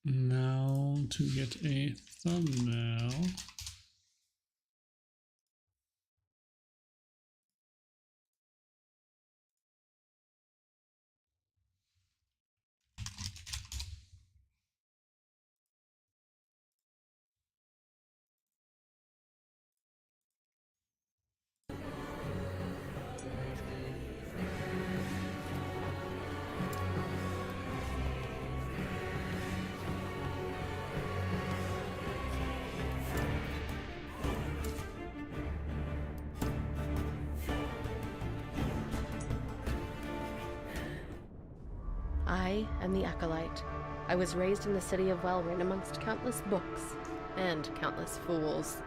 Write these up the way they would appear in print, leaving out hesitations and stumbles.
Now to get a thumbnail. I am the Acolyte. I was raised in the city of Welrin amongst countless books and countless fools.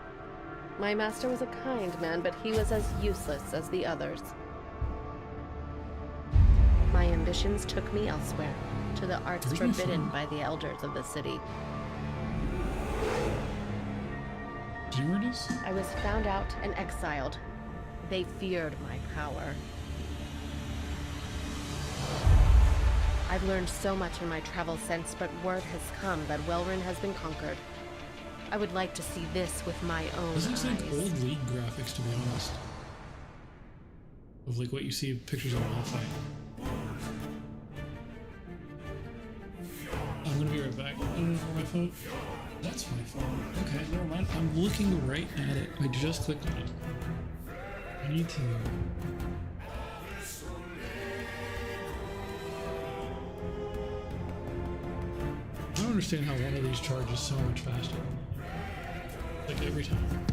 My master was a kind man, but he was as useless as the others. My ambitions took me elsewhere, to the arts forbidden by the elders of the city. Do you know where it is? I was found out and exiled. They feared my power. I've learned so much in my travels since, but word has come that Welrin has been conquered. I would like to see this with my own eyes. This looks like old League graphics, to be honest. Of like what you see pictures of Malphite. I'm gonna be right back. I don't know where my phone. That's my phone. Okay, never mind. I'm looking right at it. I just clicked on it. I need to. I don't understand how one of these charges so much faster. Like every time.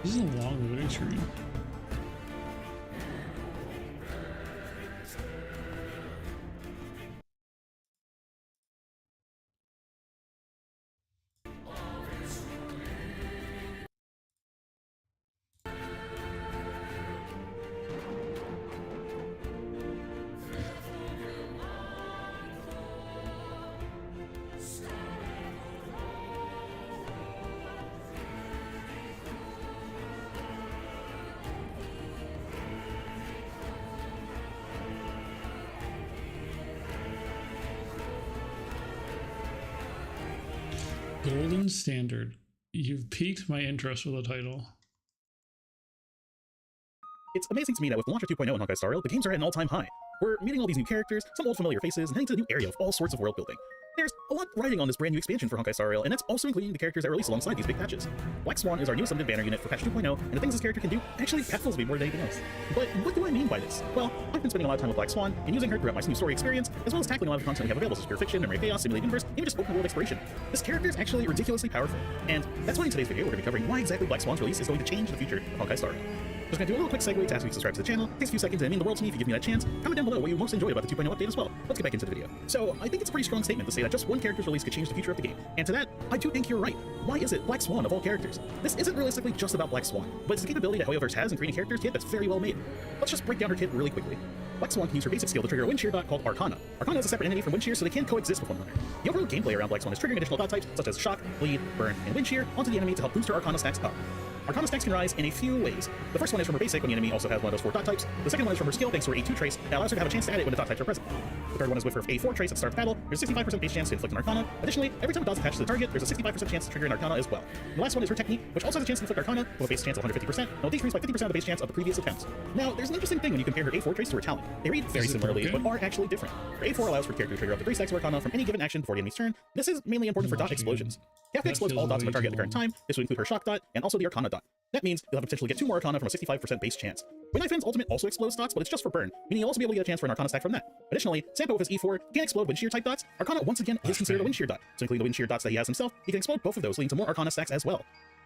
This is a long loading screen. Golden Standard. You've piqued my interest with the title. It's amazing to me that with the launch of 2.0 in Honkai Star Rail, the games are at an all-time high. We're meeting all these new characters, some old familiar faces, and heading to a new area of all sorts of world building. There's a lot riding on this brand new expansion for Honkai Star Rail, and that's also including the characters that release alongside these big patches. Black Swan is our new summoned banner unit for patch 2.0, and the things this character can do actually baffles me more than anything else. But what do I mean by this? Well, I've been spending a lot of time with Black Swan, and using her throughout my new story experience, as well as tackling a lot of the content we have available, such as pure fiction, memory chaos, simulated universe, even just open world exploration. This character is actually ridiculously powerful, and that's why in today's video we're going to be covering why exactly Black Swan's release is going to change the future of Honkai Star Rail. Just gonna do a little quick segue to ask you to subscribe to the channel. Takes a few seconds and it means the world to me if you give me that chance. Comment down below what you most enjoyed about the 2.0 update as well. Let's get back into the video. So, I think it's a pretty strong statement to say that just one character's release could change the future of the game. And to that, I do think you're right. Why is it Black Swan of all characters? This isn't realistically just about Black Swan, but it's the capability that Hoyoverse has in creating characters kit that's very well made. Let's just break down her kit really quickly. Black Swan can use her basic skill to trigger a wind shear dot called Arcana. Arcana is a separate entity from wind shear, so they can coexist with one another. The overall gameplay around Black Swan is triggering additional dot types such as shock, bleed, burn, and wind shear onto the enemy to help boost her Arcana stacks up. Arcana stacks can rise in a few ways. The first one is from her basic when the enemy also has one of those 4 dot types. The second one is from her skill thanks to her A2 trace that allows her to have a chance to add it when the dot types are present. The third one is with her A4 trace at the start of battle. There's a 65% base chance to inflict an Arcana. Additionally, every time a dot's attached to the target, there's a 65% chance to trigger an Arcana as well. And the last one is her technique, which also has a chance to inflict Arcana with a base chance of 150% and will decrease by 50% of the base chance of the previous attempts. Now, there's an interesting thing when you compare her A4 trace to her talent. They read very similarly, but are actually different. Her A4 allows for the character to trigger up to 3 stacks of Arcana from any given action before the enemy's turn. This is mainly important for dot explosions. You have to explode all dots of a target at the current time. This would include her shock dot and also the Arcana dot. dot. That means you'll have the potential to get 2 more Arcana from a 65% base chance. When Knife's Ultimate also explodes dots, but it's just for burn, meaning you'll also be able to get a chance for an Arcana stack from that. Additionally, Sampo with his E4 can explode Wind Shear type dots. Arcana once again is considered a Wind Shear dot, so including the Wind Shear dots that he has himself, he can explode both of those, leading to more Arcana stacks as well.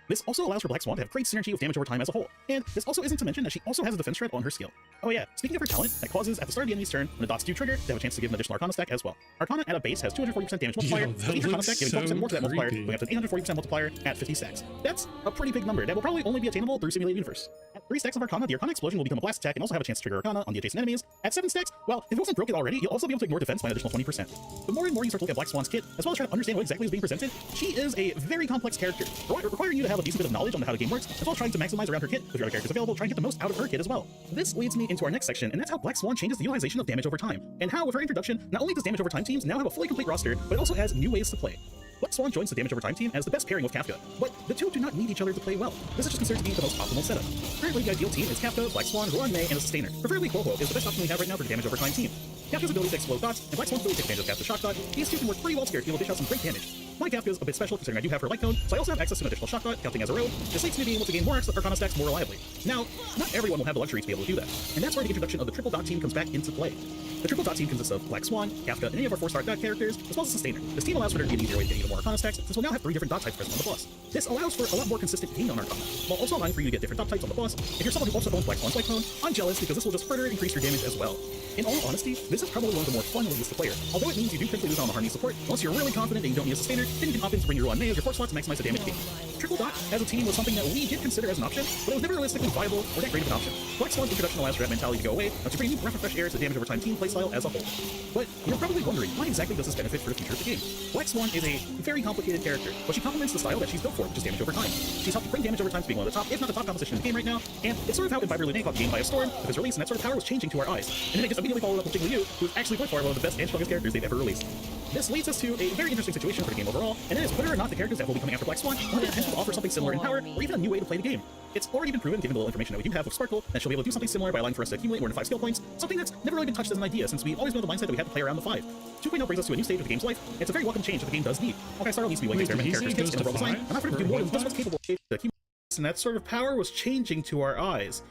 This also allows for Black Swan to have great synergy with damage over time as a whole, and this also isn't to mention that she also has a defense shred on her skill. Oh yeah, speaking of her talent, that causes at the start of the enemy's turn, when the dots do trigger, they have a chance to give an additional Arcana stack as well. Arcana at a base has 240% damage multiplier, with each Arcana stack giving 12% more to that multiplier, going up to an 840% multiplier at 50 stacks. That's a pretty big number that will probably only be attainable through Simulated Universe. At 3 stacks of Arcana, the Arcana Explosion will become a blast attack and also have a chance to trigger Arcana on the adjacent enemies. At 7 stacks, well, if it wasn't broken already, you'll also be able to ignore defense by an additional 20%. The more and more you start to look at Black Swan's kit, as well as try to understand what exactly is being presented, she is a very complex character, requiring you to have a decent bit of knowledge on how the game works, as well as trying to maximize around her kit with your other characters available, trying to get the most out of her kit as well. This leads me into our next section, and that's how Black Swan changes the utilization of damage over time, and how with her introduction, not only does damage over time teams now have a fully complete roster, but it also adds new ways to play. Black Swan joins the damage over time team as the best pairing with Kafka, but the two do not need each other to play well. This is just considered to be the most optimal setup. Currently, the ideal team is Kafka, Black Swan, Rowan May, and a Sustainer. Preferably Quoho is the best option we have right now for the damage over time team. Kafka's ability to explode dots, and Black Swan's ability to take advantage of Kafka's shock dot. These two can work pretty well together to be able to dish out some great damage. My Kafka's a bit special considering I do have her light cone, so I also have access to an additional shock dot, counting as a rogue. This leads to me being able to gain more Arcana stacks more reliably. Now, not everyone will have the luxury to be able to do that, and that's where the introduction of the triple dot team comes back into play. The triple dot team consists of Black Swan, Kafka, and any of our 4-star dot characters, as well as a Sustainer. This team allows for there to be an easier way to get even more Arcana stacks, since we'll now have 3 different dot types present on the boss. This allows for a lot more consistent gain on Arcana, while also allowing for you to get different dot types on the boss. If you're someone who also owns Black Swan's light cone, I'm jealous because this will just further increase your damage as well. In all honesty, this is probably one of the more fun ways to play her. Although it means you do quickly lose on the Harmony support, once you're really confident that you don't need a Sustainer, then you can opt in to bring your Rowan May as your 4 slots to maximize the damage gain. Triple dot as a team was something that we did consider as an option, but it was never realistically viable or that great of an option. Black Swan's introduction allows for that mentality to go away, and to bring a new breath of fresh air to the damage over time team playstyle as a whole. But you're probably wondering, why exactly does this benefit for the future of the game? Black Swan is a very complicated character, but she complements the style that she's built for, which is damage over time. She's helped bring damage over time to being one of the top, if not the top composition in the game right now, and it's sort of how Inviber Lune caught the game by a storm with his release, and that sort of power was changing to our eyes. And then it just immediately followed up with Jiggly Yu, who's actually by far one of the best and strongest characters they've ever released. This leads us to a very interesting situation for the game overall, and that is whether or not the characters that will be coming after Black Swan will have the potential to offer something similar in power, or even a new way to play the game. It's already been proven, given the little information that we do have with Sparkle, that she'll be able to do something similar by allowing for us to accumulate more than 5 skill points, something that's never really been touched as an idea, since we've always been of the mindset that we had to play around the 5. 2.0 brings us to a new stage of the game's life, and it's a very welcome change that the game does need. Honkai Star Rail needs to be willing to experiment with characters' kits and overall design, and not afraid to do more than just what's capable of the and that sort of power was changing to our eyes.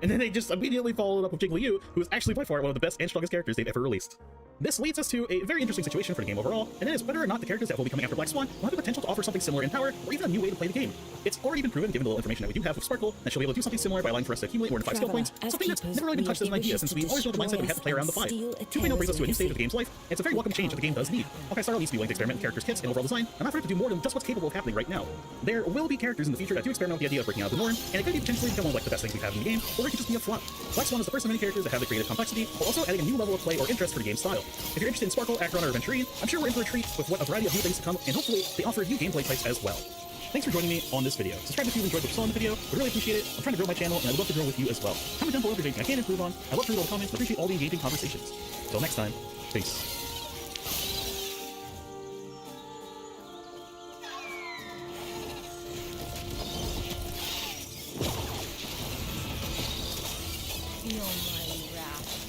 And then they just immediately followed up with Jiggly Yu, who is actually by far one of the best and strongest characters they've ever released. This leads us to a very interesting situation for the game overall, and that is whether or not the characters that will be coming after Black Swan will have the potential to offer something similar in power, or even a new way to play the game. It's already been proven, given the little information that we do have with Sparkle, that she'll be able to do something similar by allowing for us to accumulate more than 5 skill points, something that's never really been touched as an idea, since we've always been of the mindset that we had to play around the 5. 2.0 brings us to a new stage of the game's life, and it's a very welcome change that the game does need. Honkai Star Rail needs to be willing to experiment with characters' kits and overall design, and not afraid to do more than just what's capable of happening right now. There will be characters in the future that do experiment with the idea of breaking out of the norm, and it could be potentially become one of like the best things we've had in the game, or it could just be a flop. Black Swan is the first of many characters that have the creative complexity, while also adding a new level of play or interest for the game's style. If you're interested in Sparkle, Acheron, or Aventurine, I'm sure we're in for a treat with what a variety of new things to come, and hopefully they offer new gameplay types as well. Thanks for joining me on this video. Subscribe if you enjoyed what you saw in the video. Would really appreciate it. I'm trying to grow my channel, and I'd love to grow with you as well. Comment down below if there's anything I can improve on. I love to read all the comments and appreciate all the engaging conversations. Until next time, peace. Feel my wrath.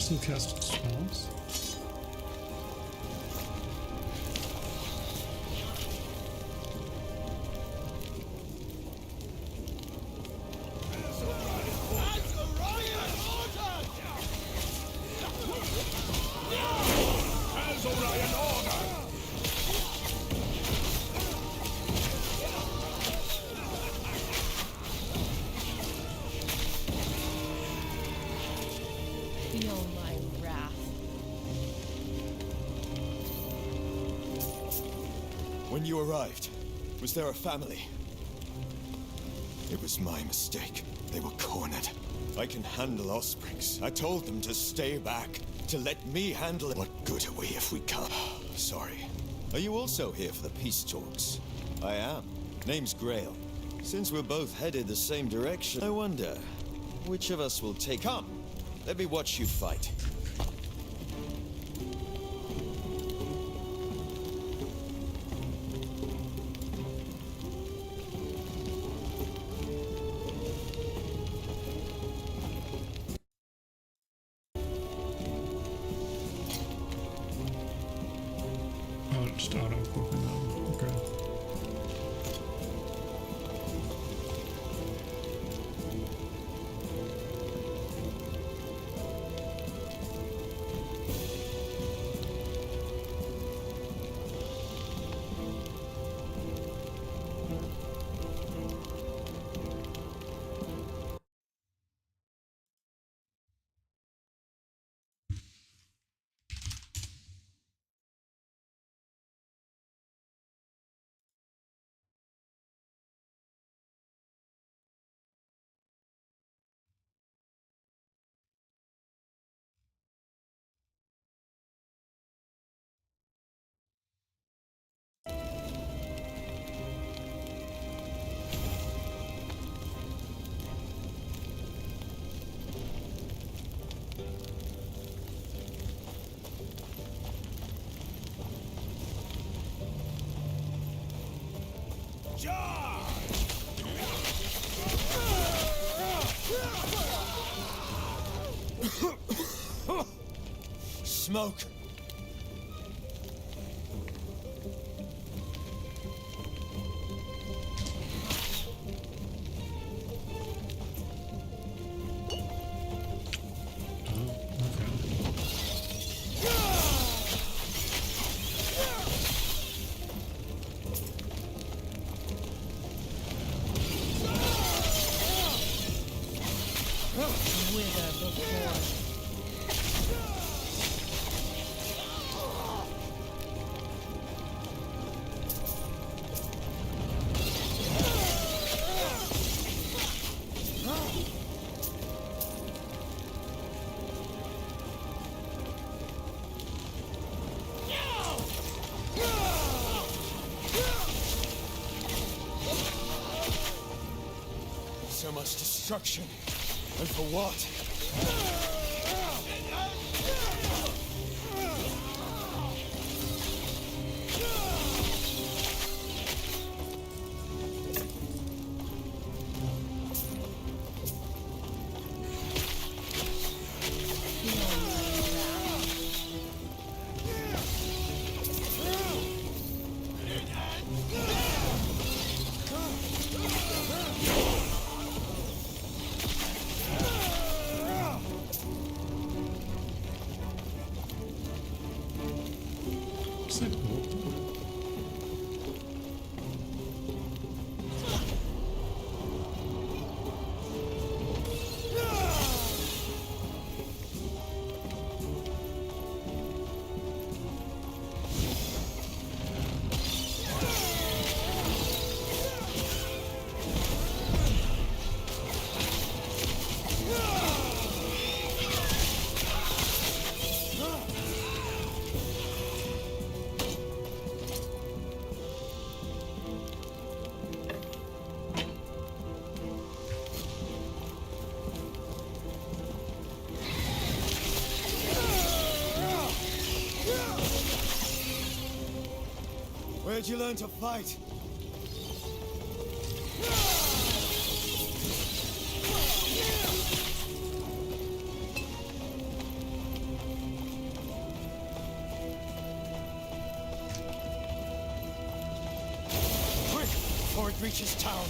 still cast spells. Feel my wrath. When you arrived, was there a family? It was my mistake. They were cornered. I can handle Osprings. I told them to stay back, to let me handle it. What good are we if we can't? Sorry. Are you also here for the peace talks? I am. Name's Grail. Since we're both headed the same direction, I wonder, which of us will take... Come, let me watch you fight. Oh, it just auto-equipping them. Okay. Smoke! Wither before. So much destruction. And for what? Looks like multiple. Where'd you learn to fight? before it reaches town.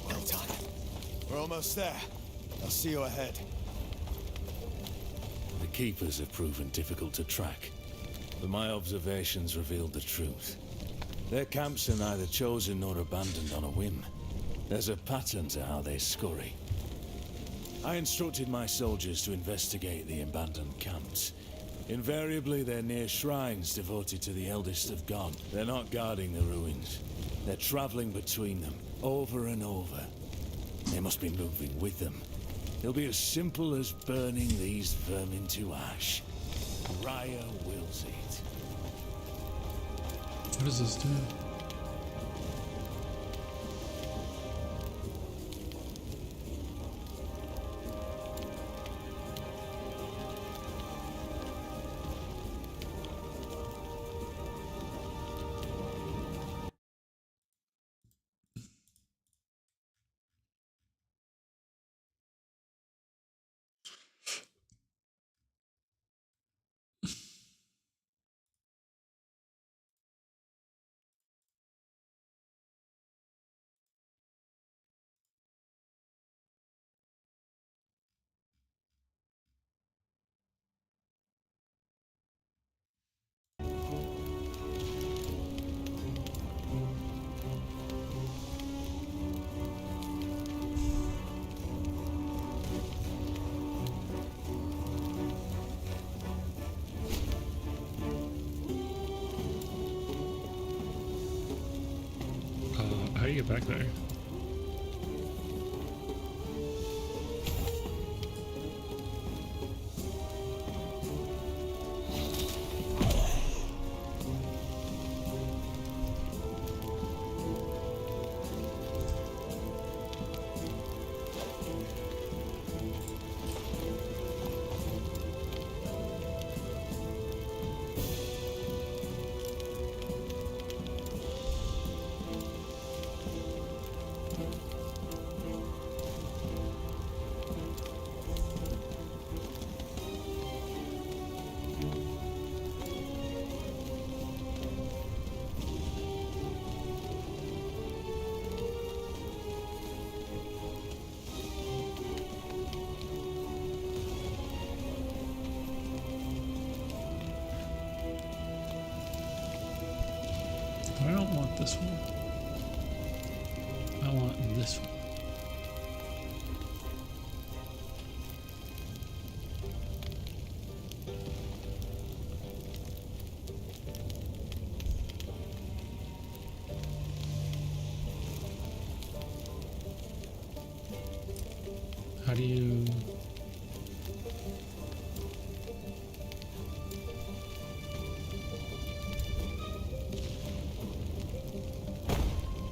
Well done. We're almost there. I'll see you ahead. The Keepers have proven difficult to track, but my observations revealed the truth. Their camps are neither chosen nor abandoned on a whim. There's a pattern to how they scurry. I instructed my soldiers to investigate the abandoned camps. Invariably, they're near shrines devoted to the eldest of God. They're not guarding the ruins. They're traveling between them, over and over. They must be moving with them. It'll be as simple as burning these vermin to ash. Raya wills it. What does this do? How do you get back there? I don't want this one. I want this one. How do you...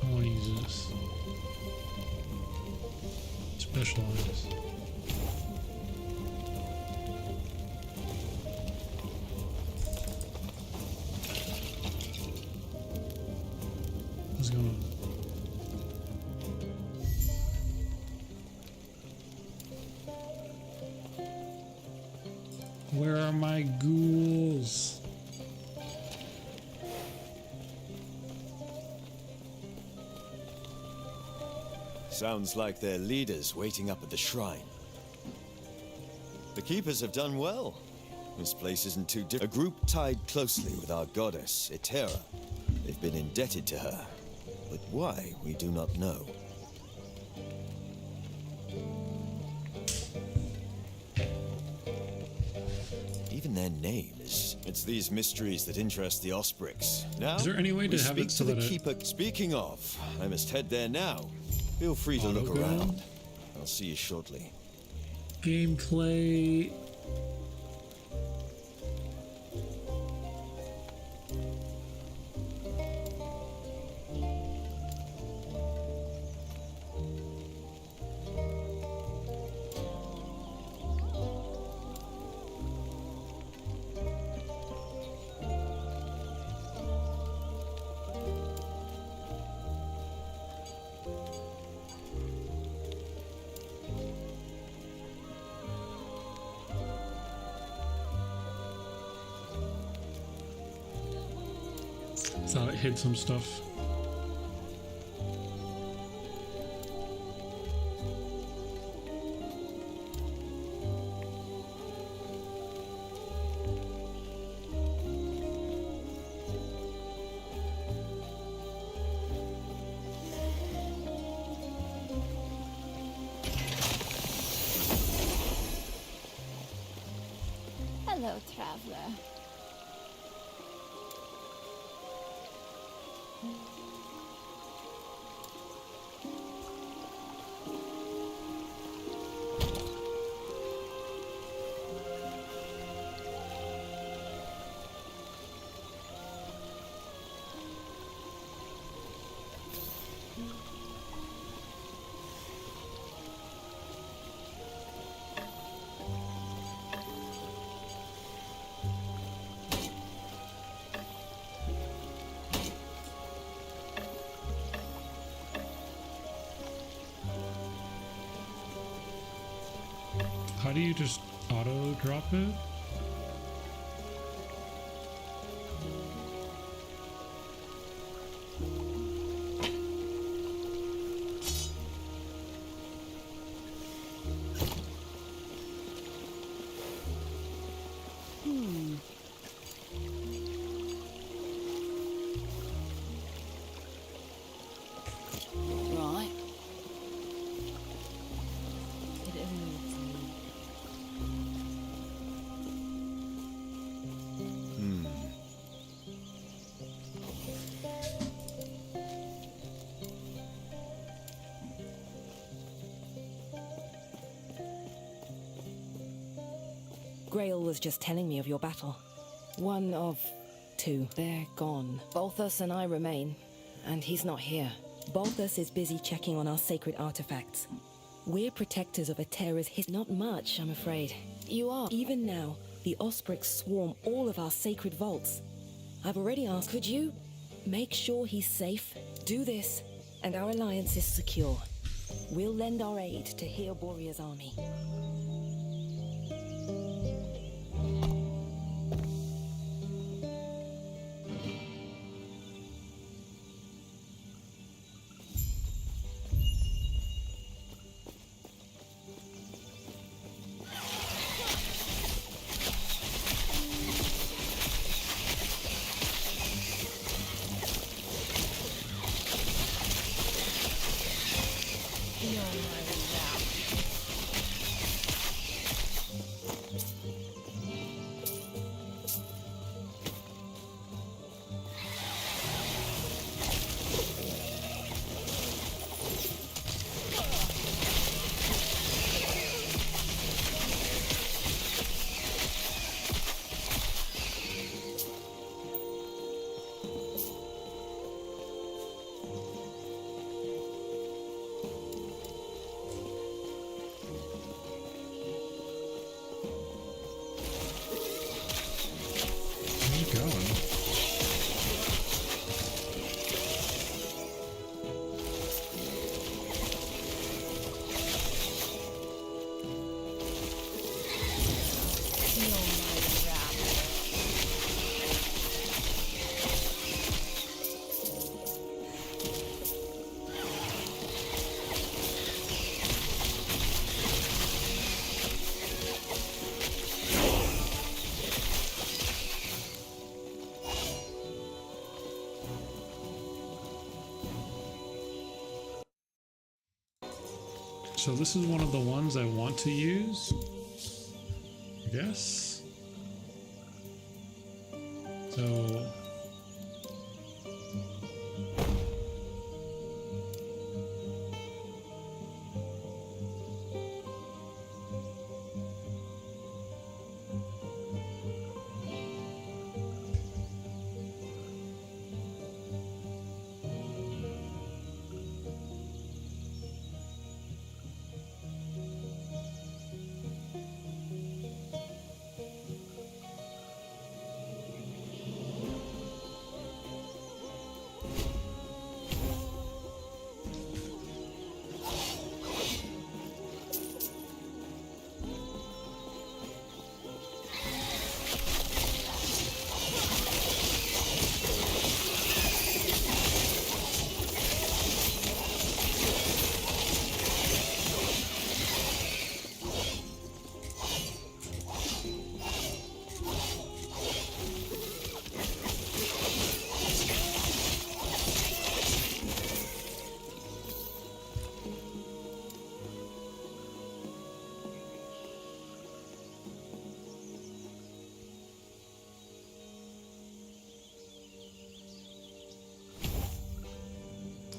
I want to use this. Specialize. What's going on? Where are my ghouls? Sounds like their leaders waiting up at the shrine. The Keepers have done well. This place isn't too different. A group tied closely with our goddess, Etera. They've been indebted to her. But why, we do not know. Even their name is... It's these mysteries that interest the Osprix. Now, Is there any way to we have speak it to so the that Keeper. Speaking of, I must head there now. Feel free to look Auto-go? around. I'll see you shortly. Gameplay... Thought it hid some stuff. Hello, traveler. How do you just auto drop it? Right. It eludes me. Grail was just telling me of your battle. One of two. They're gone. Balthus and I remain, and he's not here. Balthus is busy checking on our sacred artifacts. We're protectors of a terror's not much, I'm afraid. You are. Even now, the Osprix swarm all of our sacred vaults. I've already asked, could you make sure he's safe? Do this, and our alliance is secure. We'll lend our aid to heal Borea's army. Feel my wrath. Where's it going? Feel my wrath. So this is one of the ones I want to use, I guess. So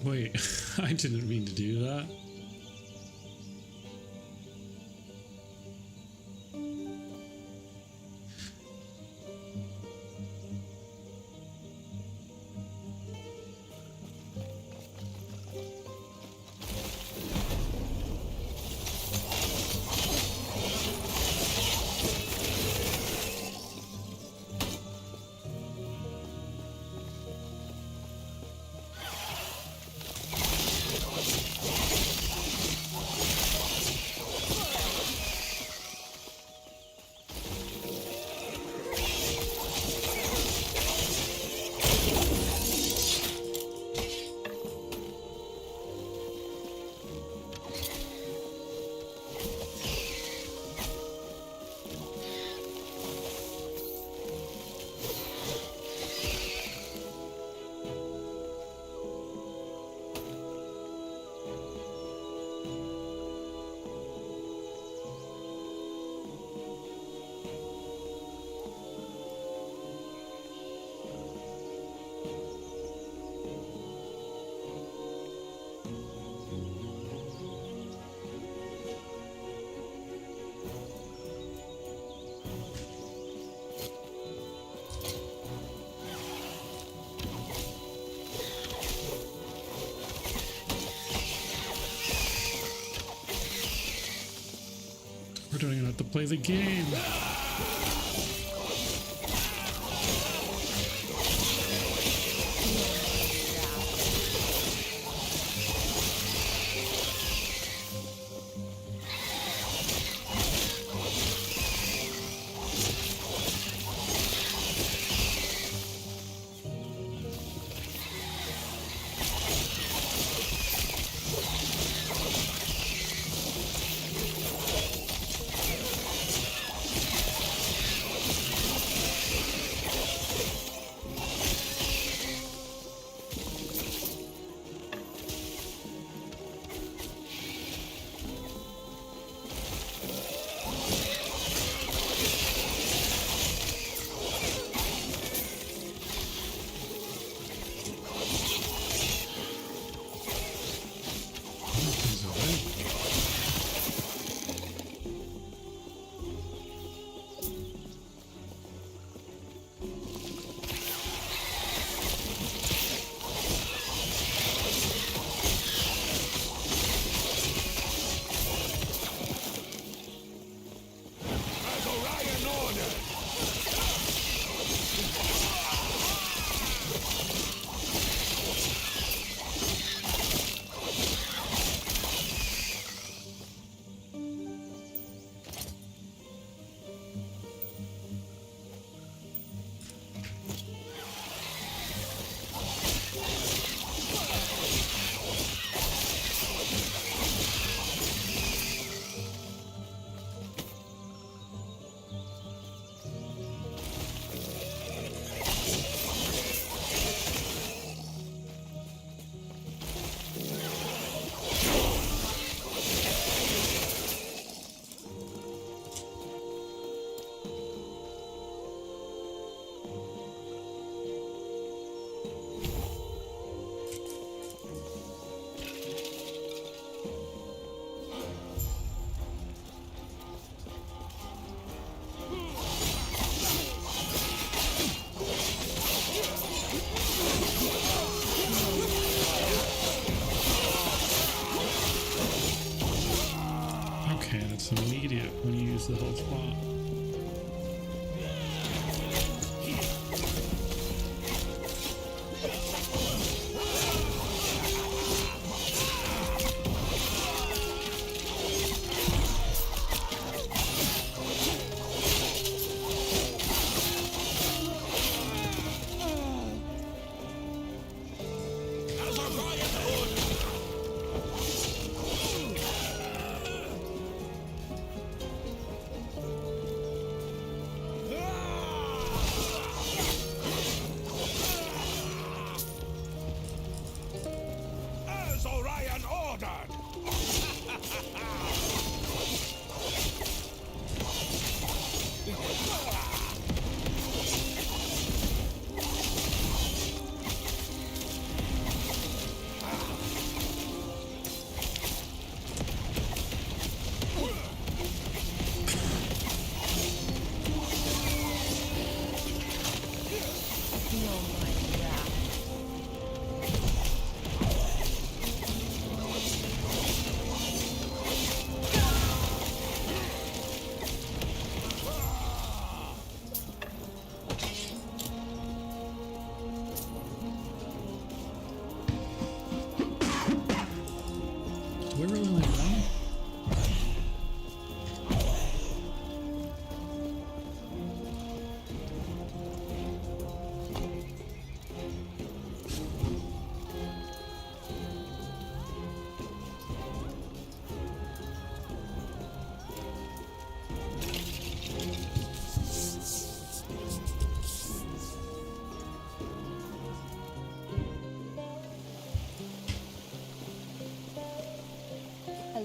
Wait, I didn't mean to do that. We're don't even have to play the game. It's immediate when you use the whole spot.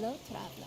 Hello, traveler.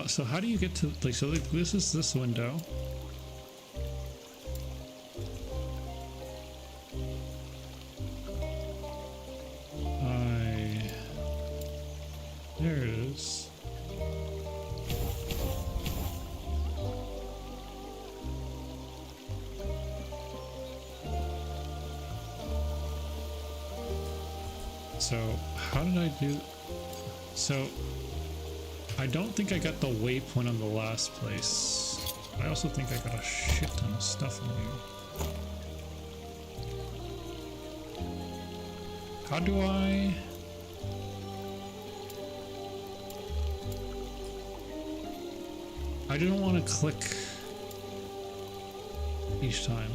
So how do you get to, like, so like, this is this window. There it is. So how did I do? So I don't think I got the waypoint on the last place. I also think I got a shit ton of stuff in here. How do I? I didn't want to click each time.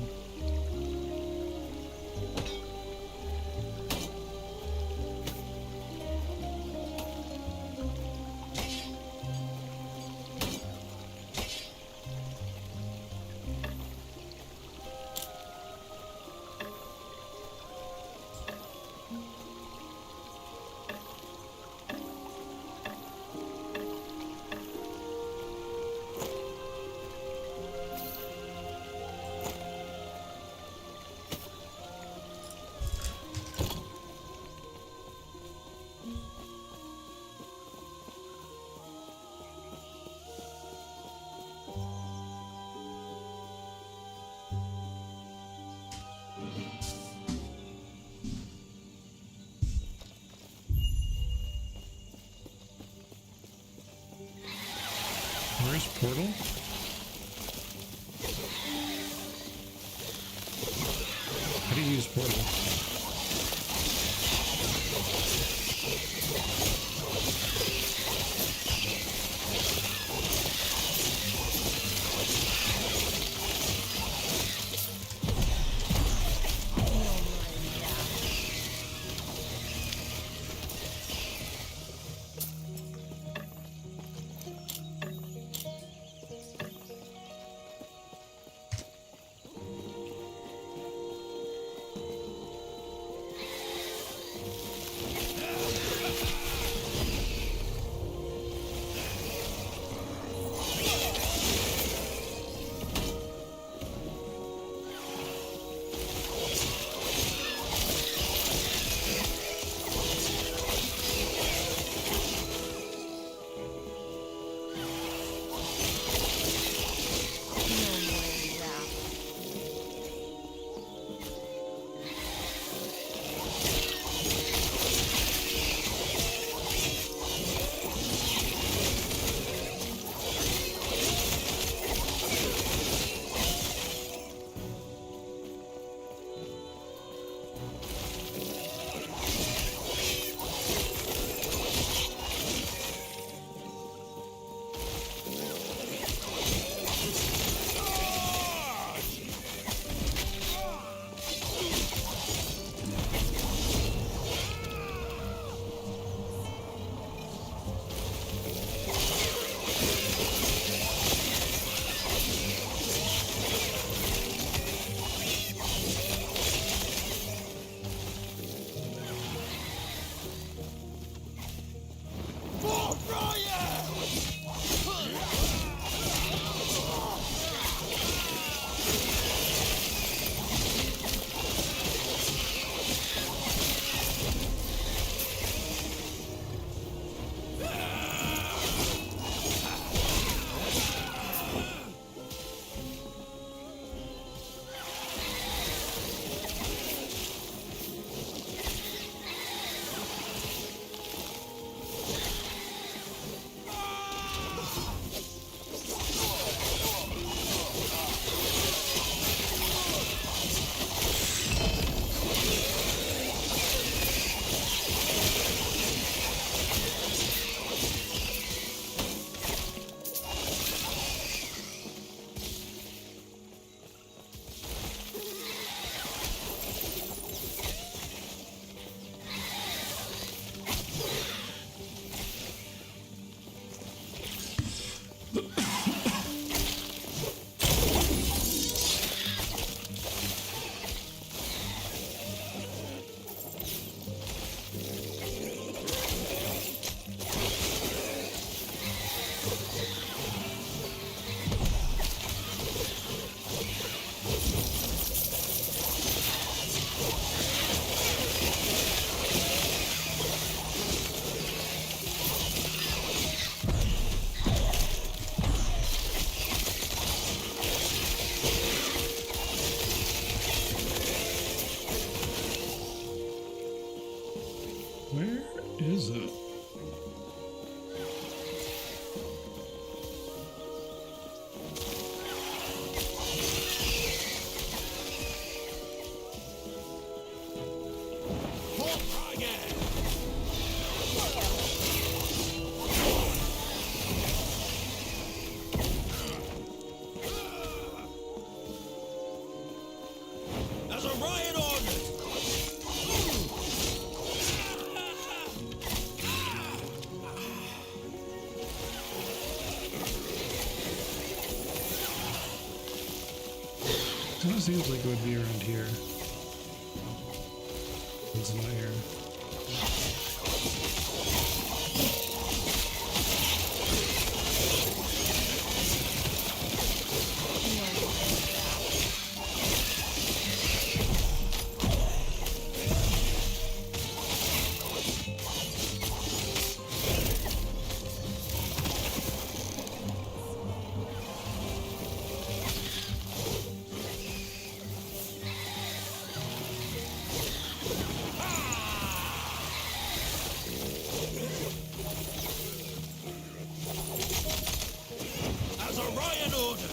Where's Portal? How do you use Portal? Kind of seems like it would be around here. It's not here. As Orion ordered!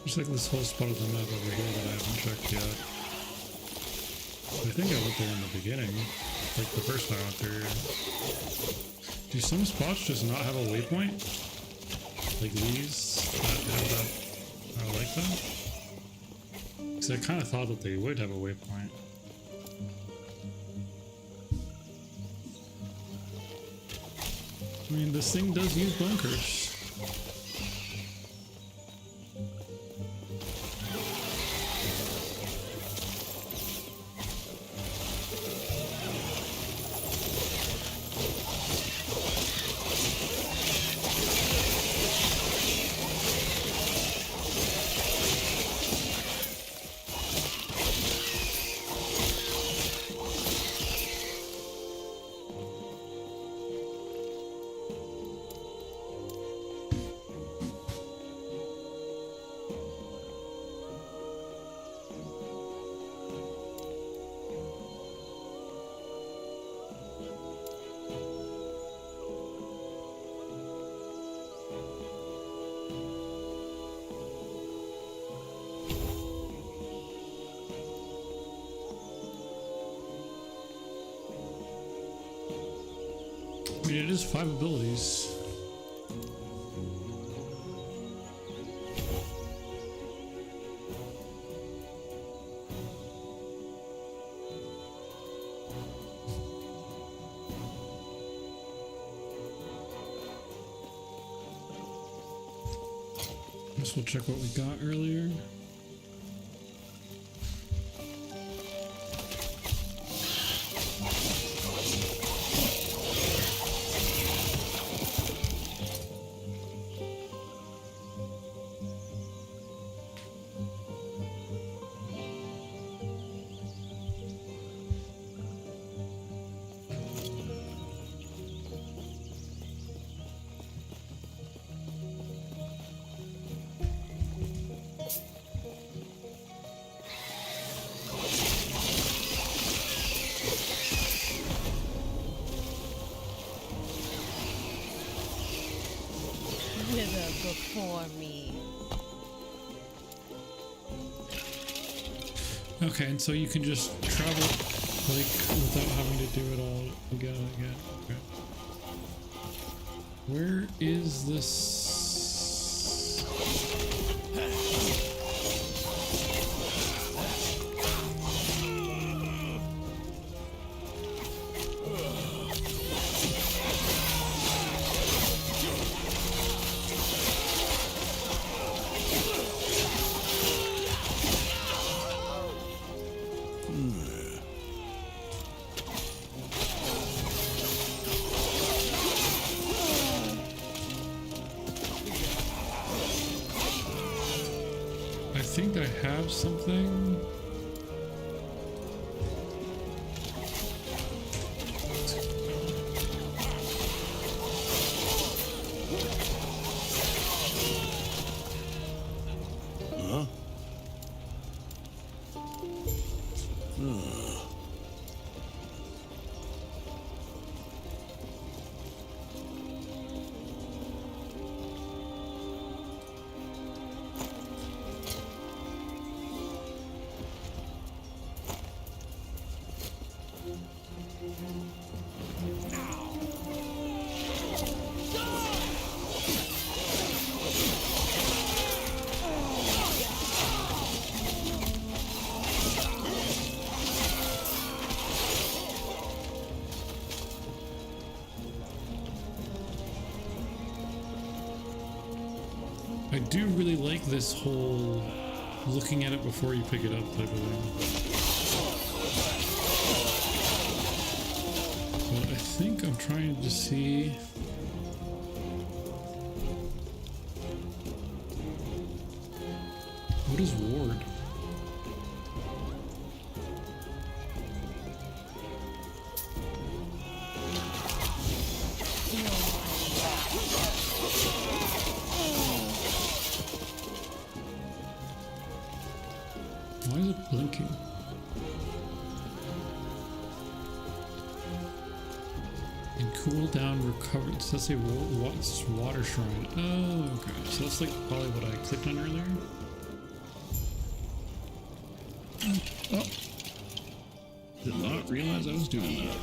There's like this whole spot of the map over here that I haven't checked yet. I think I went there in the beginning, like the first time I went through here. Do some spots just not have a waypoint? Like these that have that are like that? Because I kind of thought that they would have a waypoint. I mean, this thing does use bunkers. I mean, it is 5 abilities. Guess we'll check what we got earlier. Wither before me. Okay, and so you can just travel like without having to do it all again and again. Okay. Where is this? I think I have something. Huh? do really like this whole looking at it before you pick it up type of thing. But I think I'm trying to see. What is Ward? Why is it blinking? And cool down, recover. Does that say what's water shrine? Oh, okay. So that's like probably what I clicked on earlier. Oh, did not realize I was doing that.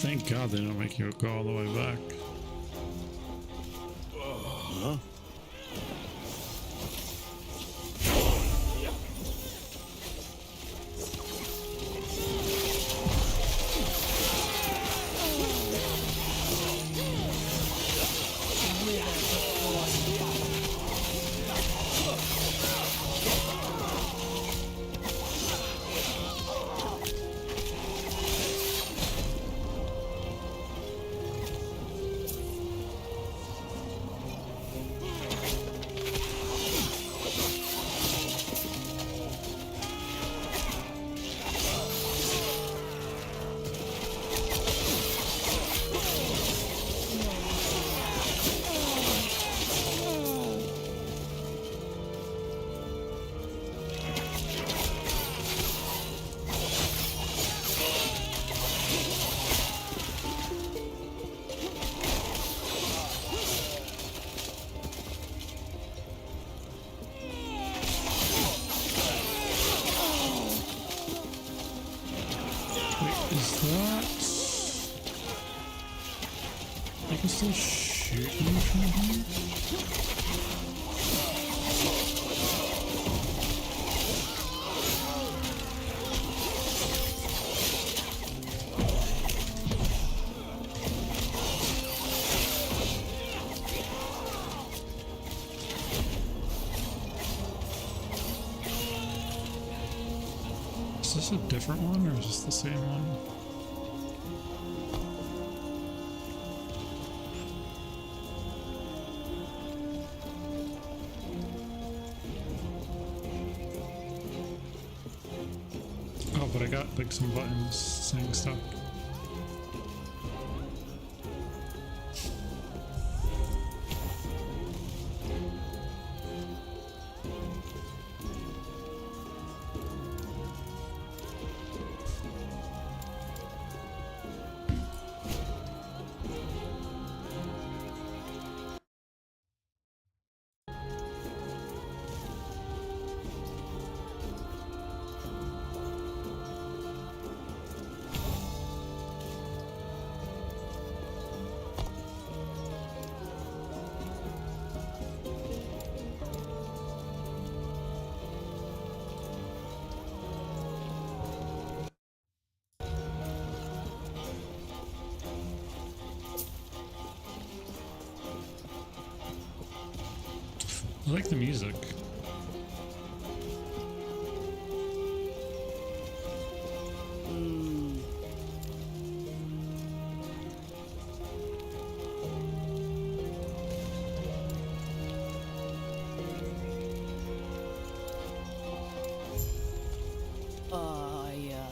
Thank God they don't make you go all the way back. Huh? Is that... I can still shoot him from here? Is this a different one or is this the same one? got like some buttons saying stuff. I like the music. Yeah.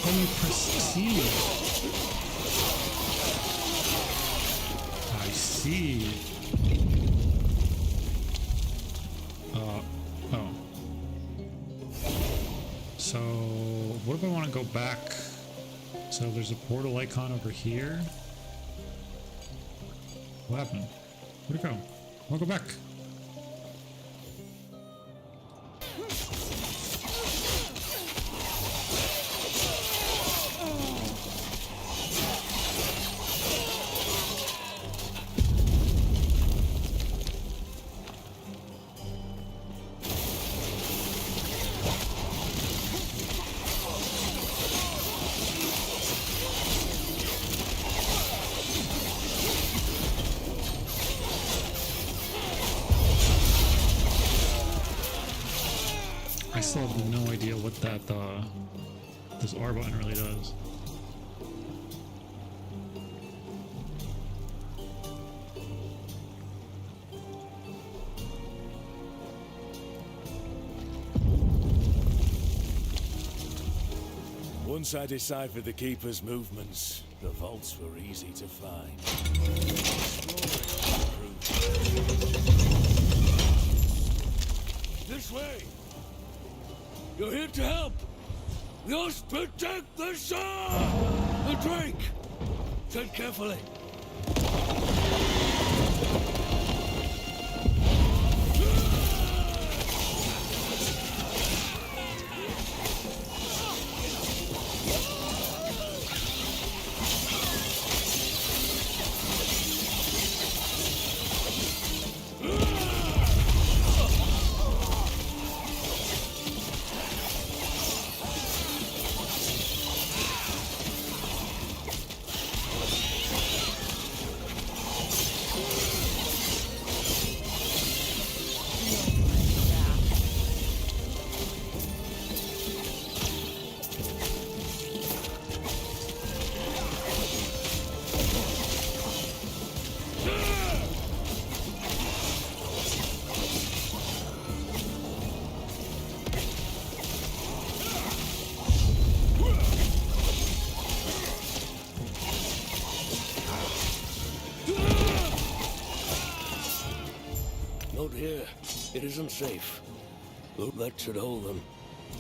Oh, you press T. I see. Oh. So, what if I want to go back? So there's a portal icon over here. What happened? Where'd it go? I'll go back. I still have no idea what that this R button really does. Once I deciphered the Keeper's movements, the vaults were easy to find. This way! You're here to help! Just protect the sun! The drake! Tread carefully. Note here, it isn't safe. Look, that should hold them.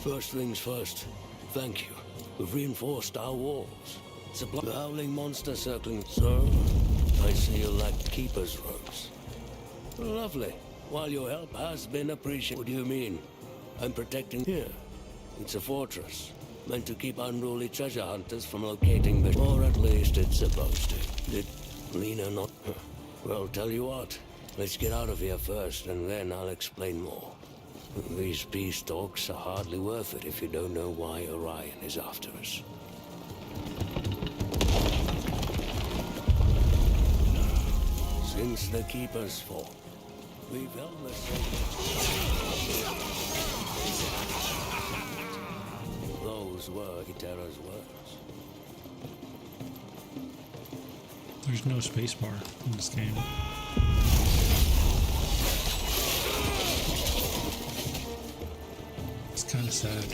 First things first, thank you. We've reinforced our walls. Supply the howling monster circling. Sir, I see you lack keeper's robes. Lovely. While your help has been appreciated. What do you mean? I'm protecting here. It's a fortress, meant to keep unruly treasure hunters from locating the... Or at least it's supposed to. Did Lena not... Well, tell you what. Let's get out of here first, and then I'll explain more. These peace talks are hardly worth it if you don't know why Orion is after us. Since the Keeper's fall, we've held the Those were Iterra's words. There's no spacebar in this game. It's kind of sad.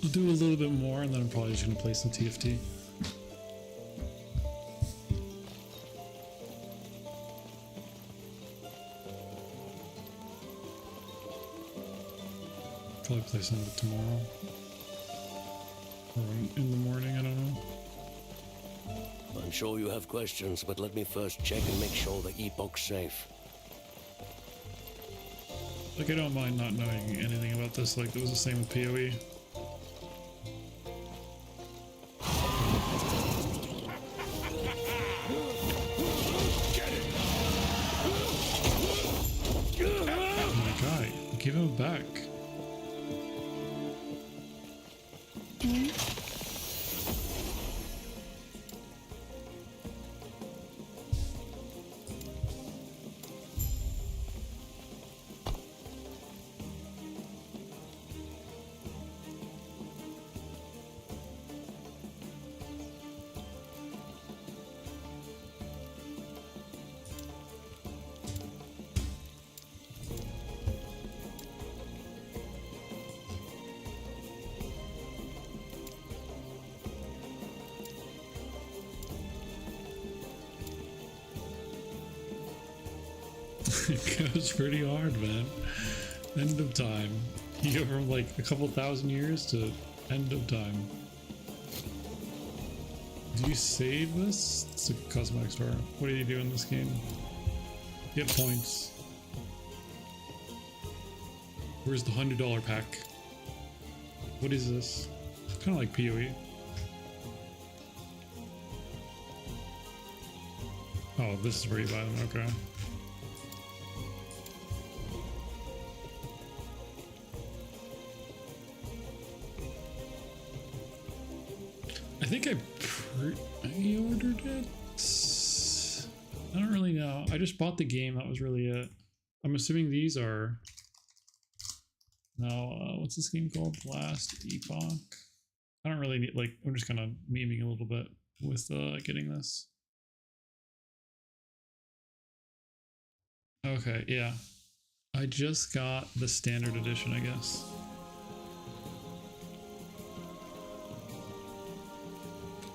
I'll do a little bit more and then I'm probably just going to play some TFT. Probably play some of it tomorrow. Or in the morning, I don't know. I'm sure you have questions, but let me first check and make sure the Epoch's safe. Like, I don't mind not knowing anything about this, like it was the same with PoE. It goes pretty hard, man. End of time. You go from like a couple thousand years to end of time. Do you save this? It's a cosmetic store. What do you do in this game? Get points. Where's the $100 pack? What is this? It's kind of like PoE. Oh, this is where you buy them. Okay. I think I pre-ordered it. I don't really know. I just bought the game. That was really it. I'm assuming these are. No, what's this game called? Last Epoch. I don't really need, like, I'm just kind of memeing a little bit with getting this. Okay, yeah. I just got the standard edition, I guess.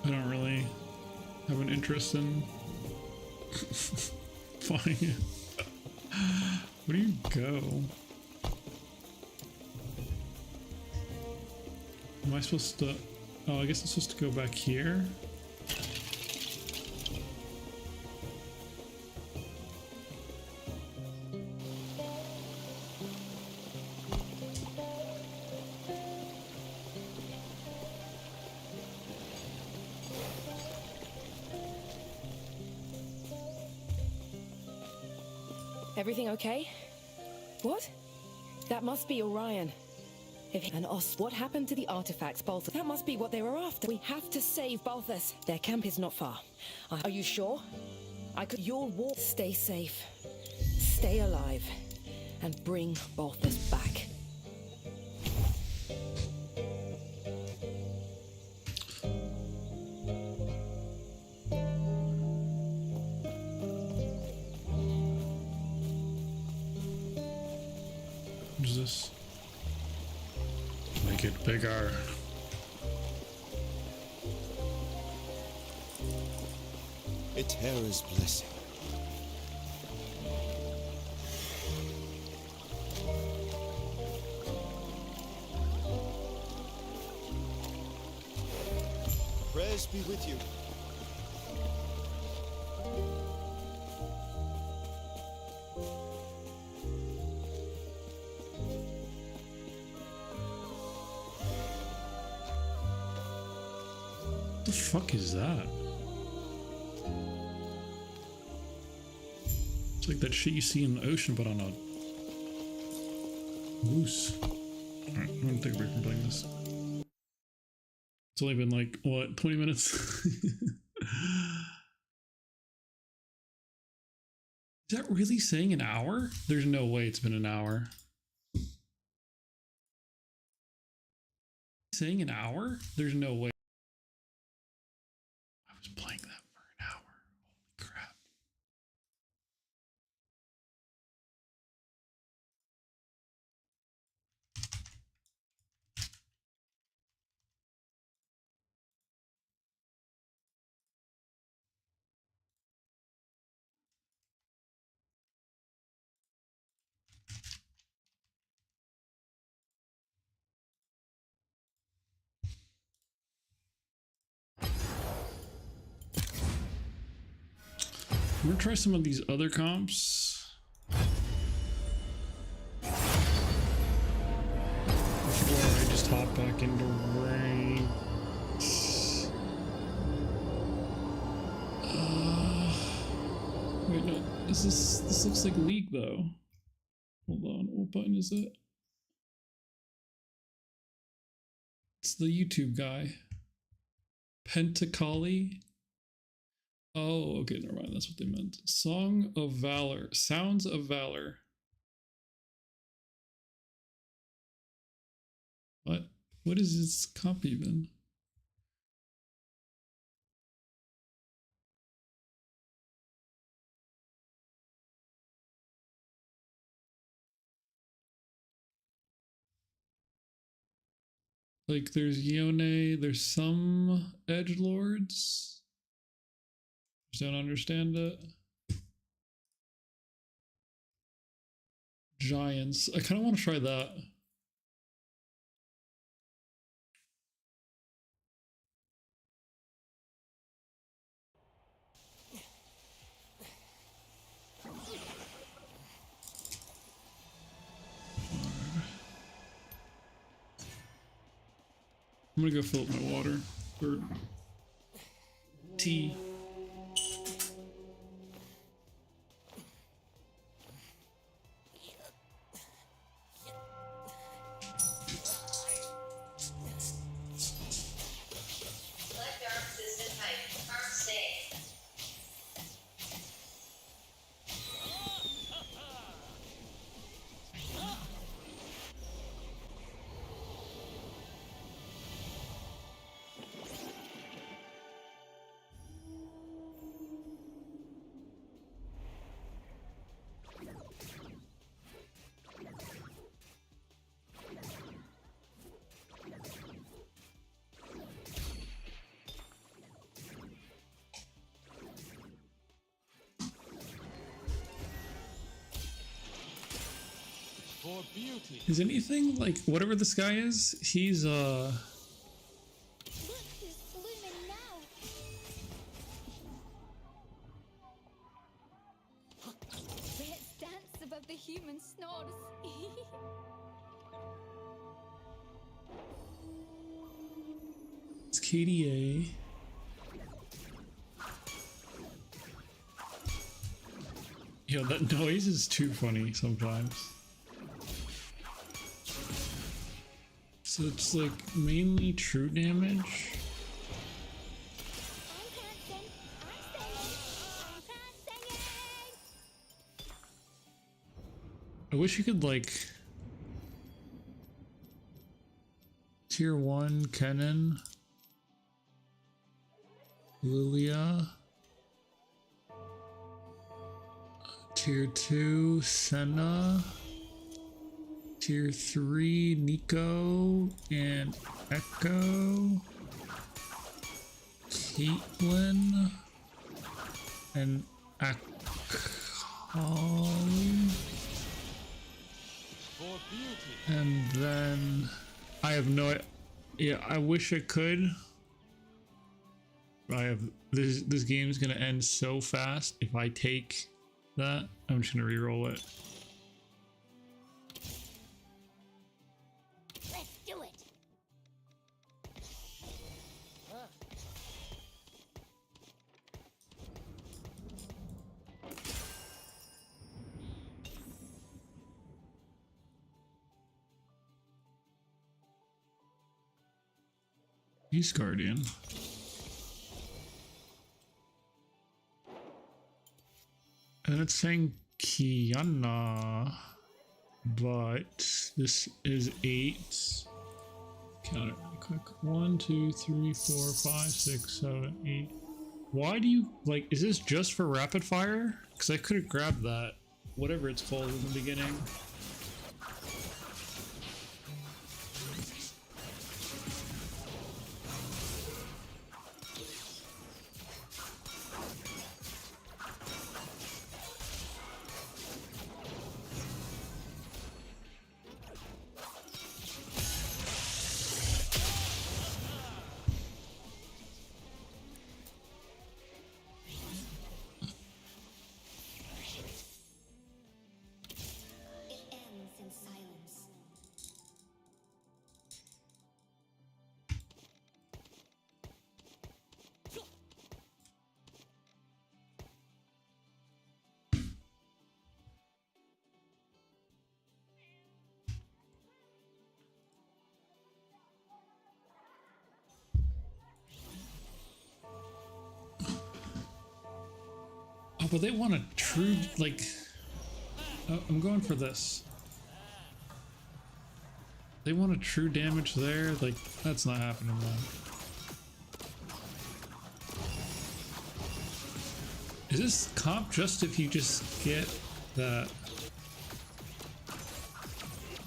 I don't really have an interest in buying it. Where do you go? Am I supposed to... Oh, I guess I'm supposed to go back here. Everything okay? What? That must be Orion. And us. What happened to the artifacts, Balthus? That must be what they were after. We have to save Balthus. Their camp is not far. Are you sure? You'll walk. Stay safe. Stay alive. And bring Balthus back. What is this? Make it bigger. A terror's blessing. Prayers be with you. What the fuck is that? It's like that shit you see in the ocean, but on a moose. Alright, I'm gonna take a break from playing this. It's only been like, what, 20 minutes? Is that really saying an hour? There's no way it's been an hour. Saying an hour? There's no way. I was playing that for an hour. Holy crap. I'm gonna try some of these other comps. Before I just hop back into ranks. Wait, no. This looks like League though. Hold on, what button is it? It's the YouTube guy. Pentacoli. Oh, okay, never mind. That's what they meant. Song of Valor. Sounds of Valor. What? What is this comp even? Like, there's Yone, there's some edgelords. Just don't understand it. Giants. I kind of want to try that. I'm gonna go fill up my water or tea. For beauty. Is anything like whatever this guy is? He's Look who's blooming now. Let's dance above the human snores. it's KDA. Yo, that noise is too funny sometimes. So it's like mainly true damage. I wish you could like tier 1 Kennen, Lilia, tier 2 Senna, tier 3 Nico and Echo, Caitlyn and Akali. For beauty. And then I have no, yeah, I wish I could. I have this game is gonna end so fast if I take that. I'm just gonna re-roll it. Let's do it. He's Guardian. And it's saying Kiana, but this is 8. Count it really quick. 1, 2, 3, 4, 5, 6, 7, 8. Why do you like? Is this just for rapid fire? Because I could have grabbed that, whatever it's called in the beginning. It ends in silence. Oh, but they want a true, like... Oh, I'm going for this. They want a true damage there? Like, that's not happening, man. Is this comp just if you just get that?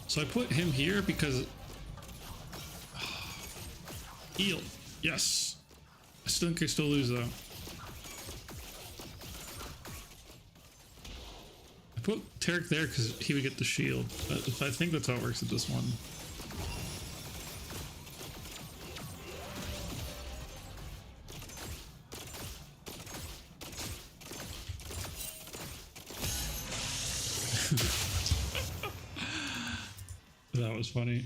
So I put him here because... Eel. Yes. I think I still lose, though. I put Tarek there because he would get the shield. I think that's how it works at this one. That was funny.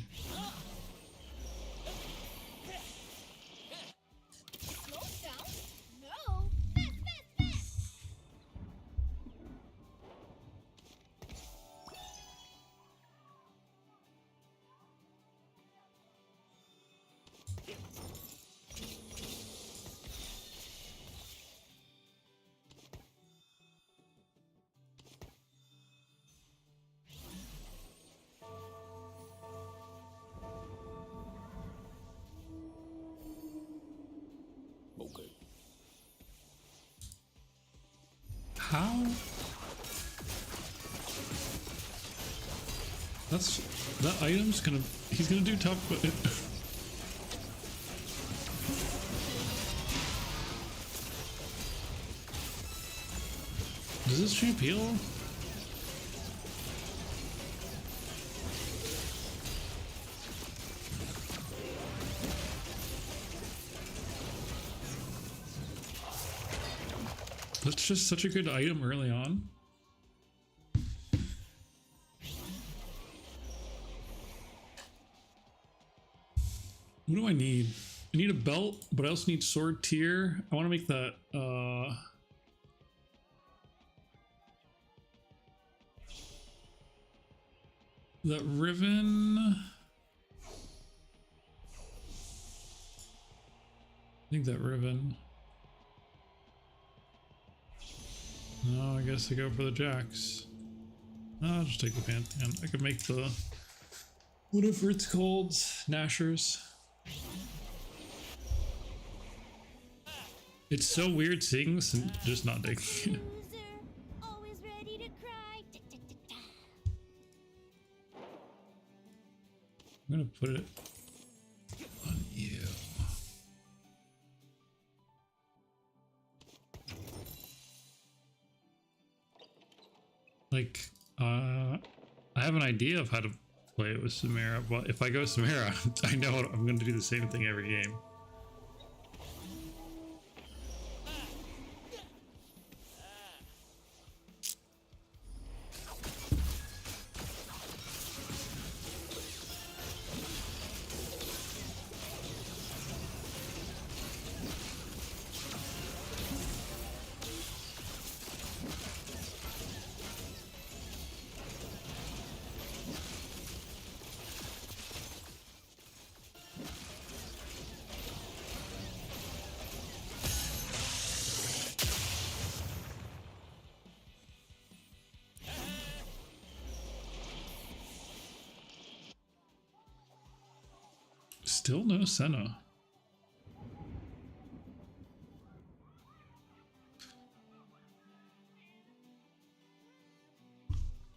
Slow down? No. Fast. Okay. How? That item's gonna, he's gonna do tough, but does this champ heal? That's just such a good item early on. What do I need? I need a belt, but I also need sword tier. I want to make that that ribbon. I think that ribbon. No, I guess I go for the jacks. I'll just take the Pantheon. I could make the whatever it's called, Nashers. It's so weird seeing this and just not taking it. Always ready to cry. I'm gonna put it on you. Like, I have an idea of how to play it with Samara, but if I go Samara, I know I'm gonna do the same thing every game. Still no Senna.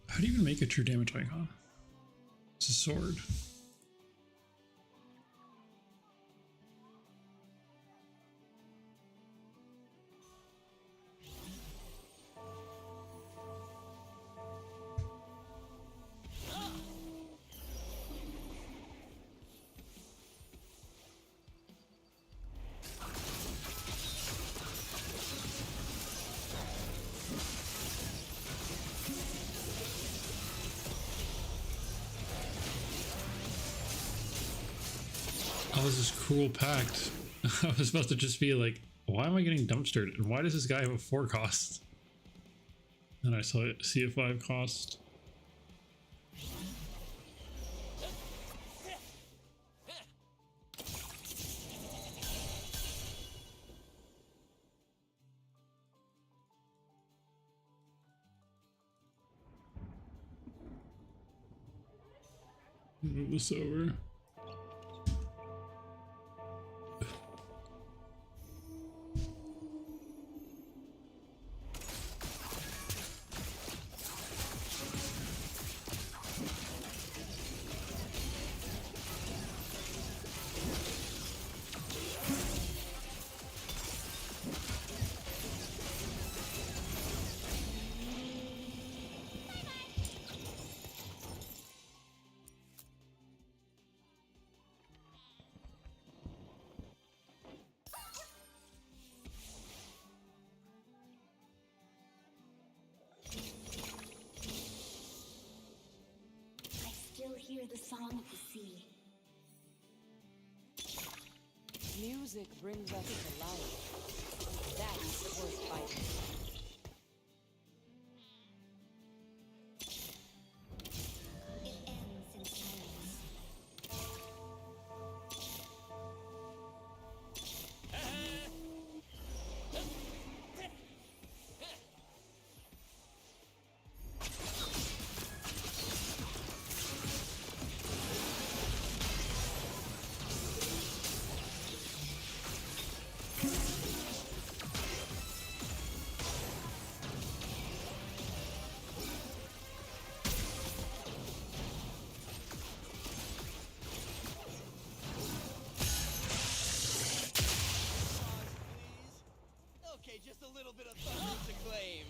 How do you even make a true damage icon? It's a sword. Oh, this is cruel pact. I was supposed to just be like, why am I getting dumpstered? And why does this guy have a 4 cost? And I saw it see a 5 cost. Move this over. hear the song of the sea. Music brings us to life. That's worth fighting. It ends in silence. Okay, just a little bit of thunder to claim.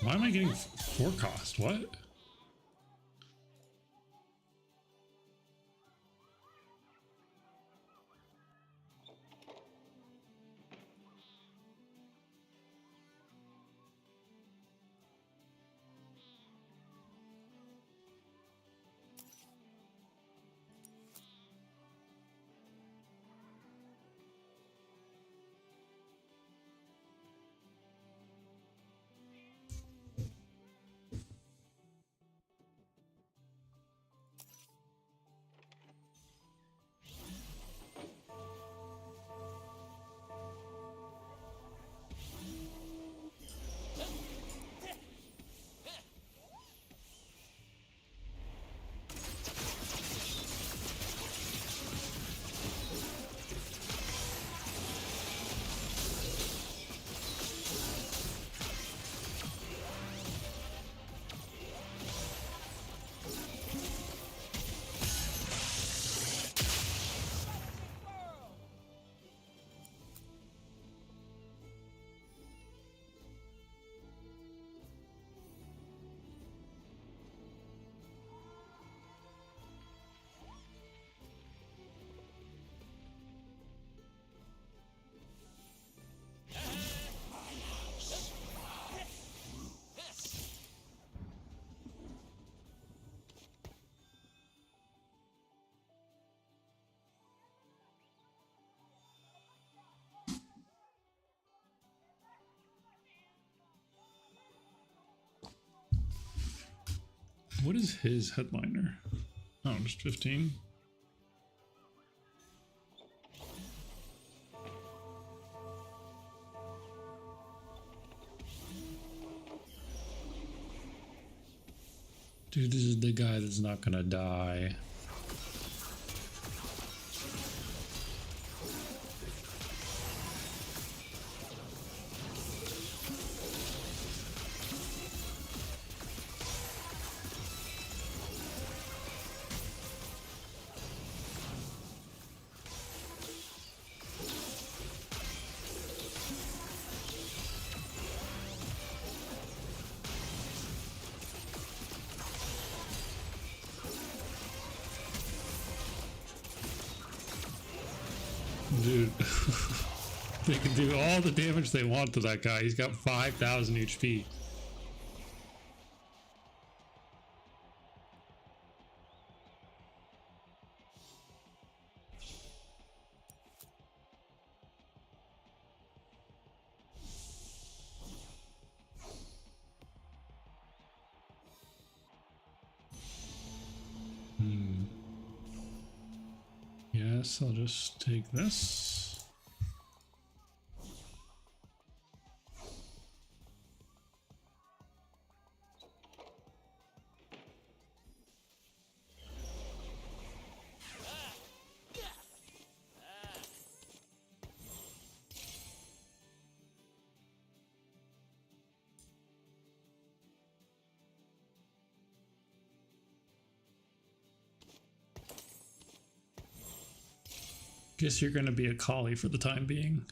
Why am I getting forecast? What? What is his headliner? Oh, just 15. Dude, this is the guy that's not gonna die. Dude, they can do all the damage they want to that guy. He's got 5,000 HP. Yes, I'll just take this. Guess you're gonna be a collie for the time being.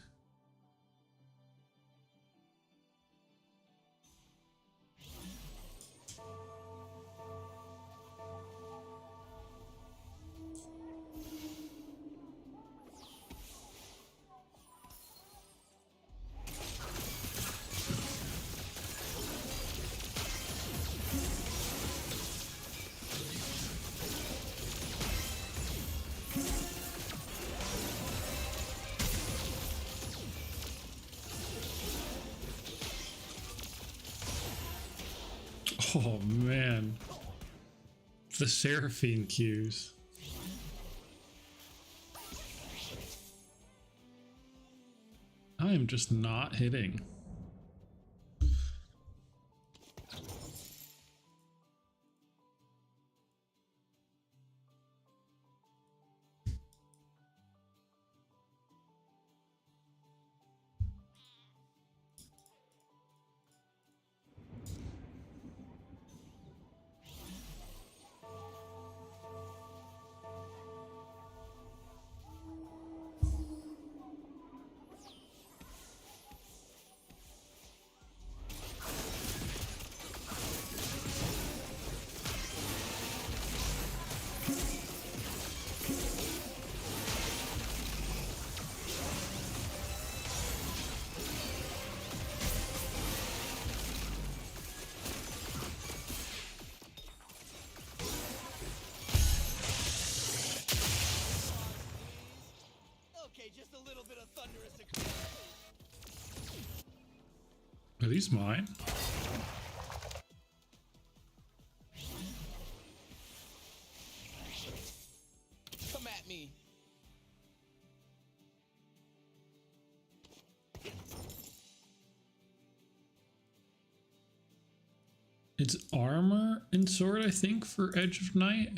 Oh man. The Seraphine cues. I am just not hitting. Okay, just a little bit of thunderous acclaim. Are these mine? Come at me. It's armor and sword, I think, for Edge of Night.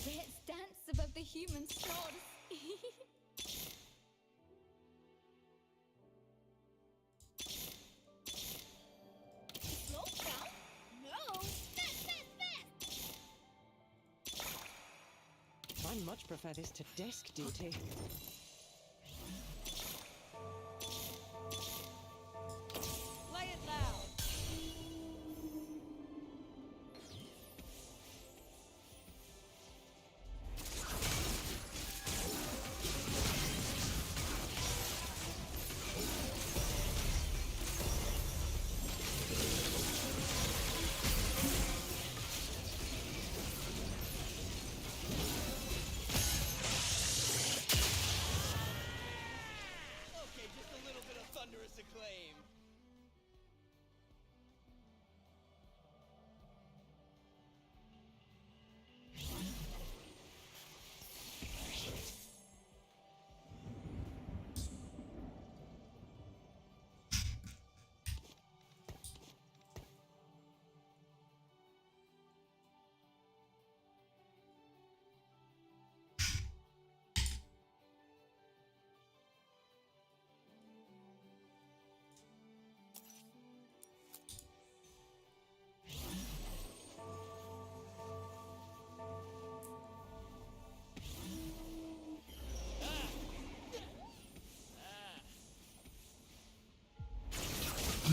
Let's dance above the human stars. Slow down? No! I much prefer this to desk duty. Lay it loud.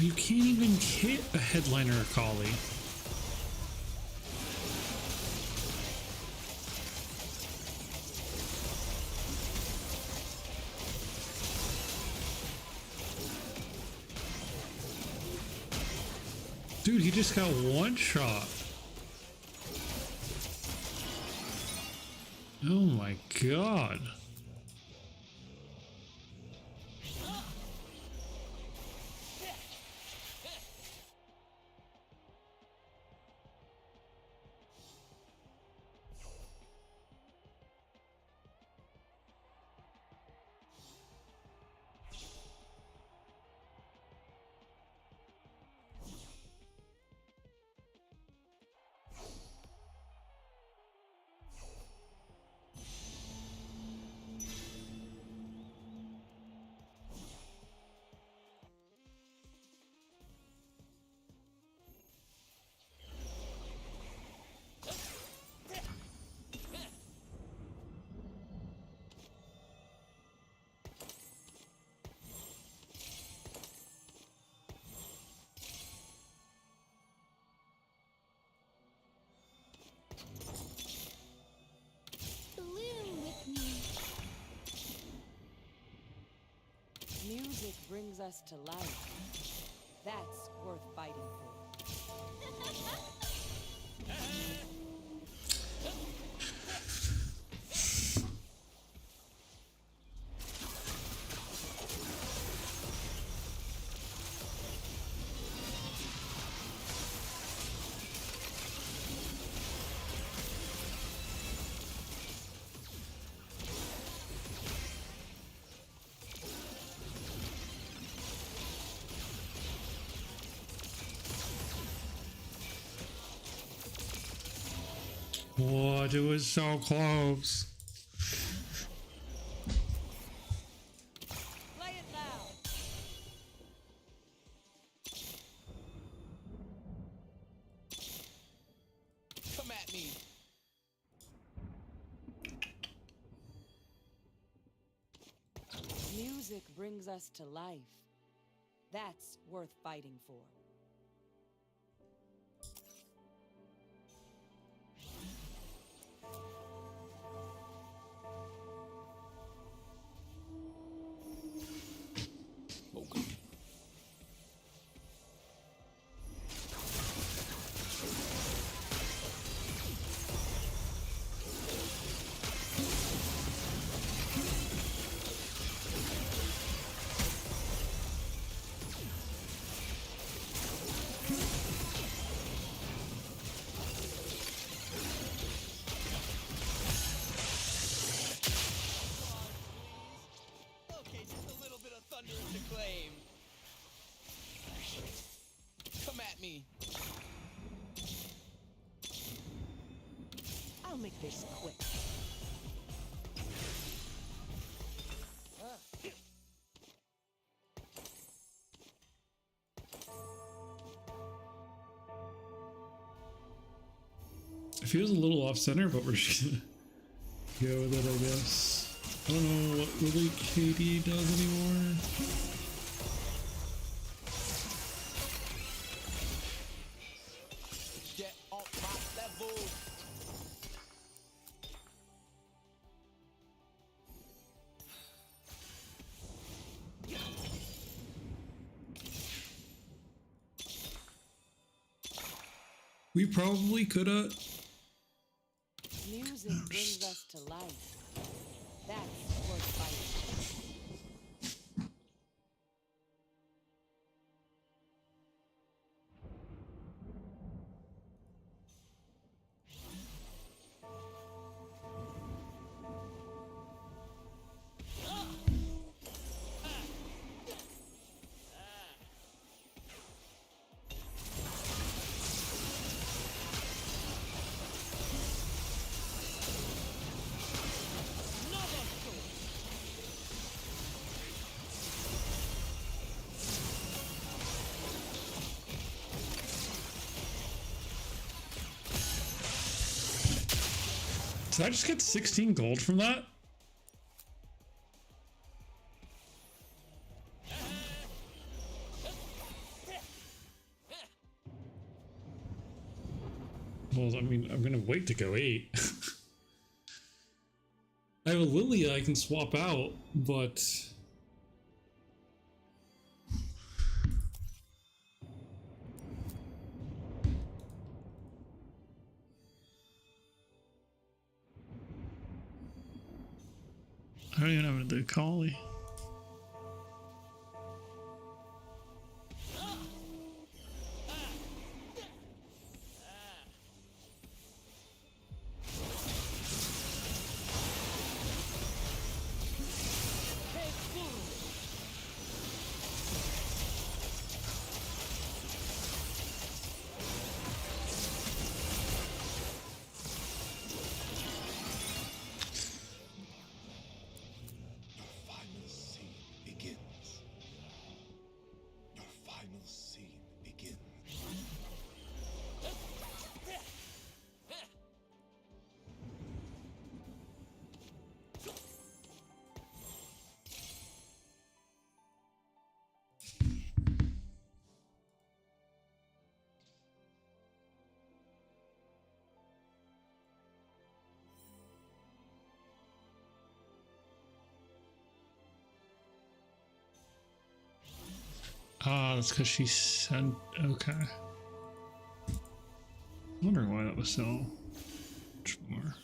you can't even hit a headliner collie. Dude, he just got one shot. Oh my god. Bloom with me. Music brings us to life. That's worth fighting for. What? It was so close. Play it loud. Come at me. Music brings us to life. That's worth fighting for. Okay, just a little bit of thunderous acclaim. Come at me. I'll make this quick. It feels a little off center, but we're just gonna go with it, I guess. I don't know what really KD does anymore. Get on my level. We probably could have. Music brings us to life. That's worth fighting. Did I just get 16 gold from that? I'm gonna wait to go 8. I have a Lilia I can swap out, but I don't even have a Collie. Ah, that's because she said, okay. I'm wondering why that was so much more.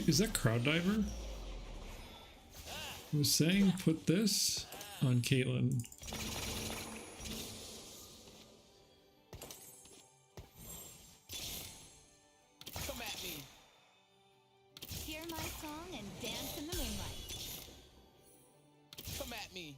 Is that Crowd Diver? I was saying put this on Caitlyn. Come at me. Hear my song and dance in the moonlight. Come at me.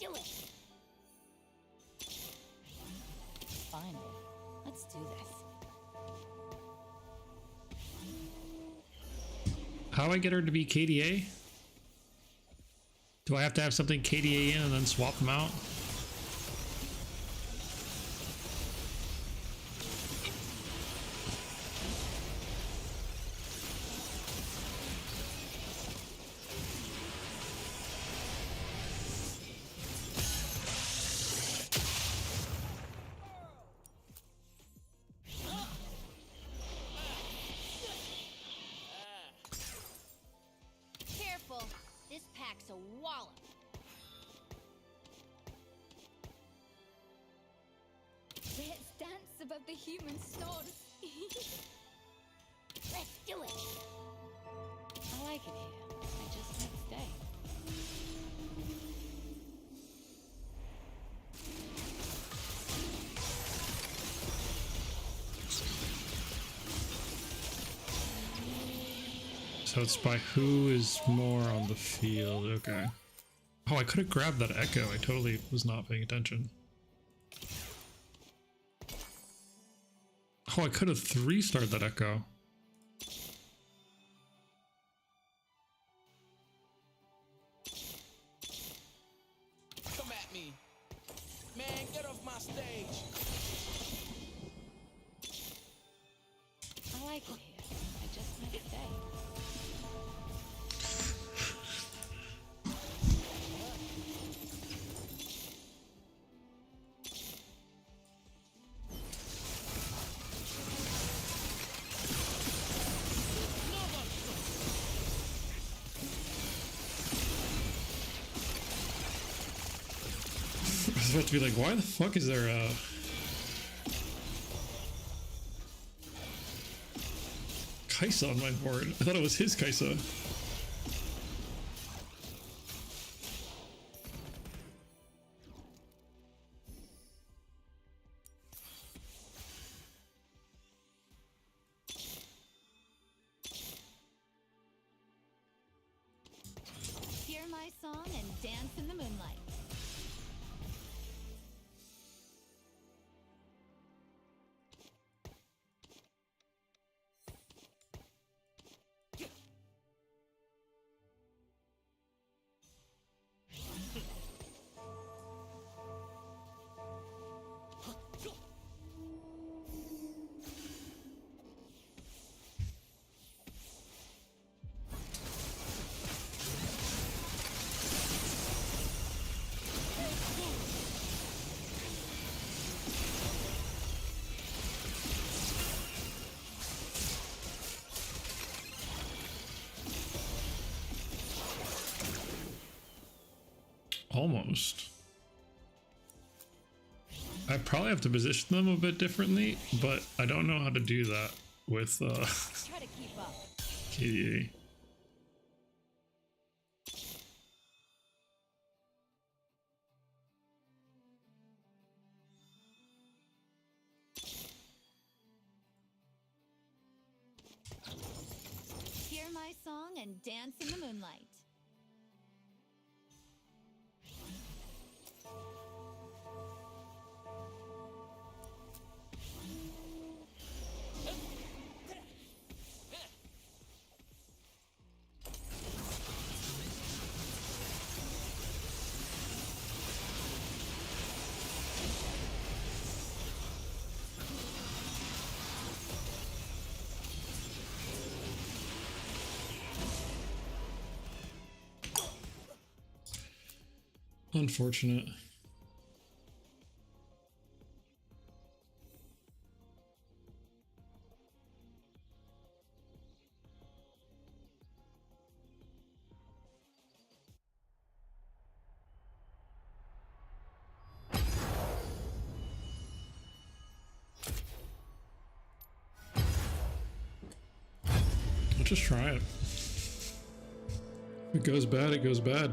Do it. Finally, let's do this. How do I get her to be KDA? Do I have to have something KDA in and then swap them out? Careful, this pack's a wallop. Let's dance above the human swords. Let's do it. I like it here. I just can't stay. So it's by who is more on the field. Okay. Oh, I could have grabbed that echo. I totally was not paying attention. Oh, I could have 3-starred that echo. Come at me. Man, get off my stage. I like it here. I just might stay. I was about to be like, why the fuck is there a... Kaisa on my board? I thought it was his Kaisa. Hear my song and dance in the moonlight. Almost. I probably have to position them a bit differently, but I don't know how to do that with Try to keep up. KDA. Hear my song and dance in the moonlight. Unfortunate. Let's just try it. If it goes bad, it goes bad.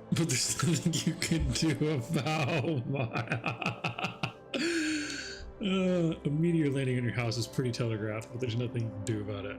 But there's nothing you can do about my... a meteor landing on your house is pretty telegraphed, but there's nothing you can do about it.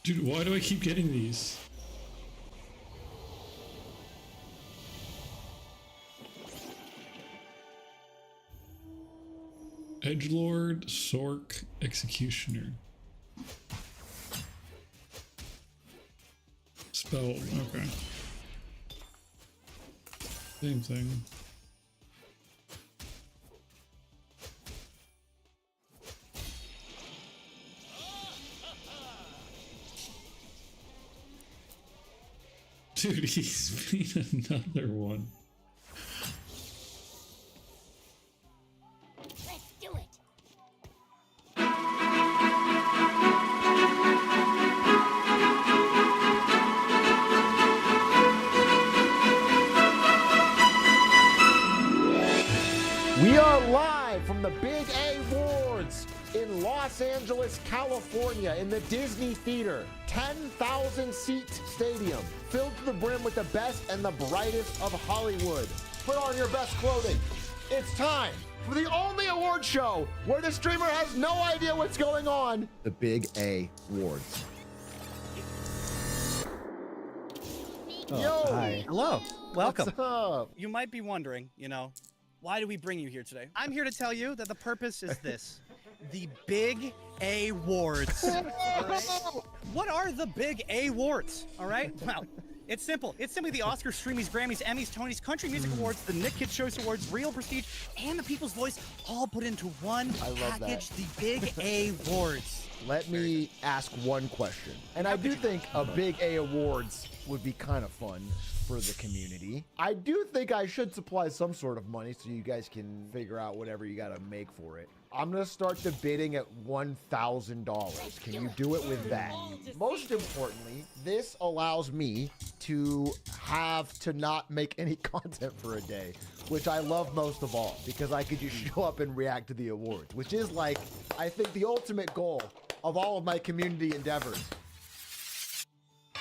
Dude, why do I keep getting these? Edgelord, Sork, Executioner. Spell, okay. Same thing. Dude, he's made another one. Let's do it. We are live from the Big A Awards in Los Angeles, California, in the Disney Theater. 10,000 seat stadium, filled to the brim with the best and the brightest of Hollywood. Put on your best clothing. It's time for the only award show where the streamer has no idea what's going on. The Big A Awards. Yo! Hi. Hello. Welcome. What's up? You might be wondering, why do we bring you here today? I'm here to tell you that the purpose is this. The Big A Awards. What are the Big A Awards? All right? Well, it's simple. It's simply the Oscars, Streamies, Grammys, Emmys, Tonys, Country Music Awards, the Nick Kid Choice Awards, Real Prestige, and the People's Voice all put into one package, the Big A Awards. Let me ask one question. And I do think a Big A Awards would be kind of fun for the community. I do think I should supply some sort of money so you guys can figure out whatever you gotta make for it. I'm gonna start the bidding at $1,000. Can you do it with that? Most importantly, this allows me to have to not make any content for a day, which I love most of all, because I could just show up and react to the awards, which is like, I think the ultimate goal of all of my community endeavors.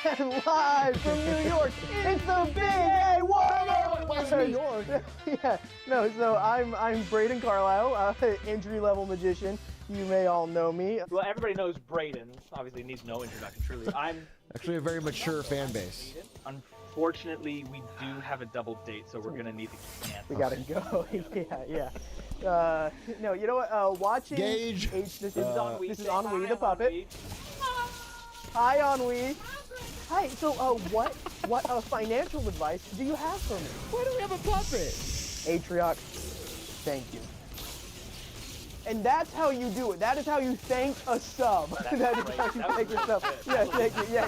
And live from New York, it's the Big A Awards! Where's New York? Yeah, no, so I'm Braden Carlisle, entry-level magician. You may all know me. Well, everybody knows Braden. Obviously needs no introduction, truly. I'm actually a very mature fan base. Unfortunately, we do have a double date, so we're gonna need to cancel. We gotta go. Yeah. No, you know what? Watching Gage. This is Ennui the puppet. Hi, Ennui. Hi. So, what financial advice do you have for me? Why do we have a puppet? Atrioc, thank you. And that's how you do it. That is how you thank a sub. That is how you thank a sub. Yeah, thank you. Yeah.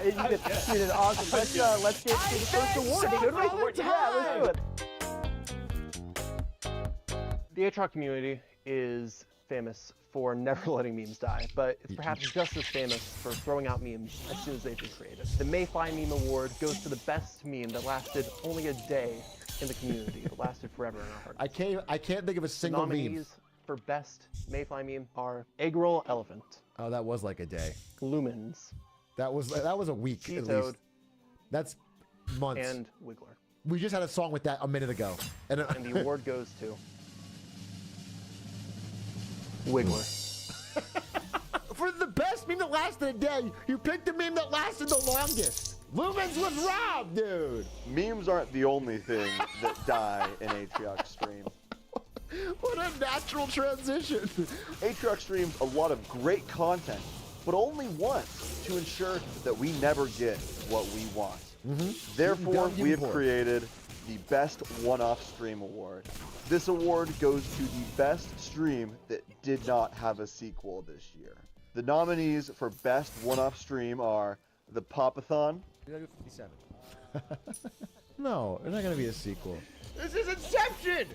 You did awesome. Let's get to the first award. Should we? Yeah, let's do it. The Atrioc community is famous for never letting memes die, but it's perhaps just as famous for throwing out memes as soon as they've been created. The Mayfly Meme Award goes to the best meme that lasted only a day in the community, but lasted forever in our hearts. I can't think of a single nominees meme. For best Mayfly meme are Egg Roll Elephant. Oh, that was like a day. Lumens. That was a week at Toad. least. That's months. And Wiggler. We just had a song with that a minute ago. And the award goes to Wiggler. For the best meme that lasted a day, you picked the meme that lasted the longest. Lumens was robbed, dude. Memes aren't the only thing that die in Atrioc stream. What a natural transition. Atrioc streams a lot of great content, but only once to ensure that we never get what we want. Therefore, we have created the Best One-Off Stream Award. This award goes to the best stream that did not have a sequel this year. The nominees for Best One-Off Stream are The Popathon. You gotta do 57. No, there's not gonna be a sequel. This is Inception!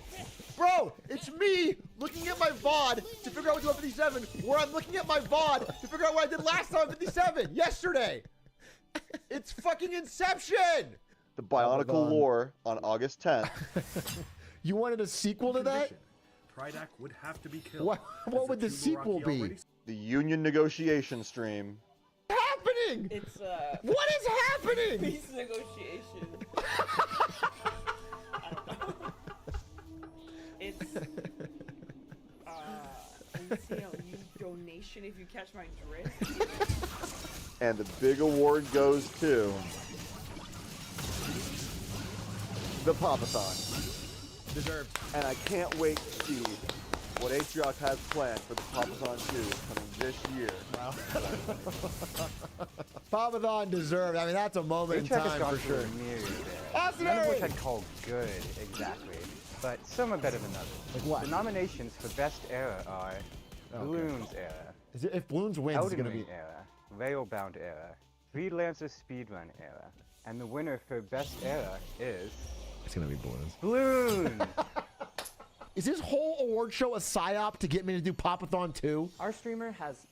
Bro, it's me looking at my VOD to figure out what to do on 57, where I'm looking at my VOD to figure out what I did last time on 57, yesterday. It's fucking Inception! The Bionicle Lore on August 10th. You wanted a sequel to that? Tridac would have to be killed. What would the sequel be? The Union Negotiation Stream. Happening? It's What is happening? Peace negotiation. It's entail new donation animation if you catch my drift. And the big award goes to the Papathon. Deserved. And I can't wait to see what Atrioc has planned for the Papathon 2 coming this year. Wow. Papathon deserved. I mean, that's a moment in time for sure. None of which I'd call good, exactly. But some are better than others. Like what? The nominations for Best Era are Bloons Era. Is it, if Bloons wins, it's Elden going to Ring be... Era, Railbound Era, Freelancer Speedrun Era, and the winner for Best Era is... It's going to be Bloons. Bloons! Is this whole award show a psyop to get me to do Papathon 2? Our streamer has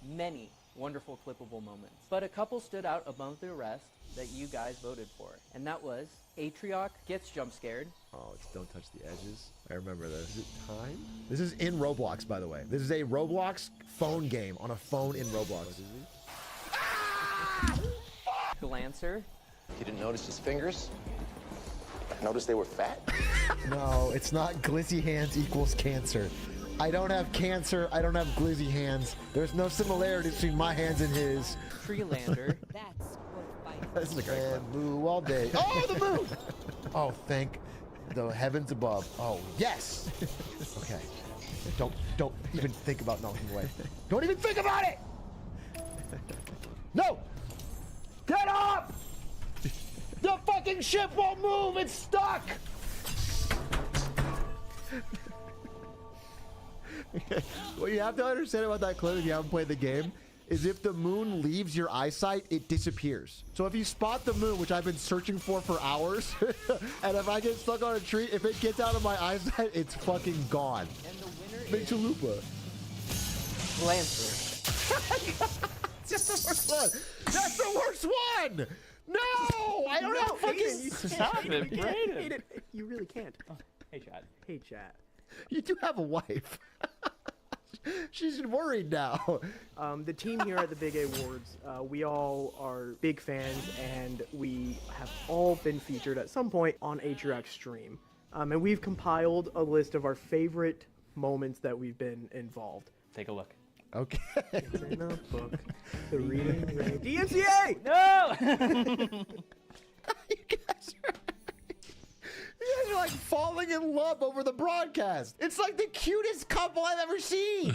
many wonderful clippable moments, but a couple stood out above the rest that you guys voted for, and that was Atrioc gets jump scared. Oh, it's Don't Touch the Edges. I remember this. Is it time? This is in Roblox, by the way. This is a Roblox phone game on a phone in Roblox. Lancer. You didn't notice his fingers? Notice they were fat? No, it's not glizzy hands equals cancer. I don't have cancer. I don't have glizzy hands. There's no similarity between my hands and his. Treelander. That's worth fighting. This is a great and moo all day. Oh, the moo! Oh, thank the heavens above. Oh, yes! Okay. Don't even think about melting away. Don't even think about it! No! Get up! The fucking ship won't move! It's stuck! What you have to understand about that clip if you haven't played the game is if the moon leaves your eyesight, it disappears. So if you spot the moon, which I've been searching for hours, and if I get stuck on a tree, if it gets out of my eyesight, it's fucking gone. And the winner Big chalupa. Lancer. That's the worst one. That's the worst one. No, I don't have fucking. Stop it, Brayden. You really can't. Oh, hey, chat. Hey, chat. You do have a wife. She's worried now. The team here at the Big A Awards, we all are big fans, and we have all been featured at some point on Atrioc's stream. And we've compiled a list of our favorite moments that we've been involved. Take a look. Okay. It's in a book. The reading range. DMCA! No! You guys are like falling in love over the broadcast. It's like the cutest couple I've ever seen.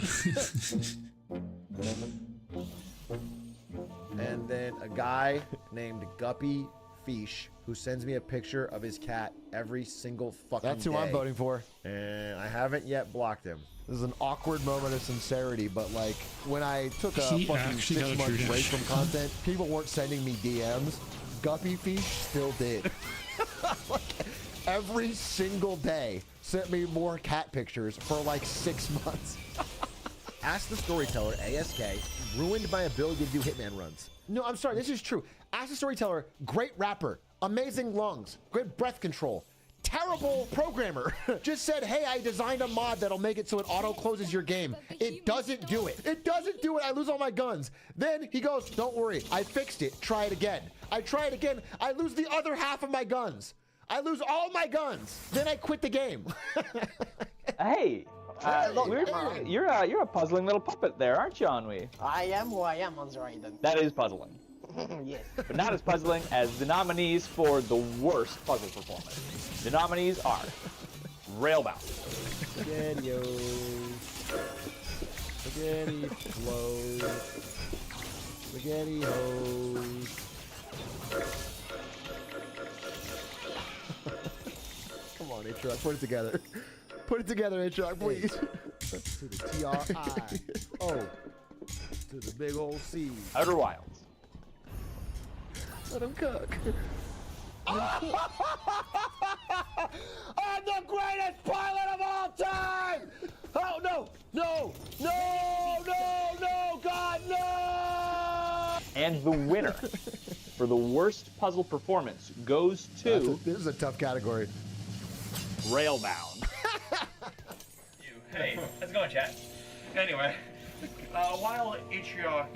And then a guy named Guppy Fish who sends me a picture of his cat every single fucking day. That's who I'm voting for. And I haven't yet blocked him. This is an awkward moment of sincerity, but like when I took a fucking 6 month break from content, people weren't sending me DMs. Guppy Fish still did. Like, every single day sent me more cat pictures for like 6 months. Ask the Storyteller, ASK, ruined my ability to do Hitman runs. No, I'm sorry, this is true. Ask the Storyteller, great rapper, amazing lungs, great breath control, terrible programmer. Just said, hey, I designed a mod that'll make it so it auto-closes your game. It doesn't do it. It doesn't do it. I lose all my guns. Then he goes, don't worry, I fixed it. Try it again. I try it again. I lose the other half of my guns. I lose all my guns. Then I quit the game. Hey, you're a puzzling little puppet there, aren't you, Ennui? I am who I am, Raiden. That is puzzling. Yes. But not as puzzling as the nominees for the worst puzzle performance. The nominees are Railbound, SpaghettiOs, Spaghetti flows, Spaghetti hose. Come on, Atrioc, put it together. Put it together, Atrioc, please. To the T-R-I-O. To the big old C. Outer Wilds. Let him cook. I'm the greatest pilot of all time! Oh, no! No! No! No! No! God, no! And the winner for the worst puzzle performance goes to... This is a tough category. Railbound. Hey, how's it going, chat? Anyway, while Atrioc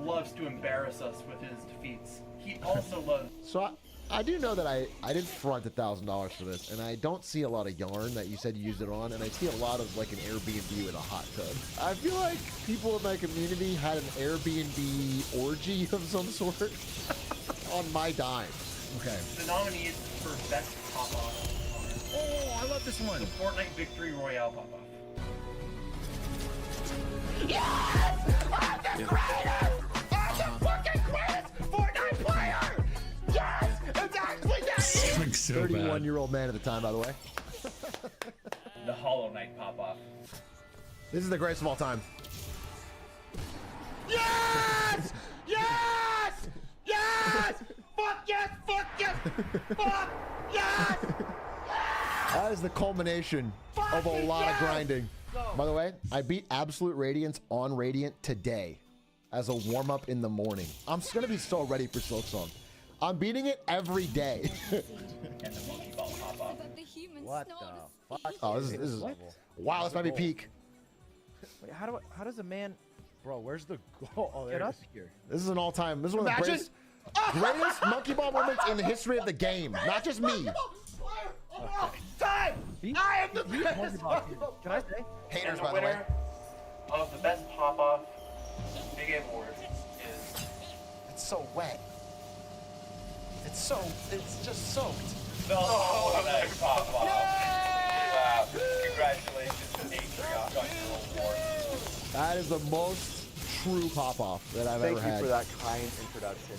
loves to embarrass us with his defeats, he also loves... So I do know that I did front $1,000 for this, and I don't see a lot of yarn that you said you used it on, and I see a lot of like an Airbnb with a hot tub. I feel like people in my community had an Airbnb orgy of some sort on my dime. Okay. The nominees for best pop-off are... Oh, I love this one. The Fortnite Victory Royale pop-off. Yes! I'm the greatest! I'm the fucking greatest Fortnite player! Yes! It's actually that easy! So 31-year-old man at the time, by the way. The Hollow Knight pop-off. This is the greatest of all time. Yes! Yes! Yes! Fuck yes! Fuck yes! Fuck yes! That is the culmination of a lot of grinding. By the way, I beat Absolute Radiance on Radiant today as a warm-up in the morning. I'm going to be so ready for Silksong. I'm beating it every day. And the Monkey Ball pop-off. What the fuck? Oh, this is wow, this might be peak. Wait, how does a man... Bro, where's the... Oh, there Get it up is here. This is an all-time... This is one of the greatest Monkey Ball moments in the history of the game. Not just me. Time! I am the greatest! Can I say? Haters, And the by the way. winner of the best pop-off Big A Award is... It's so wet. It's just soaked. The Hollow Knight pop-off. Wow. Congratulations to Atrion on your award. That is the most true pop-off that I've Thank ever you had. for that kind introduction.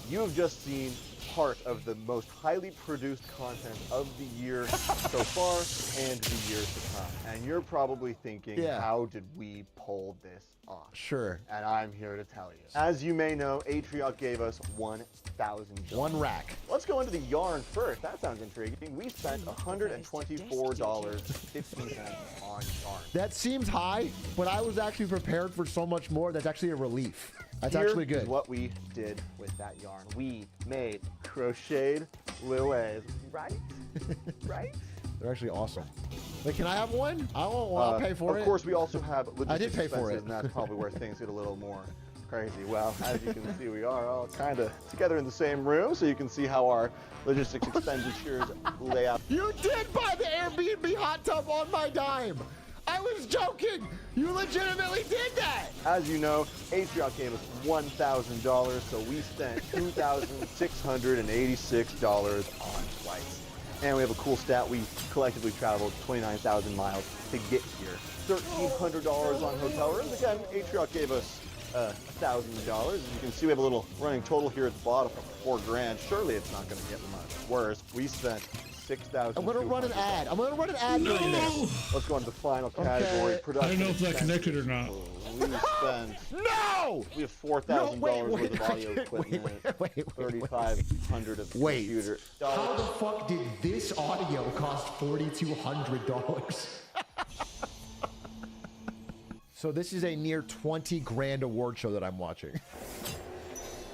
You have just seen part of the most highly produced content of the year so far and the years to come. And you're probably thinking, Yeah. how did we pull this off? Sure. And I'm here to tell you. As you may know, Atriot gave us $1,000. One rack. Let's go into the yarn first. That sounds intriguing. We spent $124.15 on yarn. That seems high, but I was actually prepared for so much more. That's actually a relief. That's Here actually is good. what we did with that yarn. We made crocheted lilies, right? Right? They're actually awesome. Wait, can I have one? I'll pay for it. Of course, we also have logistics I did pay for expenses, it. and that's probably where things get a little more crazy. Well, as you can see, we are all kind of together in the same room, so you can see how our logistics expenditures lay out. You did buy the Airbnb hot tub on my dime. I was joking. You legitimately did that. As you know, Atriot gave us $1,000, so we spent $2,686 on flights. And we have a cool stat. We collectively traveled 29,000 miles to get here. $1,300 on hotel rooms. Again, Atriot gave us $1,000. As you can see, we have a little running total here at the bottom of $4,000. Surely it's not going to get much worse. We spent $6,000. I'm gonna run an ad. I'm gonna run an ad during this. Let's go into the final category. I Production don't know if that expenses. connected or not. We spent. No! We have $4,000 worth of audio equipment. $3,500 of computer. How the fuck did this audio cost $4,200? So this is a near 20 grand award show that I'm watching.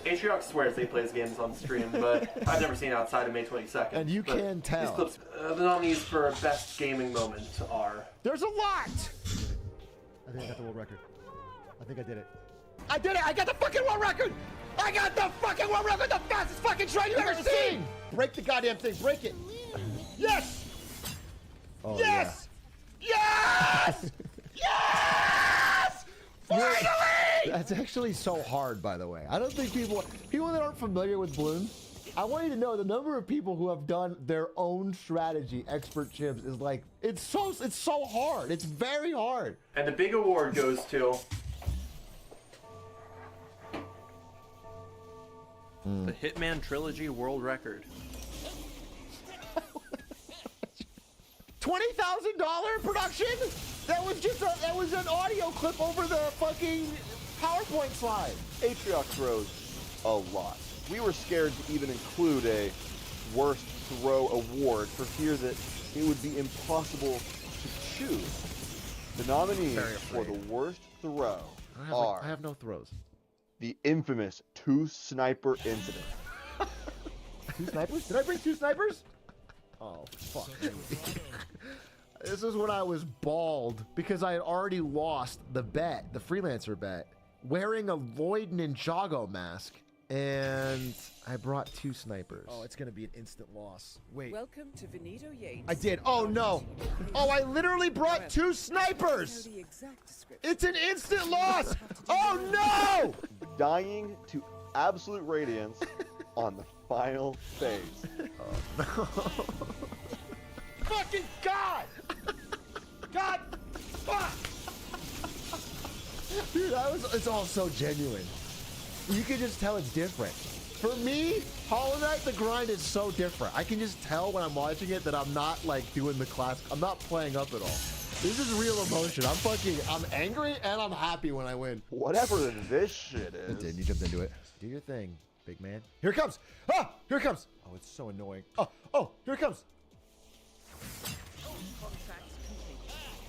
Atriot swears they plays games on stream, but I've never seen it outside of May 22nd. And you But can tell. These clips, the nominees for best gaming moment are... There's a lot! I think I got the world record. I think I did it. I did it! I got the fucking world record! I got the fucking world record! The fastest fucking train you've ever seen! Break the goddamn thing! Break it! Yes! Oh, yes! Yes! Yes! Finally! That's actually so hard, by the way. I don't think people that aren't familiar with Bloons, I want you to know the number of people who have done their own strategy, expert chips, is like it's so hard. It's very hard. And the big award goes to... The Hitman Trilogy World Record. $20,000 production? That was an audio clip over the fucking PowerPoint slide. Atriot throws a lot. We were scared to even include a worst throw award for fear that it would be impossible to choose. The nominees for the worst throw are... I have no throws. The infamous two sniper incident. Two snipers? Did I bring two snipers? Oh, fuck. This is when I was bald because I had already lost the bet, the freelancer bet, wearing a Lloyd Ninjago mask And I brought 2 snipers. Oh, it's gonna be an instant loss. Wait. Welcome to Benito Yates. I did. Oh no. Oh, I literally brought 2 snipers. It's an instant loss. Oh no. Dying to absolute radiance on the final phase. Oh no. Fucking God. God. Fuck. Dude, it's all so genuine. You can just tell it's different. For me, Hollow Knight, the grind is so different. I can just tell when I'm watching it that I'm not like doing the class. I'm not playing up at all. This is real emotion. I'm angry and I'm happy when I win. Whatever this shit is. You jumped into it. Do your thing, big man. Here it comes. Ah, here it comes. Oh, it's so annoying. Oh, here it comes.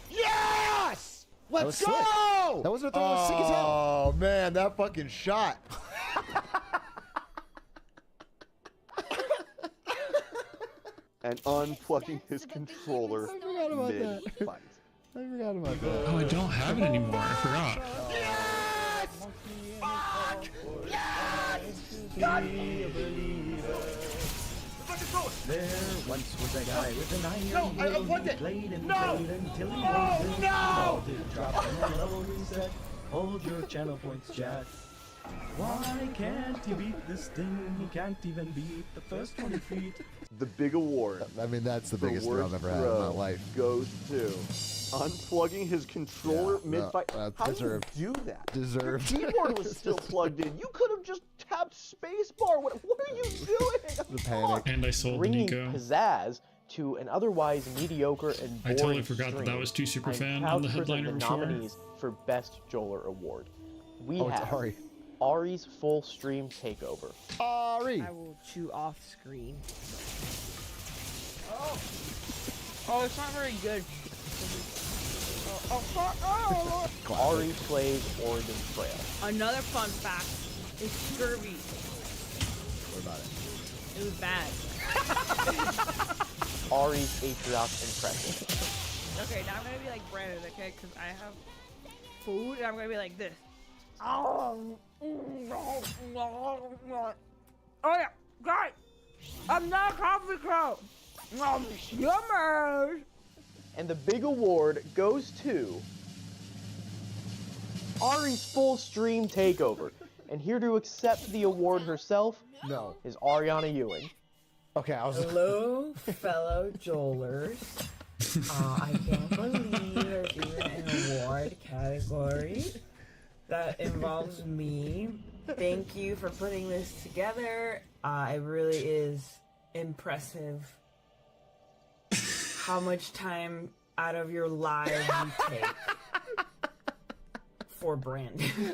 Yes! Let's go! That wasn't a throw. Sick as hell. Oh man, that fucking shot. And unplugging his controller mid-fight. I forgot about that. Oh, I don't have it anymore. I forgot. Yes! Fuck! Yes! There once was a guy with an iron No, I unplugged it. blade and No! played until he Oh, was no! Drop him low, he said, hold your channel points, Jack. Why can't he beat this thing? He can't even beat the first 20 feet. The big award. I mean, that's the for biggest throw I've worst ever had in my throw life. Goes to unplugging his controller mid-fight. How deserved. do you do that? Deserved. Your keyboard was still plugged in. You could have just tapped spacebar. What are you doing? The panic. And I sold the Bringing Nico. pizzazz to an otherwise mediocre and I boring totally forgot that stream. was 2 super I'm fan proud on the to present headliner the before. nominees for Best Joler Award. We Oh, it's have Ari. Ari's full stream takeover. Ari. I will chew off screen. Oh. Oh, it's not very good. Ari plays Oregon Trail. Another fun fact is scurvy. What about it? It was bad. Ari's Atrioc impression. Okay, now I'm gonna be like Brandon, okay? Because I have food and I'm gonna be like this. Oh yeah, guys! I'm not a coffee crow! Yummers! And the big award goes to Ari's full stream takeover. And here to accept the award herself is Ariana Ewing. Okay, I was. Hello, fellow Joelers. I can't believe there's even an award category that involves me. Thank you for putting this together. It really is impressive how much time out of your lives you take for Brandon.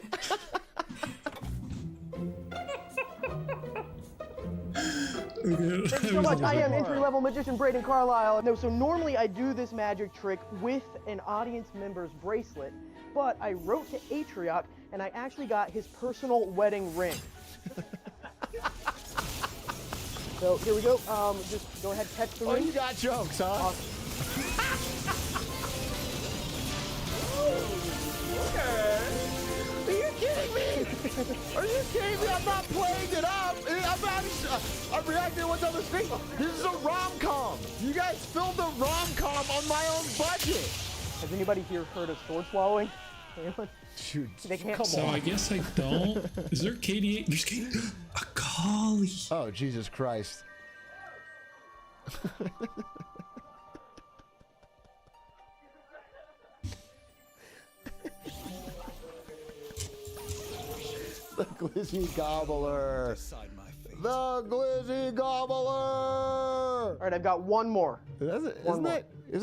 Thank you so much. I am entry-level magician Braden Carlisle. No, so normally I do this magic trick with an audience member's bracelet, but I wrote to Atrioc and I actually got his personal wedding ring. So here we go. Just go ahead, catch the ring. Oh, you got jokes, huh? Awesome. Okay. Are you kidding me? Are you kidding me? I'm not playing it up. I'm reacting to what's on the screen. This is a rom-com. You guys filmed a rom-com on my own budget. Has anybody here heard of sword swallowing? Anyone? Shoot, come So I guess I don't. Is there KD8? There's KD8. A collie. Oh, Jesus Christ. The Glizzy Gobbler. The Glizzy Gobbler. All right, I've got one more. Isn't it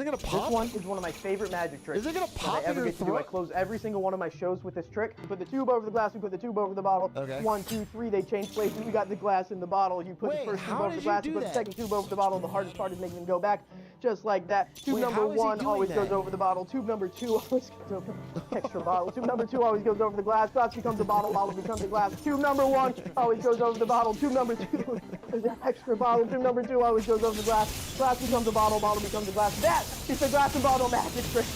gonna pop? This one is one of my favorite magic tricks. Is it gonna pop that I ever in your get to do. I throat? close every single one of my shows with this trick. We put the tube over the glass. We put the tube over the bottle. Okay. 1, 2, 3. They change places. We got the glass in the bottle. You put Wait, the first tube how over the did glass. you You do put the that? second tube over the bottle. The hardest part is making them go back, just like that. Tube Wait, number how is he 1 doing always that? goes over the bottle. Tube number 2 always goes over extra bottle. Tube number 2 always goes over the glass. Glass becomes a bottle. Bottle becomes a glass. Tube number 1 always goes over the bottle. Tube number 2 is an extra bottle. Tube number 2 always goes over the glass. Glass becomes a bottle. Bottle becomes a glass. That is the glass and bottle magic trick.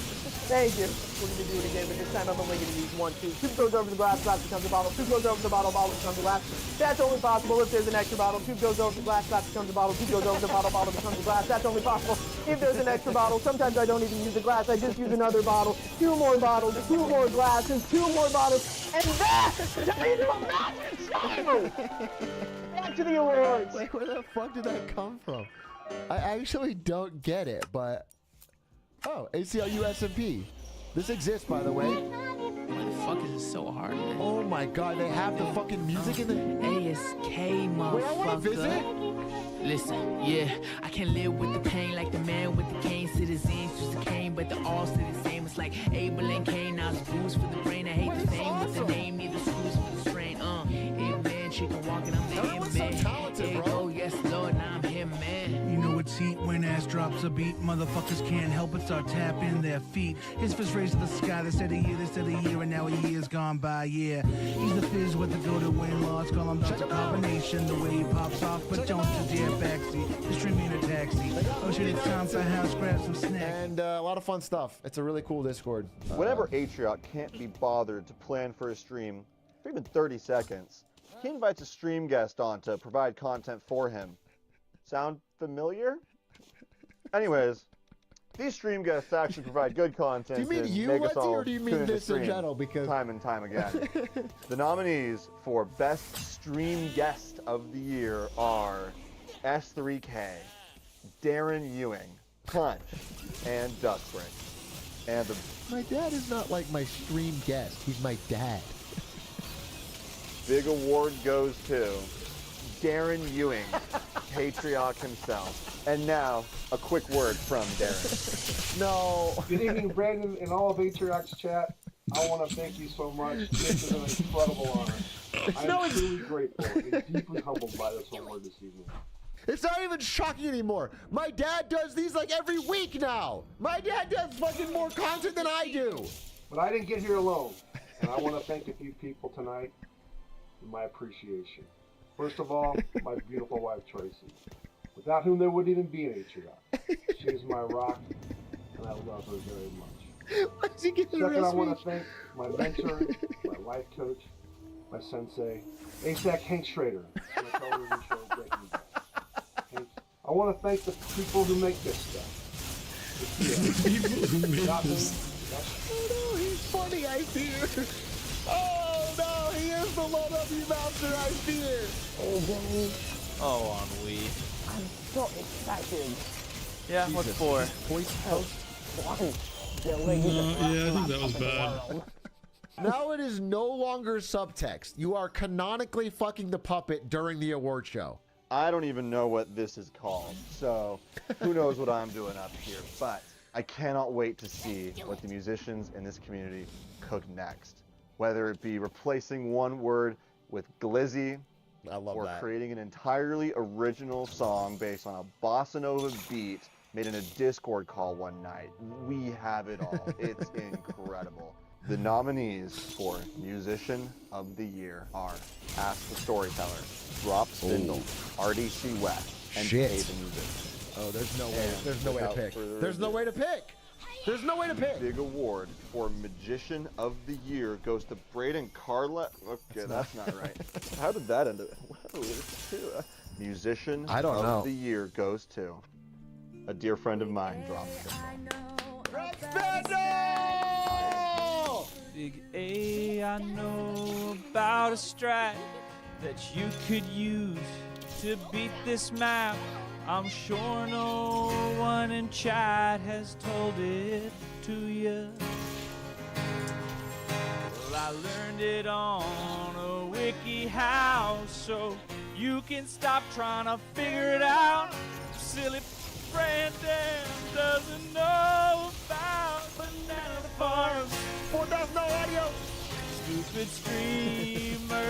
Thank you. We're going to do it again, but this time I'm only going to use 1, 2. 2 goes over the glass becomes a bottle. 2 goes over the bottle becomes a glass. That's only possible if there's an extra bottle. 2 goes over the glass becomes a bottle. 2 goes over the bottle becomes a glass. That's only possible if there's an extra bottle. Sometimes I don't even use a glass. I just use another bottle. 2 more bottles, 2 more glasses, 2 more bottles, and that is a magic show! Back to the awards. Like, where the fuck did that come from? I actually don't get it, but... Oh, ACLU SMP. This exists, by the way. Why the fuck is it so hard, man? Oh my god, they have the fucking music in the... ASK, motherfucker. Wait, I want to visit. Listen, yeah, I can live with the pain like the man with the cane. Citizens used to cane, but they all say the same. It's like Abel and Cain. Now it's booze for the brain. I hate the fame with the name, neither screws for the strain. Amen, chicken walking, I'm the man. Oh, yes, Lord, now I'm him, man. You know it's heat when ass drops a beat. Motherfuckers can't help but start tapping their feet. His fist raised to the sky. They said a year, and now a year's gone by, yeah. He's the fizz with the go to win loss. Call him Dr. Combination. The way he pops off, but don't you dare backseat. The stream ain't a taxi. Oh shit, it's time for house, grab some snacks. And a lot of fun stuff. It's a really cool Discord. Whenever Atriot can't be bothered to plan for a stream for even 30 seconds, he invites a stream guest on to provide content for him. Sound familiar? Anyways, these stream guests actually provide good content. Do you mean and you, make us Letty, all or do you tune mean into this in stream general? Because time and time again. The nominees for Best Stream Guest of the Year are S3K, Darren Ewing, Punch, and Duckbrick. And the my dad is not like my stream guest. He's my dad. big award goes to Darren Ewing, Patriarch himself. And now, a quick word from Darren. No. Good evening, Brandon, and all of Atriot's chat. I want to thank you so much. This is an incredible honor. I am truly grateful and deeply humbled by this award this evening. It's not even shocking anymore. My dad does these like every week now. My dad does fucking more content than I do. But I didn't get here alone, and I want to thank a few people tonight for my appreciation. First of all, my beautiful wife, Tracy, without whom there wouldn't even be an Atriot. She is my rock, and I love her very much. Second, I want to thank my mentor, my life coach, my sensei, ASAC Hank Schrader, from the television show Breaking Bad. Hank, I want to thank the people who make this stuff. People who make this. Oh no, he's funny, I fear. Oh no, he is the low W master, I fear. Oh, ennui. I'm so excited. Yeah, what's for? Voice post. Yeah, I think that was bad. Now it is no longer subtext. You are canonically fucking the puppet during the award show. I don't even know what this is called, so who knows what I'm doing up here. But I cannot wait to see what the musicians in this community cook next. Whether it be replacing one word with glizzy, or creating an entirely original song based on a bossa nova beat made in a Discord call one night. We have it all. It's incredible. The nominees for Musician of the Year are Ask the Storyteller, Drop Spindle, RDC West, and Shit. Pay the Musician. Oh, there's no way. There's no way to without pick. further There's no ado, way to pick. There's no way to pick. Big award for Magician of the Year goes to Braden Carla. Okay, that's not right. How did that end up? Musician I don't of know. the Year goes to a dear friend of mine, Drop Spindle! Big A, I know about a strat that you could use to beat this map. I'm sure no one in chat has told it to you. Well, I learned it on a wiki house, so you can stop trying to figure it out. Silly Brandon doesn't know about banana farms. 4,000 audio. Stupid streamer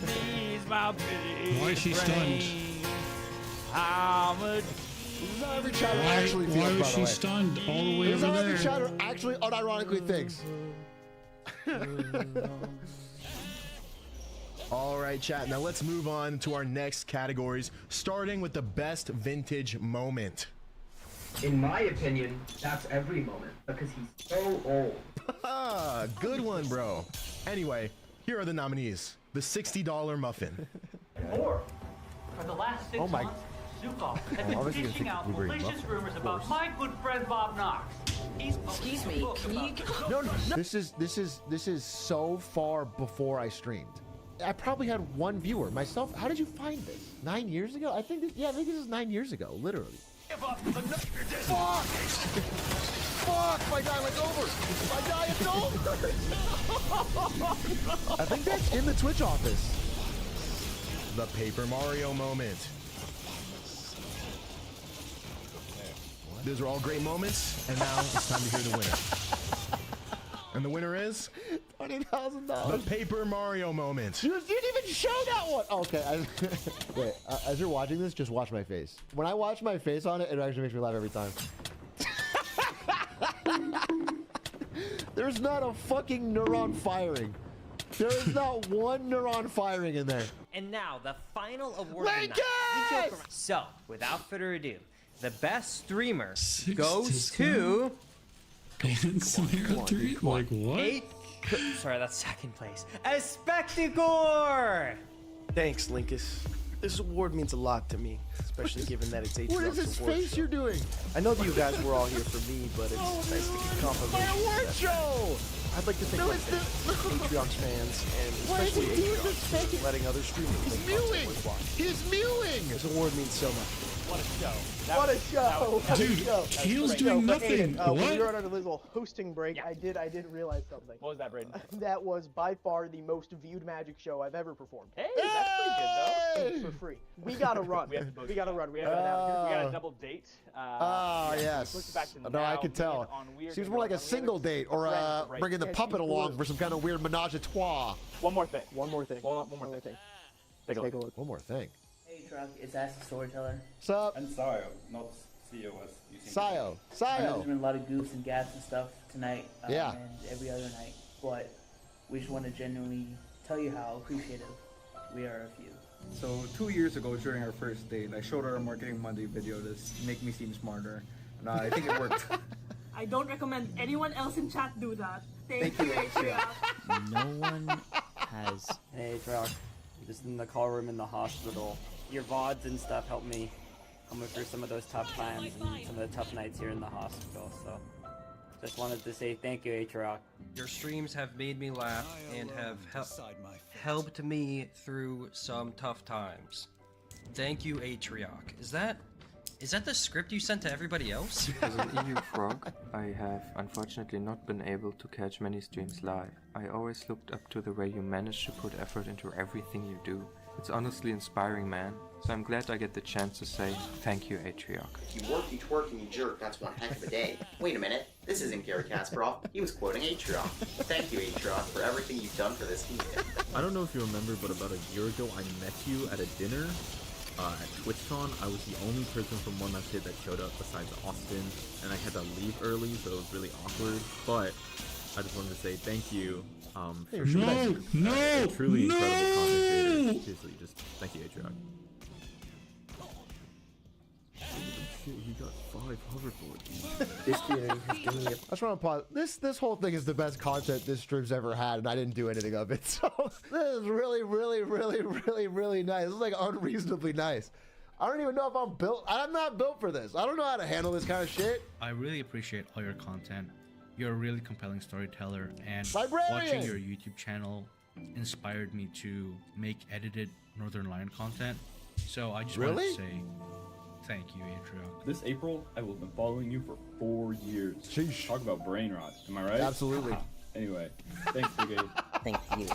needs my big Why is she brain. stunned? I'm a Not every chatter actually feels, Why by was the she way. stunned all the way It's over not every there? chatter actually unironically thinks. All right, chat. Now let's move on to our next categories, starting with the best vintage moment. In my opinion, that's every moment because he's so old. Good one, bro. Anyway, here are the nominees. The $60 muffin. Or, for the last 6 months, Zukov has been dishing out malicious rumors about my good friend Bob Knox. He's Excuse me, can you... No. This is so far before I streamed. I probably had one viewer myself. How did you find this? 9 years ago? I think this is 9 years ago, literally. Fuck! Fuck! My dialog's over! My diet's over! I think that's in the Twitch office. The Paper Mario moment. Those are all great moments, and now it's time to hear the winner. And the winner is $20,000. The Paper Mario moment. You didn't even show that one. Okay, wait. As you're watching this, just watch my face. When I watch my face on it, it actually makes me laugh every time. There's not a fucking neuron firing. There is not one neuron firing in there. And now the final award of the night. So, without further ado, the best streamer goes to. Samara 3? Like what? Sorry, that's second place. A Spectacor! Thanks, Linkus. This award means a lot to me, especially given that it's What is this face you're doing? I know that you guys were all here for me, but it's nice to get compliments. My award show! I'd like to thank my Patreon's fans, and Why is he especially doing Patreon this face? for letting other streamers He's make content mewing! worthwhile. He's mewing! This award means so much. What a show. What a show! What a Dude, show! Keel's doing But nothing. Aiden, when What? we were on our little hosting break, I did realize something. What was that, Braden? That was by far the most viewed Magic show I've ever performed. Hey, that's pretty good though. And for free. We gotta run. We have to book We gotta run. We We have got a double date. Oh, yes. Push it back to No, now. I can tell. Seems more like a single date or bringing the puppet along for some kind of weird menage a trois. One more thing. One more thing. One more thing. Take a look. One more thing. Hey, Truck, it's Ask the Storyteller. What's up? And Sayo, not CEO as you think. Sayo. I know there's been a lot of goofs and gaps and stuff tonight. Yeah. And every other night. But we just want to genuinely tell you how appreciative we are of you. So 2 years ago during our first date, I showed her a Marketing Monday video to make me seem smarter. And I think it worked. I don't recommend anyone else in chat do that. Thank you, Atriok. No one has. Hey, Truck. Just in the call room in the hospital. Your VODs and stuff helped me coming through some of those tough times and some of the tough nights here in the hospital. So, just wanted to say thank you, Atriok. Your streams have made me laugh and have helped me through some tough times. Thank you, Atriok. Is that the script you sent to everybody else? As an EU frog, I have unfortunately not been able to catch many streams live. I always looked up to the way you manage to put effort into everything you do. It's honestly inspiring, man. So I'm glad I get the chance to say thank you, Atriok. You work, you twerk, and you jerk. That's one heck of a day. Wait a minute. This isn't Gary Kasparov. He was quoting Atriok. Thank you, Atriok, for everything you've done for this community. I don't know if you remember, but about a year ago I met you at a dinner at TwitchCon. I was the only person from One Last Hit that showed up besides Austin, and I had to leave early, so it was really awkward. But I just wanted to say thank you for No, truly incredible content creator. Seriously, just thank you, Atriok. Shit, he got 5 hoverboards. This community has given me I just want to pause. This whole thing is the best content this stream's ever had, and I didn't do anything of it. So this is really, really, really, really, really nice. This is like unreasonably nice. I don't even know if I'm built. I'm not built for this. I don't know how to handle this kind of shit. I really appreciate all your content. You're a really compelling storyteller, and Librarian! watching your YouTube channel inspired me to make edited Northern Lion content. So I just wanted to say thank you, Atriok. This April, I will have been following you for 4 years. Sheesh. Talk about brain rot. Am I right? Absolutely. Anyway, thanks, Brigade. Thank you.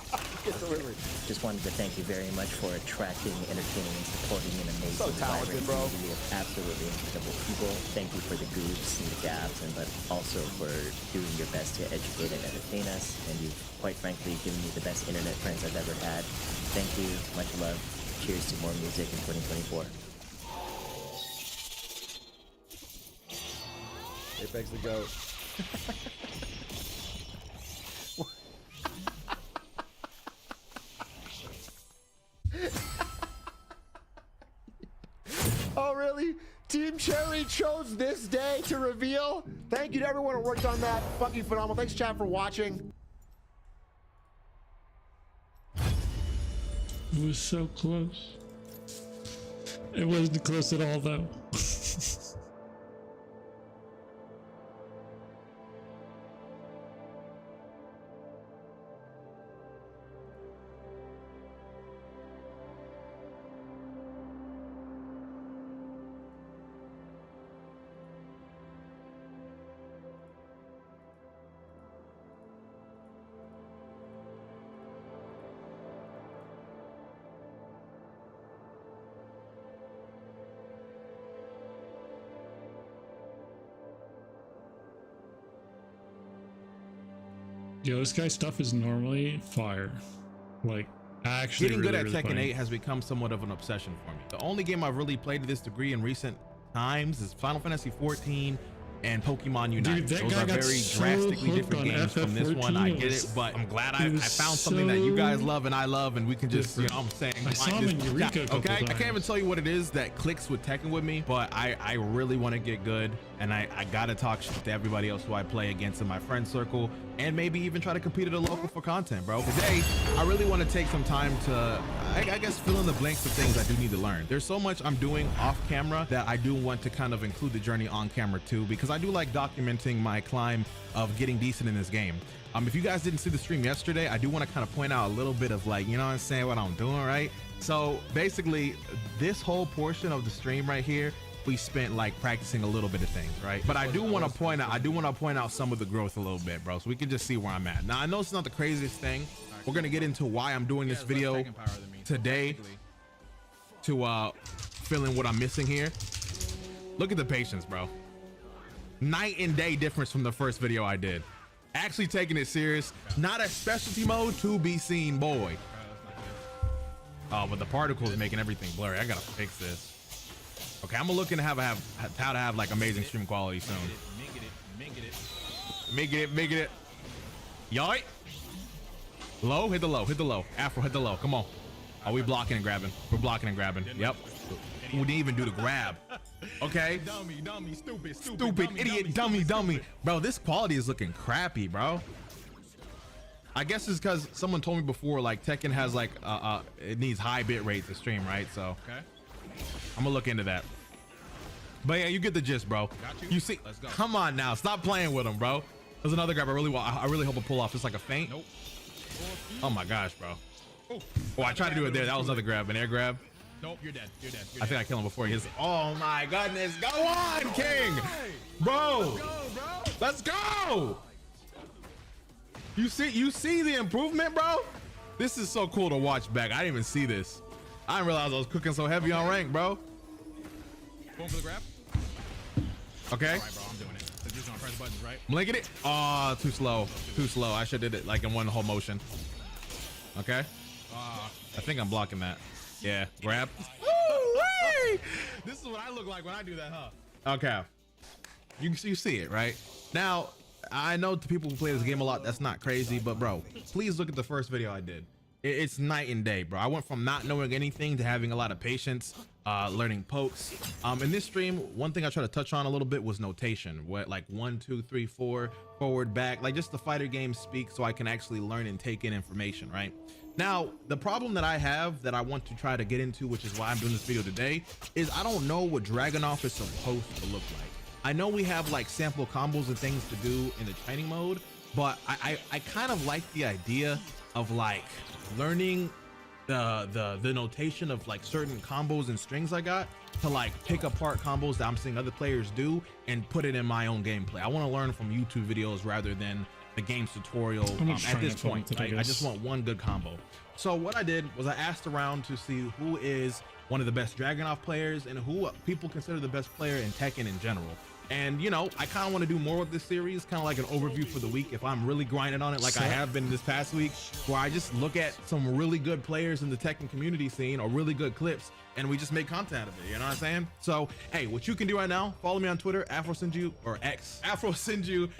Just wanted to thank you very much for attracting, entertaining, and supporting an amazing, So talented, vibrant bro. community of absolutely incredible people. Thank you for the goofs and the gaps, but also for doing your best to educate and entertain us. And you've, quite frankly, given me the best internet friends I've ever had. Thank you. Much love. Cheers to more music in 2024. Apex the GOAT. Oh, really? Team Cherry chose this day to reveal. Thank you to everyone who worked on that. Fucking phenomenal. Thanks, chat, for watching. It was so close. It wasn't close at all, though. Yo, this guy's stuff is normally fire. Like, actually Getting good really, at Tekken funny. 8 has become somewhat of an obsession for me. The only game I've really played to this degree in recent times is Final Fantasy 14 and Pokemon Unite. Dude, that Those guy are got very so drastically hooked different on games from this one. I FF14. get it, but I'm glad I It was found something that you guys so love and I love, and we can just, you know what I'm saying? I saw him in Eureka a couple okay? I times. can't even tell you what it is that clicks with Tekken with me, but I really want to get good, and I gotta talk shit to everybody else who I play against in my friend circle, and maybe even try to compete at a local for content, bro. Today, I really want to take some time to, I guess, fill in the blanks of things I do need to learn. There's so much I'm doing off camera that I do want to kind of include the journey on camera too, because I do like documenting my climb of getting decent in this game. If you guys didn't see the stream yesterday, I do want to kind of point out a little bit of, like, you know what I'm saying, what I'm doing, right? So basically, this whole portion of the stream right here, we spent like practicing a little bit of things, right? But I do want to point out some of the growth a little bit, bro, so we can just see where I'm at. Now, I know it's not the craziest thing. We're gonna get into why I'm doing this video today to fill in what I'm missing here. Look at the patience, bro. Night and day difference from the first video I did. Actually taking it serious. Not a specialty mode to be seen, boy. Oh, but the particles making everything blurry. I gotta fix this. Okay, I'm looking to have like amazing stream quality soon. Make it. Yoy. Low, hit the low. Afro, hit the low. Come on. Are we blocking and grabbing? We're blocking and grabbing. Yep. We didn't even do the grab. Okay. Dummy, stupid, idiot, dummy. Bro, this quality is looking crappy, bro. I guess it's because someone told me before, like, Tekken has like it needs high bit rate to stream, right? So okay, I'm gonna look into that. But yeah, you get the gist, bro. You see, let's go. Come on now, stop playing with him, bro. There's another grab. I really hope I pull off just like a feint. Nope. Oh my gosh, bro. Oh, I tried to do it there. That was another grab, an air grab. Nope, you're dead. I think I killed him before he hits. Oh my goodness. Go on, King. Bro. Let's go. You see the improvement, bro? This is so cool to watch back. I didn't even see this. I didn't realize I was cooking so heavy on rank, bro. Going for the grab. Okay. All right, bro, I'm doing it. So just gonna press buttons, right? I'm linking it. Oh, too slow. I should have did it like in one whole motion. Okay. I think I'm blocking that. Yeah, grab. Ooh, this is what I look like when I do that, huh? Okay. You see it, right? Now, I know to people who play this game a lot, that's not crazy, but bro, please look at the first video I did. It's night and day, bro. I went from not knowing anything to having a lot of patience, learning pokes. In this stream, one thing I try to touch on a little bit was notation. What, like 1, 2, 3, 4, forward, back, like just the fighter game speak, so I can actually learn and take in information, right? Now, the problem that I have that I want to try to get into, which is why I'm doing this video today, is I don't know what Dragunov is supposed to look like. I know we have like sample combos and things to do in the training mode, but I kind of like the idea of like learning the notation of like certain combos and strings I got to like pick apart combos that I'm seeing other players do and put it in my own gameplay. I want to learn from YouTube videos rather than the game's tutorial at this point. Right? I just want one good combo. So what I did was I asked around to see who is one of the best Dragunov players and who people consider the best player in Tekken in general. And you know, I kind of want to do more with this series, kind of like an overview for the week if I'm really grinding on it like I have been this past week, where I just look at some really good players in the Tekken community scene or really good clips and we just make content out of it, you know what I'm saying? So hey, what you can do right now, follow me on Twitter, AfroSinju, or X, AfroSinju,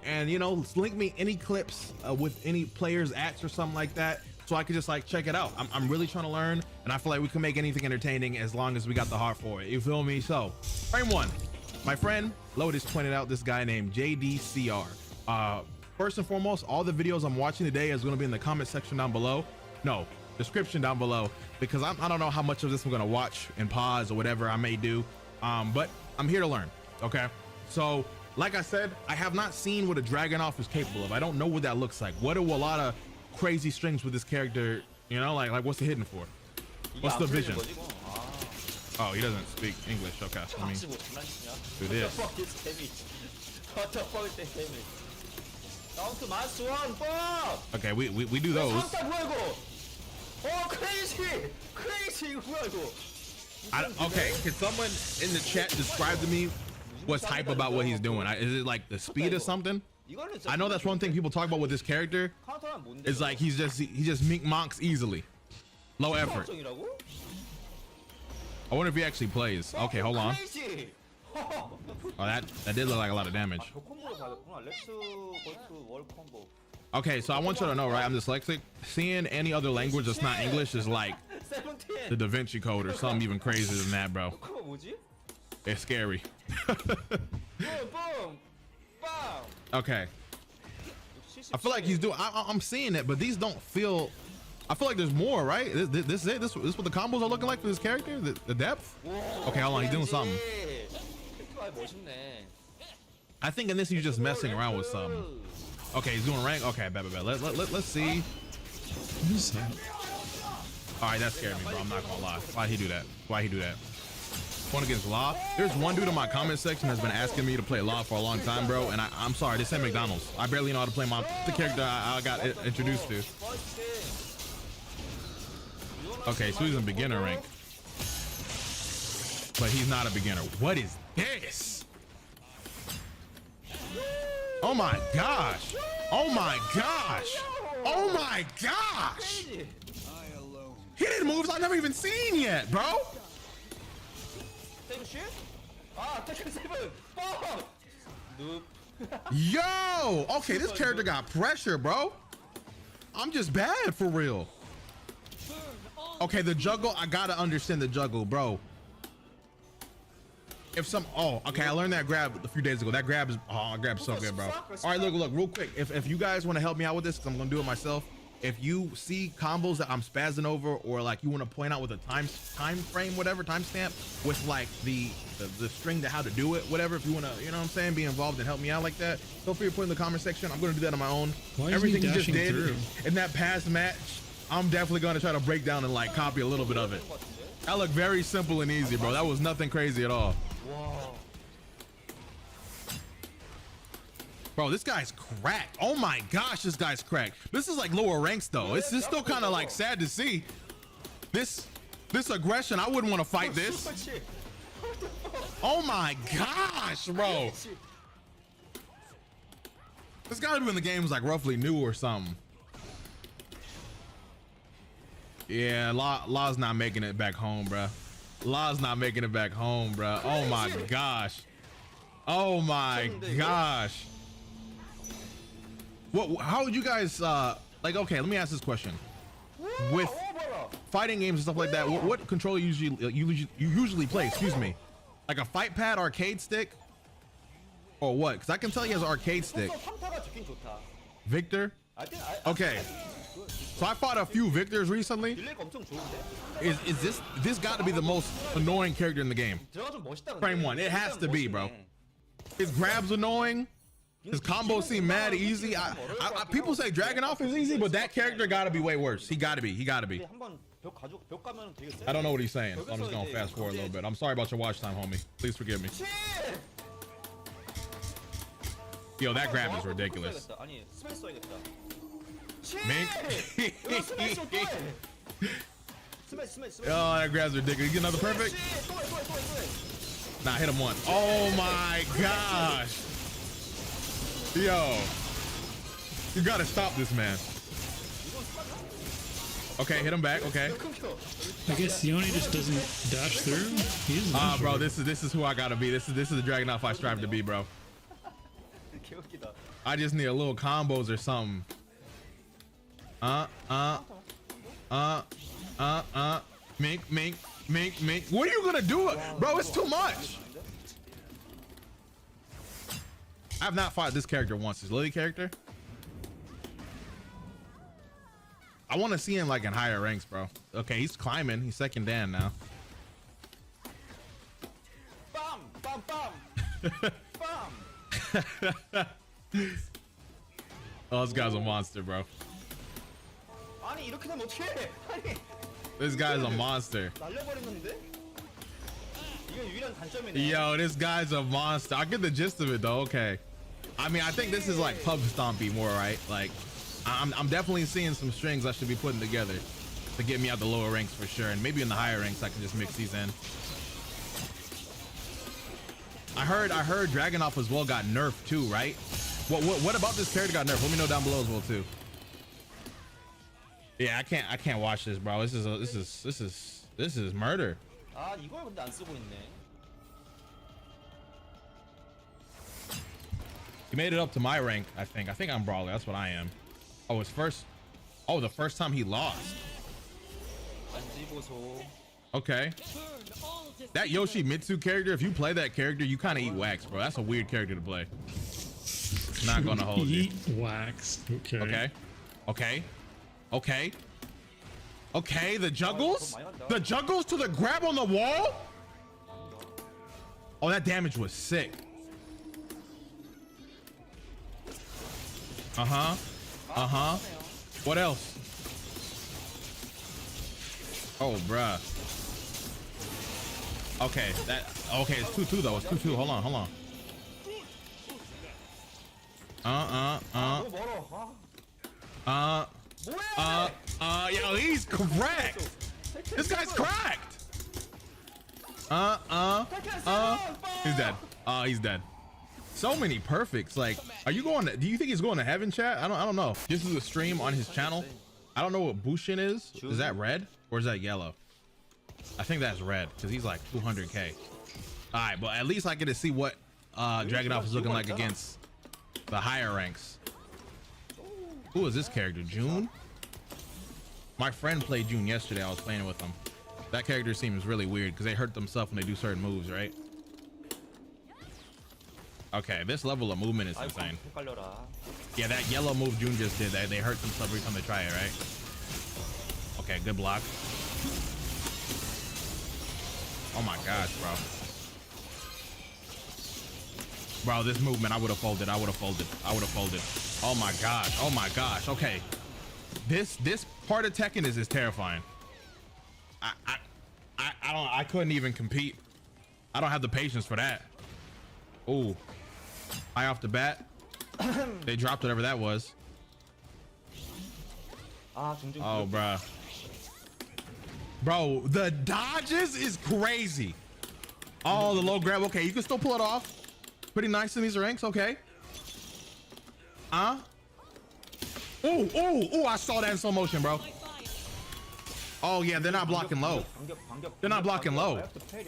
and you know, link me any clips with any players ats or something like that. so I could just like check it out. I'm really trying to learn, and I feel like we can make anything entertaining as long as we got the heart for it. You feel me? So frame one, my friend Lotus pointed out this guy named JDCR. First and foremost, all the videos I'm watching today is going to be in the comment section down below. No, description down below, because I don't know how much of this I'm going to watch and pause or whatever I may do. But I'm here to learn. Okay. So like I said, I have not seen what a Dragunov is capable of. I don't know what that looks like. What do a lot of crazy strings with this character, you know, like what's it hidden for? What's the vision? Oh, he doesn't speak English. Okay, let me do this. Okay, we do those. Okay, can someone in the chat describe to me what's hype about what he's doing? Is it like the speed or something? I know that's one thing people talk about with this character. Is like he just mink monks easily, low effort. I wonder if he actually plays. Okay, hold on. Oh, that did look like a lot of damage. Okay, so I want you to know, right? I'm dyslexic. Seeing any other language that's not English is like the Da Vinci Code or something even crazier than that, bro. It's scary. Okay. I feel like he's doing. I'm seeing it, but these don't feel. I feel like there's more, right? This is it. This is what the combos are looking like for this character. The depth. Okay, hold on. He's doing something. I think in this he's just messing around with something. Okay, he's doing rank. Okay, bad. Let's see. All right, that scared me, bro. I'm not gonna lie. Why'd he do that? Why'd he do that? One against Law. There's one dude in my comment section that's been asking me to play Law for a long time, bro. And I'm sorry, this ain't McDonald's. I barely know how to play the character I got introduced to. Okay, so he's in beginner rank, but he's not a beginner. What is this? Oh my gosh! Oh my gosh! Oh my gosh! He did moves I've never even seen yet, bro. Yo! Okay, this character got pressure, bro. I'm just bad for real. Okay, the juggle, I gotta understand the juggle, bro. Okay, I learned that grab a few days ago. That grab is, grab's so good, bro. All right, look, real quick. If you guys want to help me out with this, 'cause I'm gonna do it myself. If you see combos that I'm spazzing over, or like you want to point out with a time frame, whatever, timestamp with like the string to how to do it, whatever. If you want to, you know what I'm saying, be involved and help me out like that, feel free to put in the comment section. I'm gonna do that on my own. Everything you just did in that past match, I'm definitely gonna try to break down and like copy a little bit of it. That looked very simple and easy, bro. That was nothing crazy at all. Whoa. Bro, this guy's cracked. Oh my gosh, this guy's cracked. This is like lower ranks though. It's just still kind of like sad to see. This aggression, I wouldn't want to fight this. Oh my gosh, bro. This guy in the game is like roughly new or something. Yeah, Law's not making it back home, bro. Law's not making it back home, bro. Oh my gosh. Oh my gosh. How would you guys like? Okay, let me ask this question. With fighting games and stuff like that, what controller you usually play? Excuse me, like a fight pad, arcade stick, or what? Because I can tell he has an arcade stick. Victor. Okay. So I fought a few Victors recently. Is this got to be the most annoying character in the game? Frame one, it has to be, bro. His grab's annoying. His combos seem mad easy. People say Dragunov is easy, but that character gotta be way worse. He gotta be. I don't know what he's saying. So I'm just gonna fast forward a little bit. I'm sorry about your watch time, homie. Please forgive me. Yo, that grab is ridiculous. Mink. Oh, that grab's ridiculous. You get another perfect? Nah, hit him once. Oh my gosh. Yo, you gotta stop this man. Okay, hit him back. Okay. I guess Yoni just doesn't dash through. Bro, this is who I gotta be. This is the Dragunov I strive to be, bro. I just need a little combos or something. Mink. What are you gonna do? Bro, it's too much. I have not fought this character once. His Lily character. I want to see him like in higher ranks, bro. Okay, he's climbing. He's second Dan now. Oh, this guy's a monster, bro. This guy's a monster. Yo, this guy's a monster. I get the gist of it though. Okay. I mean, I think this is like pub stompy more, right? Like, I'm definitely seeing some strings I should be putting together to get me out the lower ranks for sure, and maybe in the higher ranks I can just mix these in. I heard Dragunov as well got nerfed too, right? What about this character got nerfed? Let me know down below as well too. Yeah, I can't watch this, bro. This is murder. He made it up to my rank, I think. I think I'm brawler. That's what I am. Oh, his first. Oh, the first time he lost. Okay. That Yoshimitsu character, if you play that character, you kind of eat wax, bro. That's a weird character to play. Not gonna hold you. Eat wax. Okay. Okay, the juggles? The juggles to the grab on the wall? Oh, that damage was sick. What else? Oh, bruh. Okay, it's 2-2 though. It's 2-2. Hold on. Yo, he's cracked. This guy's cracked. He's dead. He's dead. So many perfects. Like, are you going to, do you think he's going to heaven, chat? I don't know. This is a stream on his channel. I don't know what Bushin is. Is that red or is that yellow? I think that's red because he's like 200k. All right, but at least I get to see what Dragunov is looking like against the higher ranks. Who is this character? June? My friend played June yesterday. I was playing with him. That character seems really weird because they hurt themselves when they do certain moves, right? Okay, this level of movement is insane. Yeah, that yellow move June just did, they hurt themselves every time they try it, right? Okay, good block. Oh my gosh, bro. Bro, this movement, I would have folded. Oh my gosh. Okay. This part of Tekken is terrifying. I couldn't even compete. I don't have the patience for that. Oh, high off the bat. They dropped whatever that was. Oh, bruh. Bro, the dodges is crazy. Oh, the low grab. Okay, you can still pull it off. Pretty nice in these ranks. Okay. Oh, I saw that in slow motion, bro. Oh, yeah, they're not blocking low.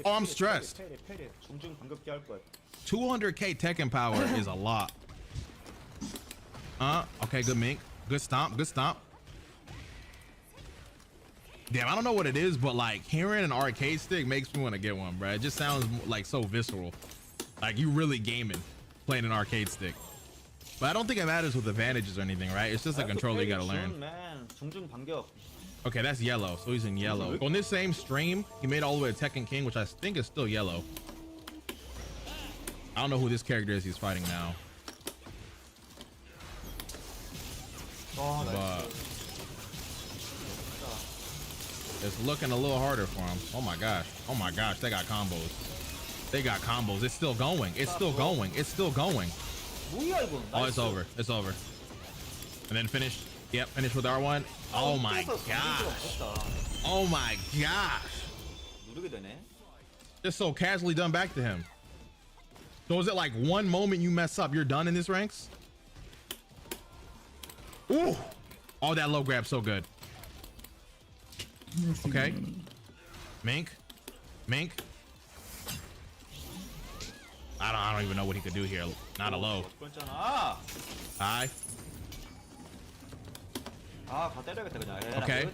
Oh, I'm stressed. 200k Tekken power is a lot. Okay, good mink. Good stomp. Damn, I don't know what it is, but like hearing an arcade stick makes me want to get one, bro. It just sounds like so visceral. Like you really gaming, playing an arcade stick. But I don't think it matters with advantages or anything, right? It's just a controller you gotta learn. Okay, that's yellow, so he's in yellow. On this same stream, he made all the way to Tekken King, which I think is still yellow. I don't know who this character is he's fighting now. But it's looking a little harder for him. Oh my gosh, they got combos. It's still going. Oh, it's over. And then finish. Yep, finish with R1. Oh my gosh. Just so casually done back to him. So is it like one moment you mess up, you're done in this ranks? Ooh. Oh, that low grab so good. Okay. Mink. I don't even know what he could do here. Not a low. High. Okay.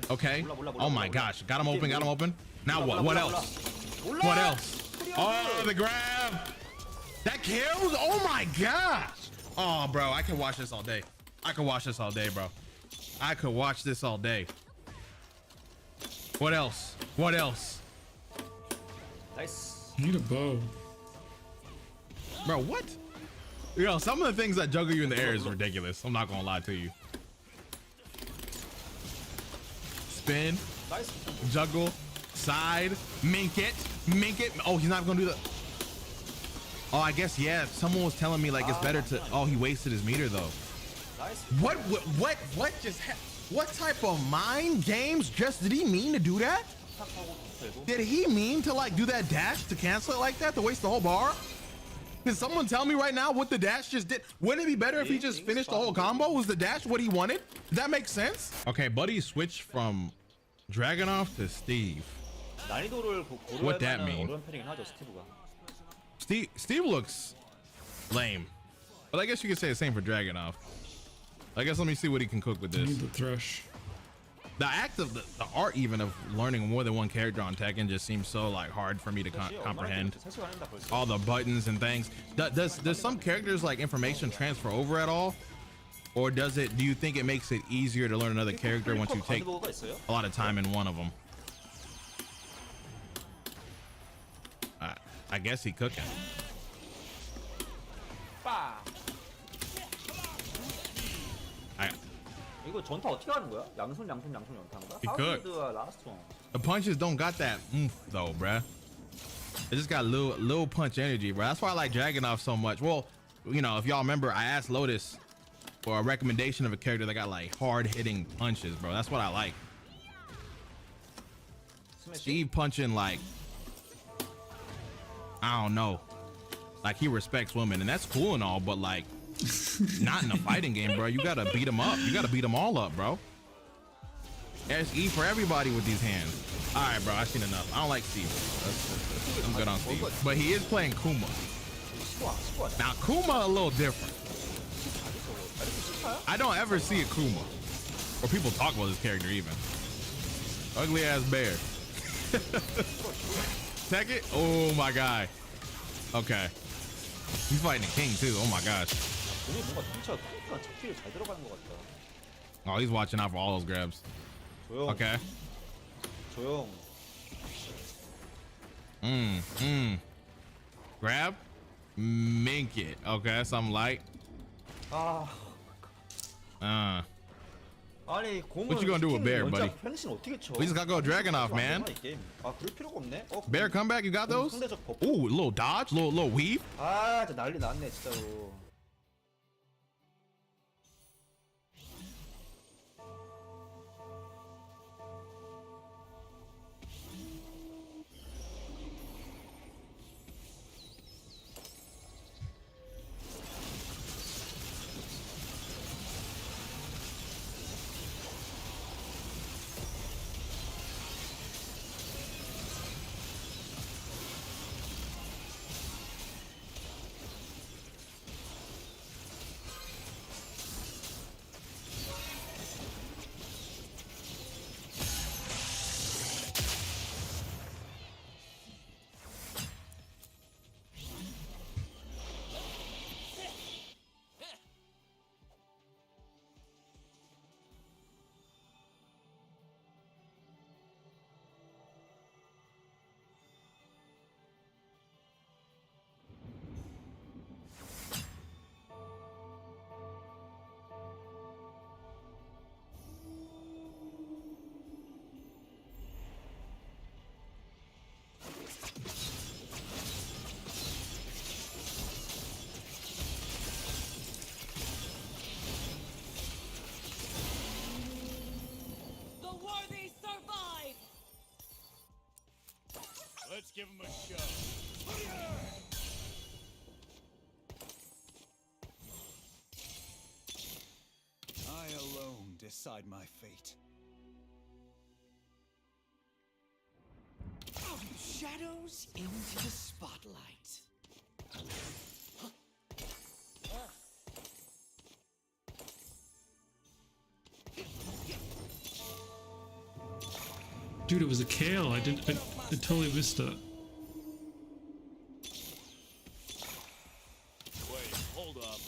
Okay. Oh my gosh. Got him open. Got him open. Now what? What else? What else? Oh, the grab. That kills. Oh my gosh. Oh, bro. I can watch this all day. I could watch this all day, bro. I could watch this all day. What else? What else? Nice. Need a bow. Bro, what? Yo, some of the things that juggle you in the air is ridiculous. I'm not gonna lie to you. Spin, Nice. juggle, side, mink it. Oh, he's not gonna do the. Oh, I guess, yeah. Someone was telling me like it's better to. Oh, he wasted his meter though. Nice. What just what type of mind games just did he mean to do that? Did he mean to like do that dash to cancel it like that, to waste the whole bar? Can someone tell me right now what the dash just did? Wouldn't it be better if he just finished the whole combo? Was the dash what he wanted? Did that make sense? Okay, buddy switched from Dragunov to Steve. What that mean? Steve looks lame, but I guess you could say the same for Dragunov. I guess let me see what he can cook with this. Need the thresh. The act of the art even of learning more than one character on Tekken just seems so like hard for me to comprehend. All the buttons and things. Does some characters like information transfer over at all? Or does it, do you think it makes it easier to learn another character once you take a lot of time in one of them? I guess he cooking. 이거 전타 어떻게 하는 거야? 양손 연타는 거야? He cooked. 라스트 원. The punches don't got that oomph though, bruh. It just got little punch energy, bro. That's why I like Dragunov so much. Well, you know, if y'all remember, I asked Lotus for a recommendation of a character that got like hard hitting punches, bro. That's what I like. Steve punching like, I don't know, like he respects women, and that's cool and all, but like not in a fighting game, bro. You gotta beat them up. You gotta beat them all up, bro. There's E for everybody with these hands. All right, bro. I've seen enough. I don't like Steve. I'm good on Steve, but he is playing Kuma. Now Kuma a little different. I don't ever see a Kuma, or people talk about this character even. Ugly ass bear. Take it. Oh my god. Okay. He's fighting a king too. Oh my gosh. Oh, he's watching out for all those grabs. Okay. Grab. Mink it. Okay, something light. What you gonna do with Bear, buddy? We just gotta go Dragunov, man. Bear, come back. You got those? Ooh, a little dodge, little weave. 아, 진짜 난리 났네 진짜로. Let's give him a show. I alone decide my fate. Out of shadows into the spotlight. Dude, it was a kale. I totally missed it. Wait, hold up.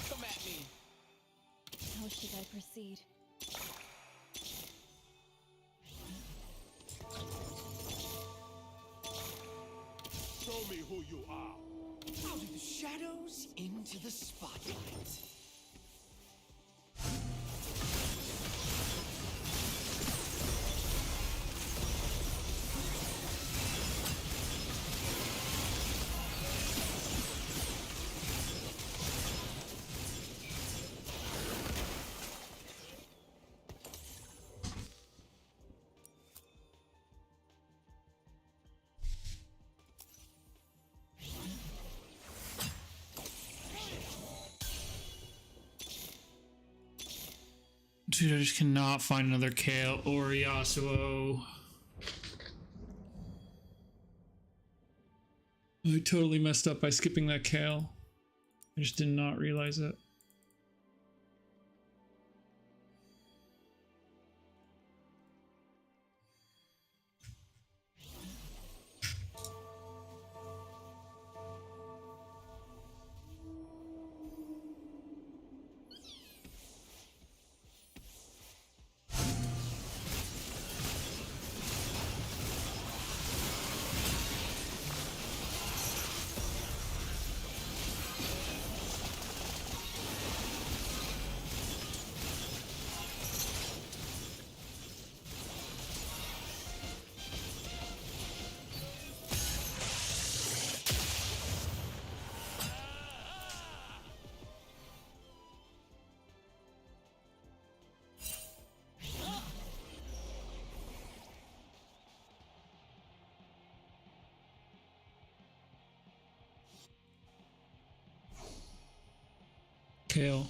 Come at me. How should I proceed? Show me who you are. Out of the shadows into the spotlight. Dude, I just cannot find another Kale or Yasuo. I totally messed up by skipping that Kale. I just did not realize it. Kale.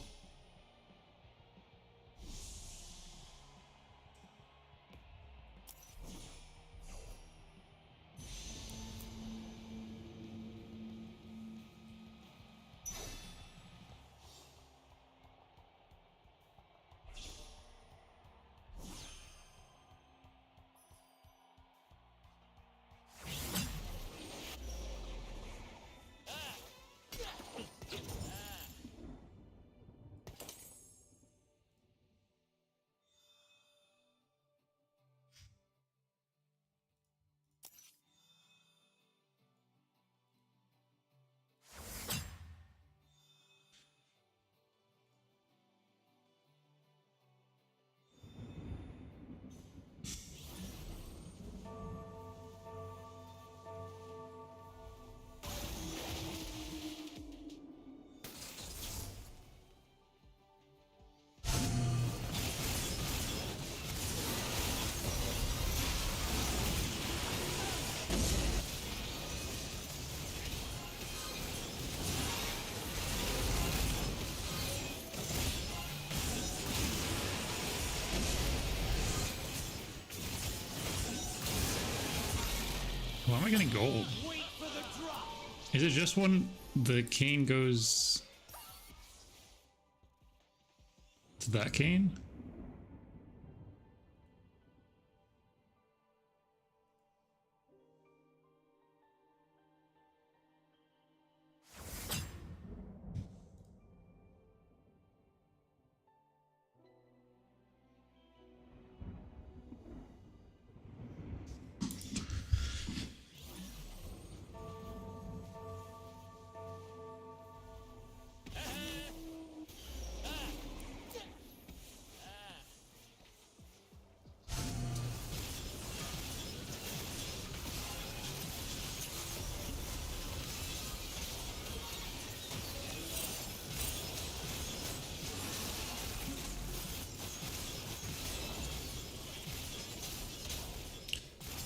Why am I getting gold? Is it just when the cane goes to that cane?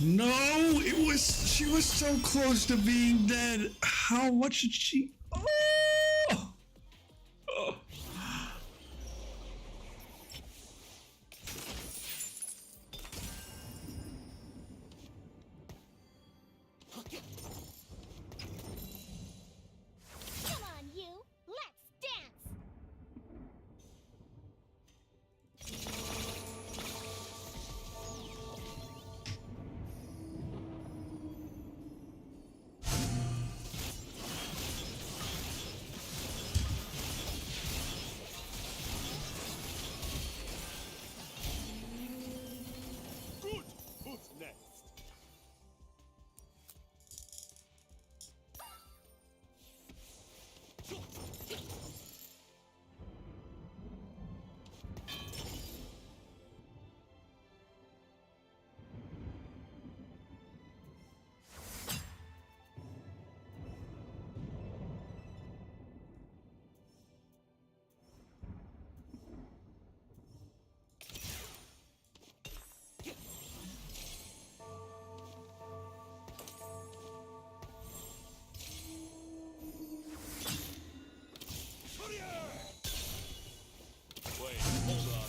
No, it was. She was so close to being dead. How much did she? Oh! Oh. Come on, you. Let's dance. Good. Who's next? Wait, hold on.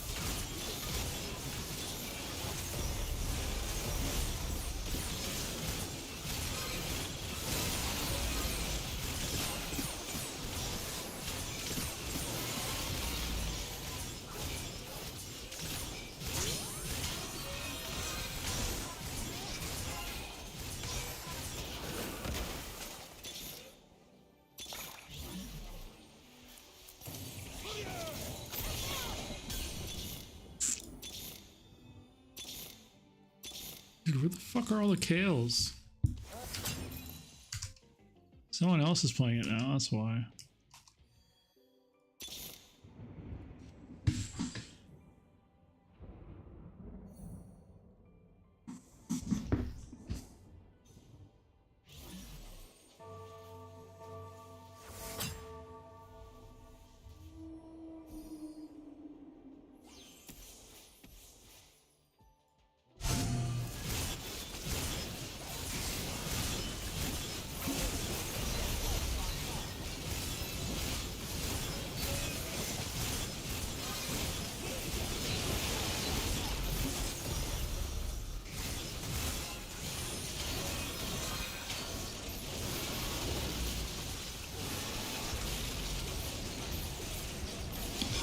Dude, where the fuck are all the Kales? Someone else is playing it now, that's why.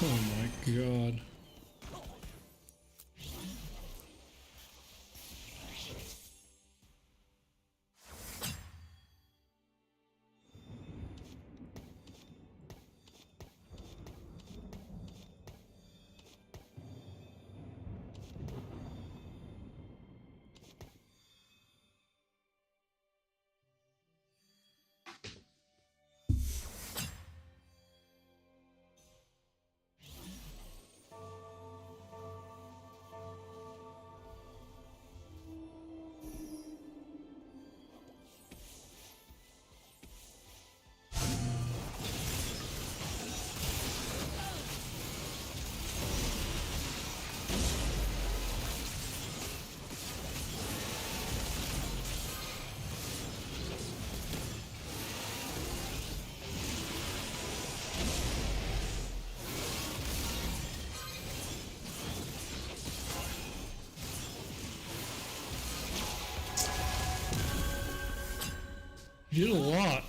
Oh my god. You did a lot.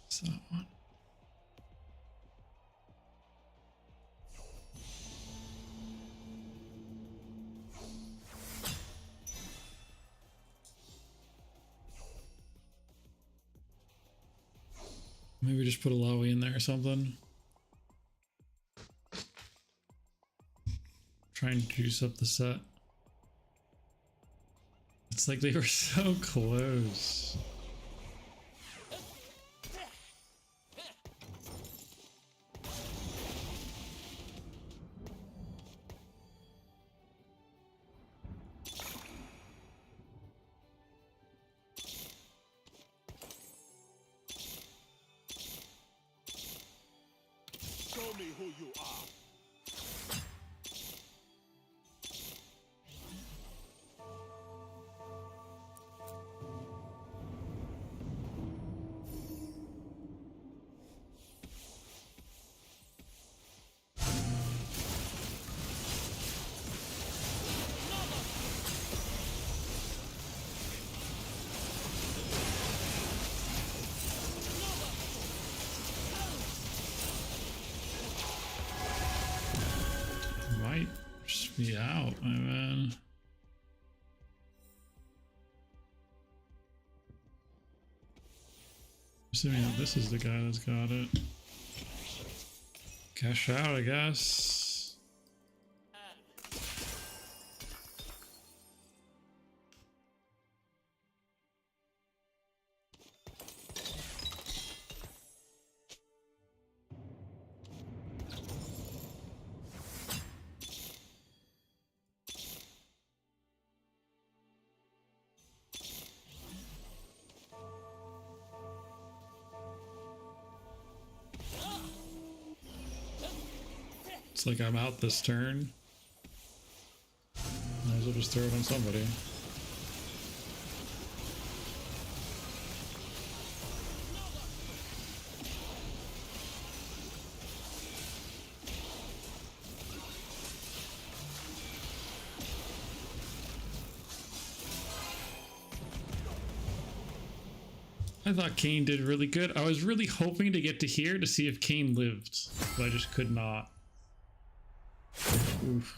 So one. Maybe just put a Lowy in there or something. Try and juice up the set. It's like they were so close. Show who you are. Might just be out, my man. Assuming that this is the guy that's got it. Cash out, I guess. It's like I'm out this turn. Might as well just throw it on somebody. I thought Kane did really good. I was really hoping to get to here to see if Kane lived, but I just could not. Oof.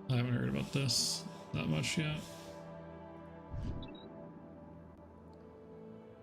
I haven't heard about this that much yet.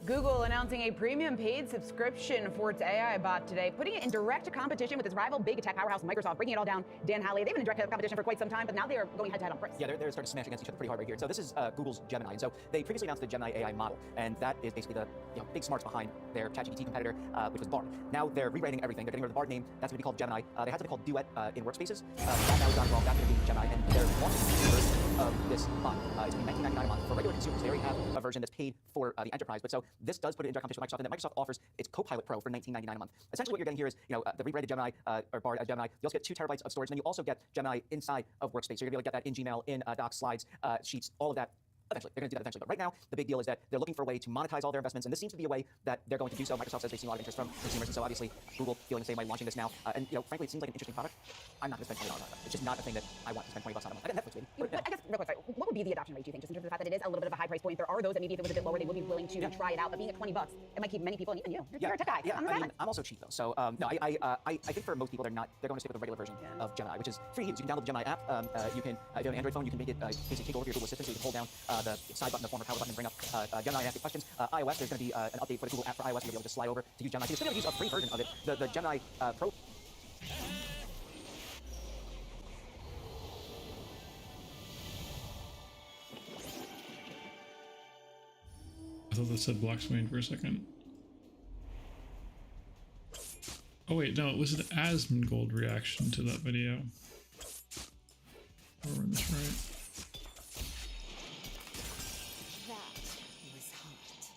Google announcing a premium paid subscription for its AI bot today, putting it in direct competition with its rival big tech powerhouse Microsoft, breaking it all down. Dan Halley, they've been in direct competition for quite some time, but now they are going head to head on price. Yeah, they're starting to smash against each other pretty hard right here. So this is Google's Gemini, and so they previously announced the Gemini AI model, and that is basically the big smarts behind their ChatGPT competitor, which was Bard. Now they're rewriting everything. They're getting rid of the Bard name. That's going to be called Gemini. They had something called Duet in Workspaces. That now is gone wrong. That's going to be Gemini, and they're launching a new version of this bot. It's going to be $19.99 a month for regular consumers. They already have a version that's paid for the enterprise, but so this does put it in direct competition with Microsoft, and that Microsoft offers its Copilot Pro for $19.99 a month. Essentially, what you're getting here is the rebranded Gemini or Bard as Gemini. You also get 2 terabytes of storage, and then you also get Gemini inside of Workspace. So you're going to be able to get that in Gmail, in Docs, Slides, Sheets, all of that Eventually, they're going to do that eventually. But right now, the big deal is that they're looking for a way to monetize all their investments, and this seems to be a way that they're going to do so. Microsoft says they see a lot of interest from consumers, and so obviously Google feeling the same way, launching this now. And frankly, it seems like an interesting product. I'm not going to spend $20 on it. It's just not a thing that I want to spend $20 on a month. I got Netflix, baby. But I guess, real quick, sorry, what would be the adoption rate, do you think, just in terms of the fact that it is a little bit of a high price point? There are those that maybe if it was a bit lower, they would be willing to try it out, but being at $20, it might keep many people, and even you, you're a tech guy. Yeah, I mean, I'm also cheap though. So no, I think for most people, they're going to stick with the regular version of Gemini, which is free to use. You can download the Gemini app. You can, if you have an Android phone, you can make it basically take over your Google Assistant, so you can hold down the side button, the former power button, and bring up Gemini and ask it questions. iOS, there's going to be an update for the Google app for iOS. You'll be able to slide over to use Gemini. So you're still going to use a free version of it. The Gemini Pro. I thought that said Bloxwayne for a second. Oh wait, no, it was an Asmongold reaction to that video. Oh, we're in this right. That was hot.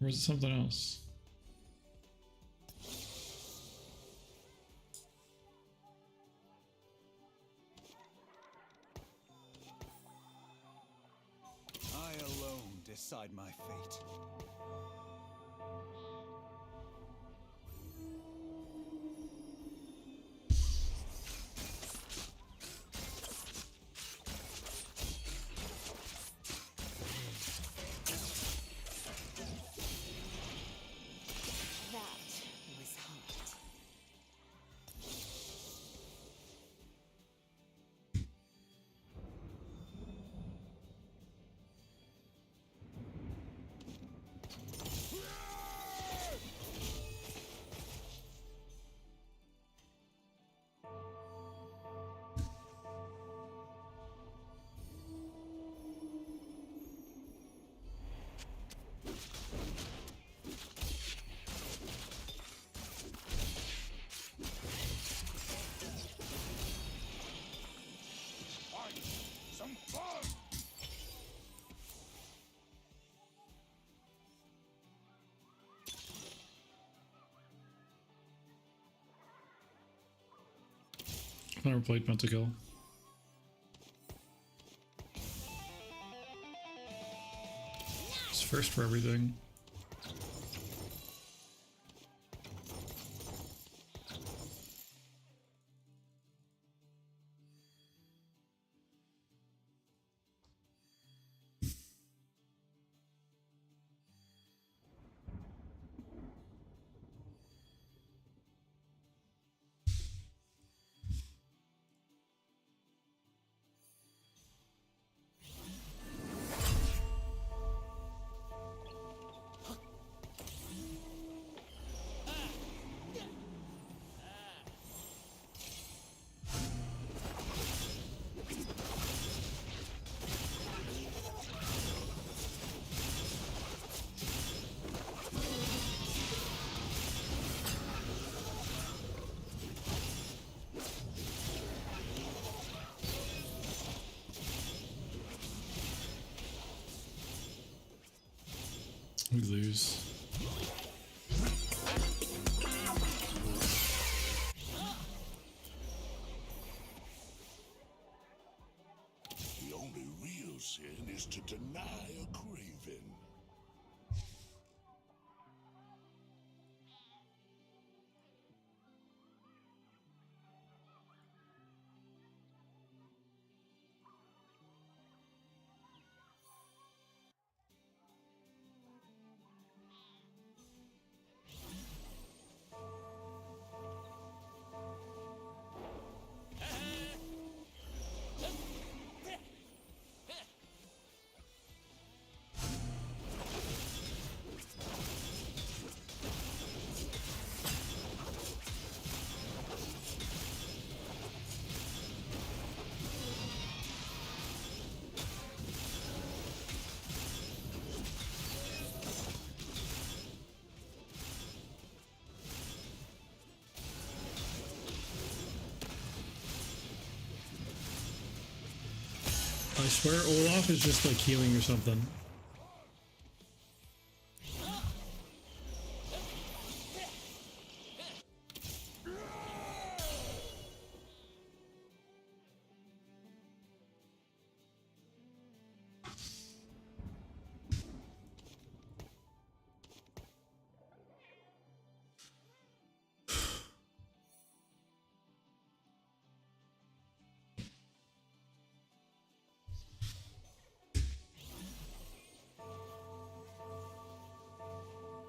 Or was it something else? I alone decide my fate. That was hot. Some fun! I've never played Pentakill. It's first for everything. We lose. The only real sin is to deny a craven. I swear Olaf is just like healing or something.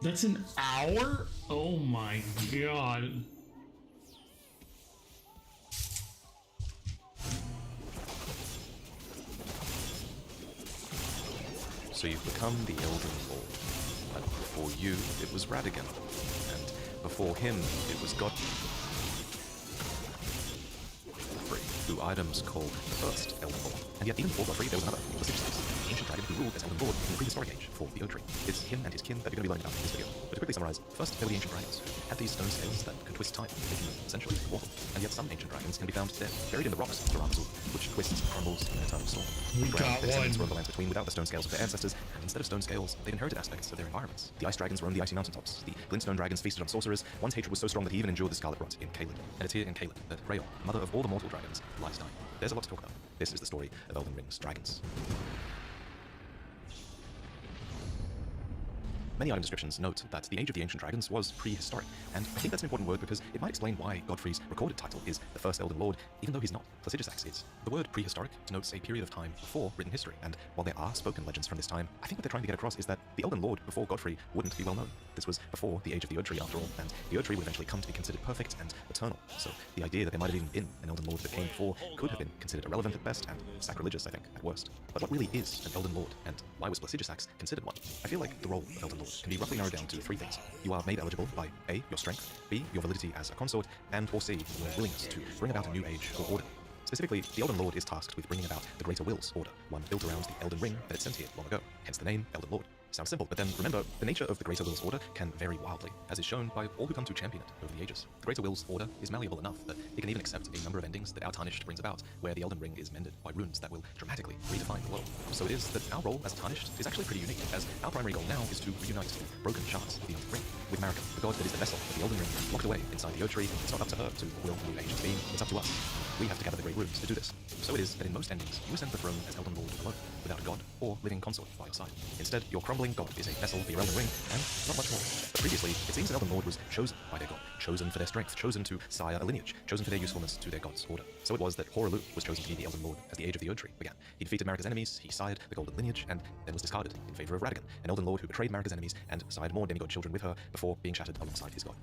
That's an hour? Oh my god. So you've become the Elden Lord. And before you, it was Radigan. And before him, it was Godfrey, who items called the first Elden Lord. And yet, even before Godfrey, there was another, Placidus, the ancient dragon who ruled as Elden Lord in the prehistoric age for the Oak Tree. It's him and his kin that you're going to be learning about in this video. But to quickly summarize, first, there were the ancient dragons, who had these stone scales that could twist time, making them essentially immortal. And yet some ancient dragons can be found dead, buried in the rocks of Azul, which twists and crumbles in an eternal storm. We got their descendants one. roam the lands between without the stone scales of their ancestors, and instead of stone scales, they've inherited aspects of their environments. The ice dragons roamed the icy mountaintops. The glintstone dragons feasted on sorcerers. One's hatred was so strong that he even endured the scarlet rot in Caelid. And it's here in Caelid that Rael, mother of all the mortal dragons, lies dying. There's a lot to talk about. This is the story of Elden Ring's dragons. Many item descriptions note that the Age of the Ancient Dragons was prehistoric, and I think that's an important word because it might explain why Godfrey's recorded title is the first Elden Lord, even though he's not. Placidus is. The word prehistoric denotes a period of time before written history, and while there are spoken legends from this time, I think what they're trying to get across is that the Elden Lord before Godfrey wouldn't be well known. This was before the Age of the Oak Tree after all, and the Oak Tree would eventually come to be considered perfect and eternal, so the idea that there might have even been an Elden Lord that came before could have been considered irrelevant at best and sacrilegious, I think, at worst. But what really is an Elden Lord, and why was Placidus considered one? I feel like the role of Elden Lord can be roughly narrowed down to three things. You are made eligible by A, your strength, B, your validity as a consort, and or C, your willingness to bring about a new age or order. Specifically, the Elden Lord is tasked with bringing about the Greater Will's order, one built around the Elden Ring that it sent here long ago, hence the name Elden Lord. Sounds simple, but then remember, the nature of the Greater Will's order can vary wildly, as is shown by all who come to champion it over the ages. The Greater Will's order is malleable enough that it can even accept a number of endings that our Tarnished brings about, where the Elden Ring is mended by runes that will dramatically redefine the world. So it is that our role as Tarnished is actually pretty unique, as our primary goal now is to reunite the broken shards of the Elden Ring with Marika, the god that is the vessel of the Elden Ring, locked away inside the Oak Tree. It's not up to her to will new age into being, it's up to us. We have to gather the great runes to do this. So it is that in most endings, you ascend the throne as Elden Lord alone, without a god or living consort by your side. Instead, your crumbling god is a vessel for your Elden Ring, and not much more. But previously, it seems that Elden Lord was chosen by their god, chosen for their strength, chosen to sire a lineage, chosen for their usefulness to their god's order. So it was that Horalu was chosen to be the Elden Lord as the Age of the Oak Tree began. He defeated Marika's enemies, he sired the golden lineage, and then was discarded in favor of Radagon, an Elden Lord who betrayed Marika's enemies and sired more demigod children with her before being shattered alongside his god.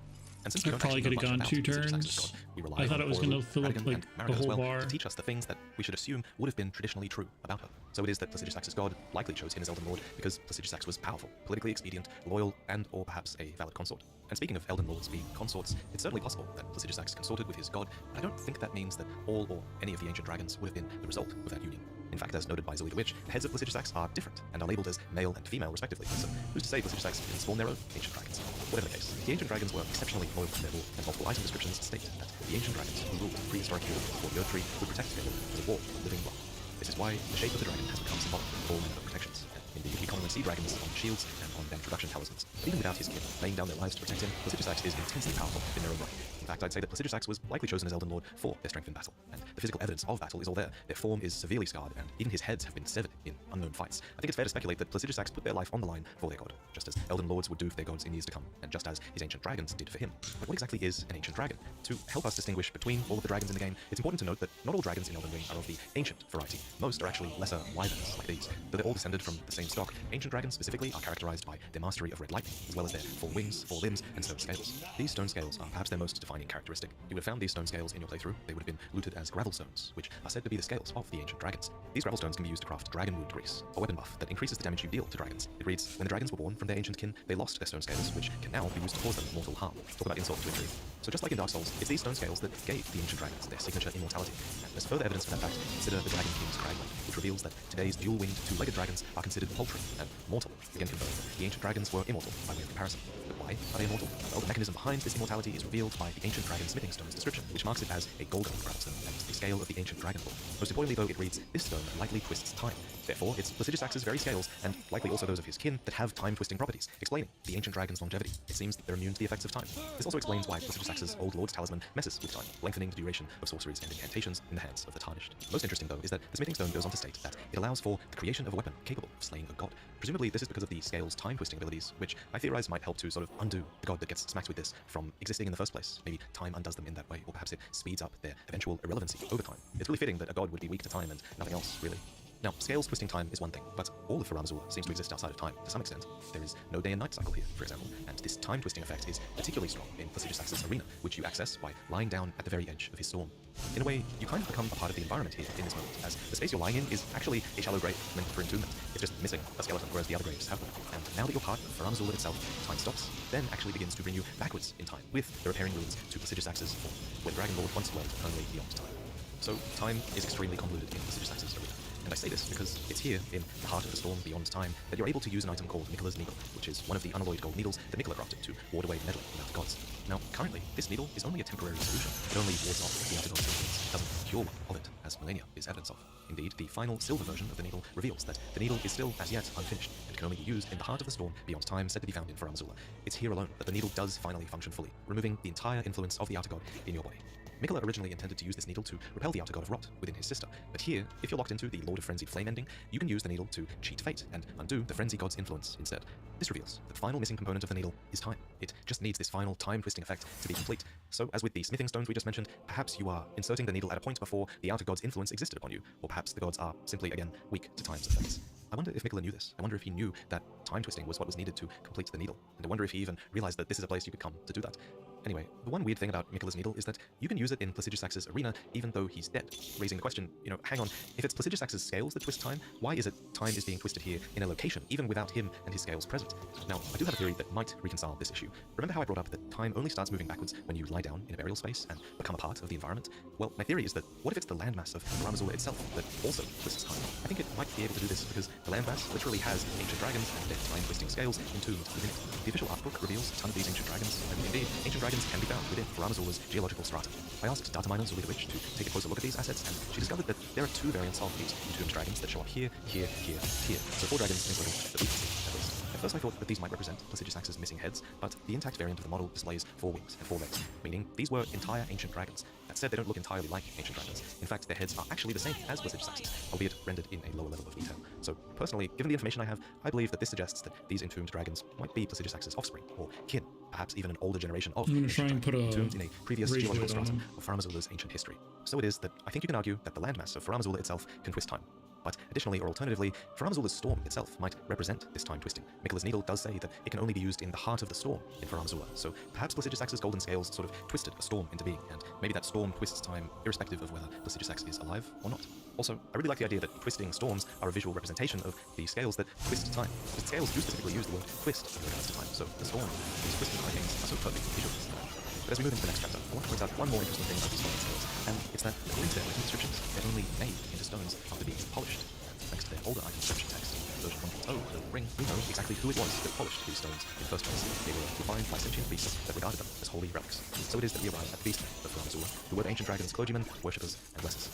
And since we I don't probably actually could know have much gone about 2 Placidus' turns. god, we rely I thought on it was Horalu, going to fill up Radagon, like and the Marika as whole well bar. to teach us the things that we should assume would have been traditionally true about her. So it is that Placidus' god likely chose him as Elden Lord because Placidus was powerful, politically expedient, loyal, and or perhaps a valid consort. And speaking of Elden Lords being consorts, it's certainly possible that Placidus consorted with his god, but I don't think that means that all or any of the ancient dragons would have been the result of that union. In fact, as noted by Zoe the Witch, the heads of Placidus are different and are labeled as male and female respectively, so who's to say Placidus didn't spawn their own ancient dragons? Whatever the case, the ancient dragons were exceptionally loyal to their lord, and multiple item descriptions state that the ancient dragons who ruled the prehistoric world before the Oak Tree would protect their lord as a wall of living rock. This is why the shape of the dragon has become symbolic of all manner of protections. And indeed, we commonly see dragons on shields and on their introduction talismans. But even without his kin laying down their lives to protect him, Placidus is intensely powerful in their own right. In fact, I'd say that Placidus was likely chosen as Elden Lord for their strength in battle, and the physical evidence of battle is all there. Their form is severely scarred, and even his heads have been severed in unknown fights. I think it's fair to speculate that Placidus put their life on the line for their god, just as Elden Lords would do for their gods in years to come, and just as his ancient dragons did for him. But what exactly is an ancient dragon? To help us distinguish between all of the dragons in the game, it's important to note that not all dragons in Elden Ring are of the ancient variety. Most are actually lesser wyverns like these. Though they're all descended from the same stock, ancient dragons specifically are characterized by their mastery of red lightning, as well as their 4 wings, 4 limbs, and stone scales. These stone scales are perhaps their most defining characteristic. You would have found these stone scales in your playthrough. They would have been looted as gravel stones, which are said to be the scales of the ancient dragons. These gravel stones can be used to craft dragon wound grease, a weapon buff that increases the damage you deal to dragons. It reads, when the dragons were born from their ancient kin, they lost their stone scales, which can now be used to cause them mortal harm. Talk about insult to injury. So just like in Dark Souls, it's these stone scales that gave the ancient dragons their signature immortality. And as further evidence for that fact, consider the Dragon King's Cragman, which reveals that today's dual-winged, 2-legged dragons are considered poultry and mortal, again confirming that the ancient dragons were immortal by way of comparison. But why are they immortal? Well, the mechanism behind this immortality is revealed by the ancient dragon smithing stone's description, which marks it as a golden gravelstone and the scale of the ancient dragon lore. Most importantly, though, it reads, this stone lightly twists time. Therefore, it's Placidus' very scales, and likely also those of his kin, that have time-twisting properties, explaining the ancient dragon's longevity. It seems that they're immune to the effects of time. This also explains why Placidus' Old Lord's talisman messes with time, lengthening the duration of sorceries and incantations in the hands of the Tarnished. Most interesting, though, is that the smithing stone goes on to state that it allows for the creation of a weapon capable of slaying a god. Presumably, this is because of the scale's time-twisting abilities, which I theorize might help to sort of undo the god that gets smacked with this from existing in the first place. Maybe time undoes them in that way, or perhaps it speeds up their eventual irrelevancy over time. It's really fitting that a god would be weak to time and nothing else, really. Now, scales twisting time is one thing, but all of Farum Azula seems to exist outside of time to some extent. There is no day and night cycle here, for example, and this time twisting effect is particularly strong in Placidusax's arena, which you access by lying down at the very edge of his storm. In a way, you kind of become a part of the environment here in this moment, as the space you're lying in is actually a shallow grave meant for entombment. It's just missing a skeleton, whereas the other graves have them. And now that you're part of Farum Azula itself, time stops, then actually begins to bring you backwards in time, with the repairing ruins to Placidusax's form, where the Dragon Lord once dwelled only beyond time. So time is extremely convoluted in Placidusax's arena. And I say this because it's here, in the heart of the storm beyond time, that you're able to use an item called Miquella's Needle, which is one of the unalloyed gold needles that Miquella crafted to ward away meddling with the gods. Now, currently, this needle is only a temporary solution. It only wards off the outer god's influence. It doesn't cure one of it, as Millennia is evidence of. Indeed, the final silver version of the needle reveals that the needle is still, as yet, unfinished, and can only be used in the heart of the storm beyond time said to be found in Farum Azula. It's here alone that the needle does finally function fully, removing the entire influence of the outer god in your body. Miquella originally intended to use this needle to repel the outer god of rot within his sister, but here, if you're locked into the Lord of Frenzied Flame ending, you can use the needle to cheat fate and undo the frenzy god's influence instead. This reveals that the final missing component of the needle is time. It just needs this final time-twisting effect to be complete. So, as with the smithing stones we just mentioned, perhaps you are inserting the needle at a point before the outer god's influence existed upon you, or perhaps the gods are simply, again, weak to time's effects. I wonder if Miquella knew this. I wonder if he knew that time twisting was what was needed to complete the needle, and I wonder if he even realized that this is a place you could come to do that. Anyway, the one weird thing about Miquella's needle is that you can use it in Placidusax's arena even though he's dead, raising the question, hang on, if it's Placidusax's scales that twist time, why is it time is being twisted here in a location, even without him and his scales present? Now, I do have a theory that might reconcile this issue. Remember how I brought up that time only starts moving backwards when you lie down in a burial space and become a part of the environment? Well, my theory is that what if it's the landmass of Farum Azula itself that also twists time? I think it might be able to do this because the landmass literally has ancient dragons and their time-twisting scales entombed within it. The official art book reveals a ton of these ancient dragons, and indeed, ancient dragons can be found within Farum Azula's geological strata. I asked data miner Zuli the Witch to take a closer look at these assets, and she discovered that there are two variants of these entombed dragons that show up here, here, here, here. So 4 dragons in total that we can see, at least. At first I thought that these might represent Placidusax's missing heads, but the intact variant of the model displays 4 wings and 4 legs, meaning these were entire ancient dragons. That said, they don't look entirely like ancient dragons. In fact, their heads are actually the same as Placidusax's, albeit rendered in a lower level of detail. So, personally, given the information I have, I believe that this suggests that these entombed dragons might be Placidusax's offspring, or kin, perhaps even an older generation of I'm gonna try and put a entombed in a previous rage geological blade on stratum them. of Farum Azula's ancient history. So it is that I think you can argue that the landmass of Farum Azula itself can twist time. But additionally, or alternatively, Farum Azula's storm itself might represent this time twisting. Miquella's needle does say that it can only be used in the heart of the storm in Farum Azula, so perhaps Placidusax's golden scales sort of twisted a storm into being, and maybe that storm twists time irrespective of whether Placidusax is alive or not. Also, I really like the idea that twisting storms are a visual representation of the scales that twist time, because scales do specifically use the word twist in regards to time, so the storm, these twisting time things are so perfect visually. But as we move into the next chapter, I want to point out one more interesting thing about these golden scales, and it's that according to their written descriptions, they're only made into stones after being polished. Thanks to their older item description text, version 1.0 of the ring, we know exactly who it was that polished these stones in the first place. They were refined by sentient beasts that regarded them as holy relics. So it is that we arrive at the beastmen of Farum Azula, who were the ancient dragons' clergymen, worshippers, and blessers.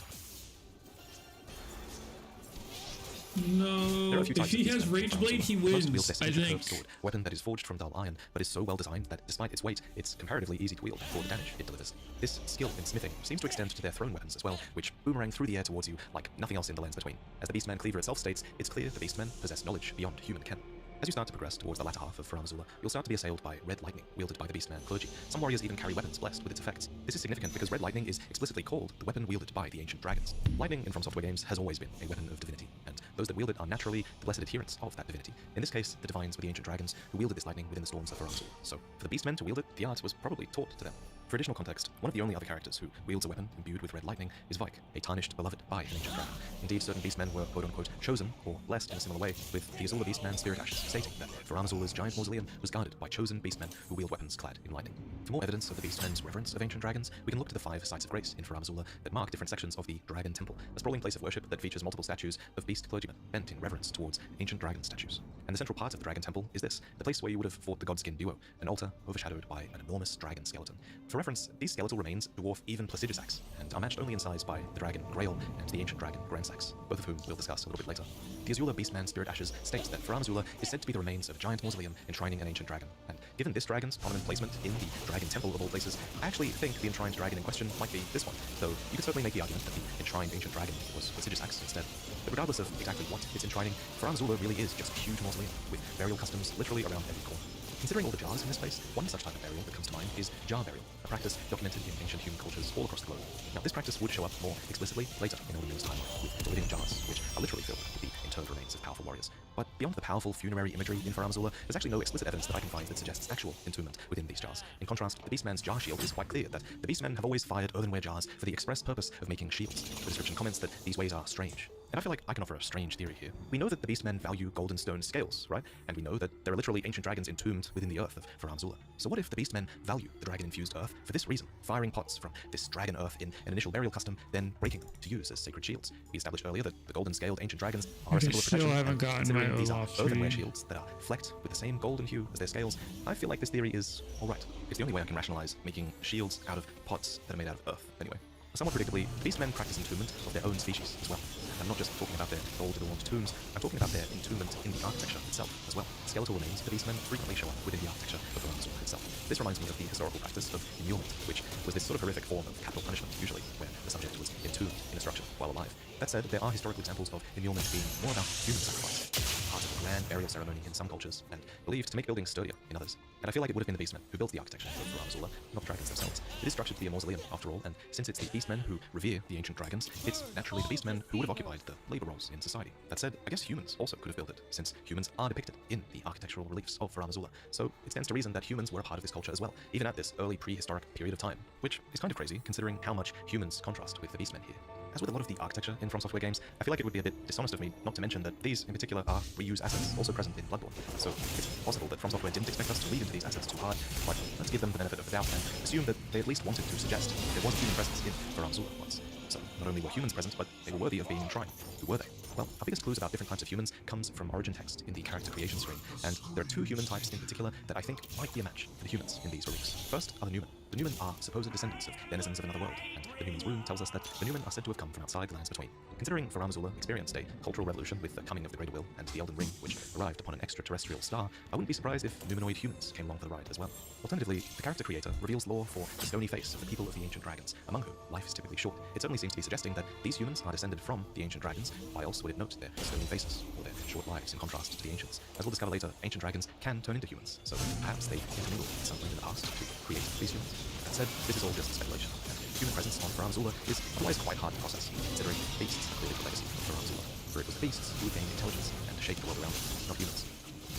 No, if he has Rage Blade, he wins, I think. Sword, a weapon that is forged from dull iron, but is so well designed that despite its weight, it's comparatively easy to wield for the damage it delivers. This skill in smithing seems to extend to their thrown weapons as well, which boomerang through the air towards you like nothing else in the lands between. As the Beastman Cleaver itself states, it's clear the Beastmen possess knowledge beyond human ken. As you start to progress towards the latter half of Farum Azula, you'll start to be assailed by red lightning, wielded by the Beastman clergy. Some warriors even carry weapons blessed with its effects. This is significant because red lightning is explicitly called the weapon wielded by the ancient dragons. Lightning in From Software games has always been a weapon of divinity, and those that wield it are naturally the blessed adherents of that divinity. In this case, the divines were the ancient dragons who wielded this lightning within the storms of Farum Azula. So, for the Beastmen to wield it, the art was probably taught to them. For additional context, one of the only other characters who wields a weapon imbued with red lightning is Vike, a tarnished beloved by an ancient dragon. Indeed, certain beastmen were quote-unquote chosen, or blessed in a similar way, with the Azula Beastman Spirit Ashes, stating that Farum Azula's giant mausoleum was guarded by chosen beastmen who wield weapons clad in lightning. For more evidence of the beastmen's reverence of ancient dragons, we can look to the 5 sites of grace in Farum Azula that mark different sections of the Dragon Temple, a sprawling place of worship that features multiple statues of beast clergymen bent in reverence towards ancient dragon statues. And the central part of the Dragon Temple is this, the place where you would have fought the Godskin duo, an altar overshadowed by an enormous dragon skeleton. For reference, these skeletal remains dwarf even Placidusax, and are matched only in size by the dragon Grail and the ancient dragon Grandsax, both of whom we'll discuss a little bit later. The Azula Beastman Spirit Ashes states that Farum Azula is said to be the remains of a giant mausoleum enshrining an ancient dragon, and given this dragon's prominent placement in the Dragon Temple of all places, I actually think the enshrined dragon in question might be this one, though you could certainly make the argument that the enshrined ancient dragon was Placidusax instead. But regardless of exactly what it's enshrining, Farum Azula really is just a huge mausoleum, with burial customs literally around every corner. Considering all the jars in this place, one such type of burial that comes to mind is jar burial, a practice documented in ancient human cultures all across the globe. Now, this practice would show up more explicitly later in Elden Ring's timeline, with living jars, which are literally filled with the interred remains of powerful warriors. But beyond the powerful funerary imagery in Farum Azula, there's actually no explicit evidence that I can find that suggests actual entombment within these jars. In contrast, the Beastman's jar shield is quite clear that the Beastmen have always fired earthenware jars for the express purpose of making shields. The description comments that these ways are strange. And I feel like I can offer a strange theory here. We know that the Beastmen value golden stone scales, right? And we know that there are literally ancient dragons entombed within the earth of Farum Azula. So what if the Beastmen value the dragon-infused earth for this reason, firing pots from this dragon earth in an initial burial custom, then breaking them to use as sacred shields? We established earlier that the golden-scaled ancient dragons are a symbol of protection. Haven't gotten considering my these are Olaf earthenware tree. shields that are flecked with the same golden hue as their scales, I feel like this theory is alright. It's the only way I can rationalize making shields out of pots that are made out of earth, anyway. Somewhat predictably, the Beastmen practice entombment of their own species as well. I'm not just talking about their gold-adorned tombs, I'm talking about their entombment in the architecture itself as well. Skeletal remains of the Beastmen frequently show up within the architecture of Farum Azula itself. This reminds me of the historical practice of immurement, which was this sort of horrific form of capital punishment, usually, where the subject was entombed in a structure while alive. That said, there are historical examples of immurement being more about human sacrifice, part of a grand burial ceremony in some cultures, and believed to make buildings sturdier in others. And I feel like it would have been the Beastmen who built the architecture of Farum Azula, not the dragons themselves. It is structured to be a mausoleum, after all, and since it's the Beastmen who revere the ancient dragons, it's naturally the Beastmen who would have occupied the labor roles in society. That said, I guess humans also could have built it, since humans are depicted in the architectural reliefs of Farum Azula, so it stands to reason that humans were a part of this culture as well, even at this early prehistoric period of time, which is kind of crazy considering how much humans contrast with the Beastmen here. As with a lot of the architecture in From Software games, I feel like it would be a bit dishonest of me not to mention that these in particular are reuse assets also present in Bloodborne. So it's possible that From Software didn't expect us to lead into these assets too hard, but let's give them the benefit of the doubt and assume that they at least wanted to suggest there was a human presence in Farum Azula once. So not only were humans present, but they were worthy of being enshrined. Who were they? Well, our biggest clues about different types of humans comes from origin text in the character creation screen, and there are two human types in particular that I think might be a match for the humans in these reliefs. First are the Numen. The Numen are supposed descendants of denizens of another world, and the Numen's rune tells us that the Numen are said to have come from outside the lands between. Considering Farum Azula experienced a cultural revolution with the coming of the Greater Will and the Elden Ring, which arrived upon an extraterrestrial star, I wouldn't be surprised if Numenoid humans came along for the ride as well. Alternatively, the character creator reveals lore for the stony face of the people of the ancient dragons, among whom life is typically short. It certainly seems to be suggesting that these humans are descended from the ancient dragons. Why else would it note their stony faces, or their short lives in contrast to the ancients? As we'll discover later, ancient dragons can turn into humans, so perhaps they intermingled at some point in the past to create these humans. That said, this is all just speculation, and human presence on Farum Azula is otherwise quite hard to process, considering beasts are clearly the legacy of Farum Azula, for it was the beasts who gained intelligence and shaped the world around them, not humans.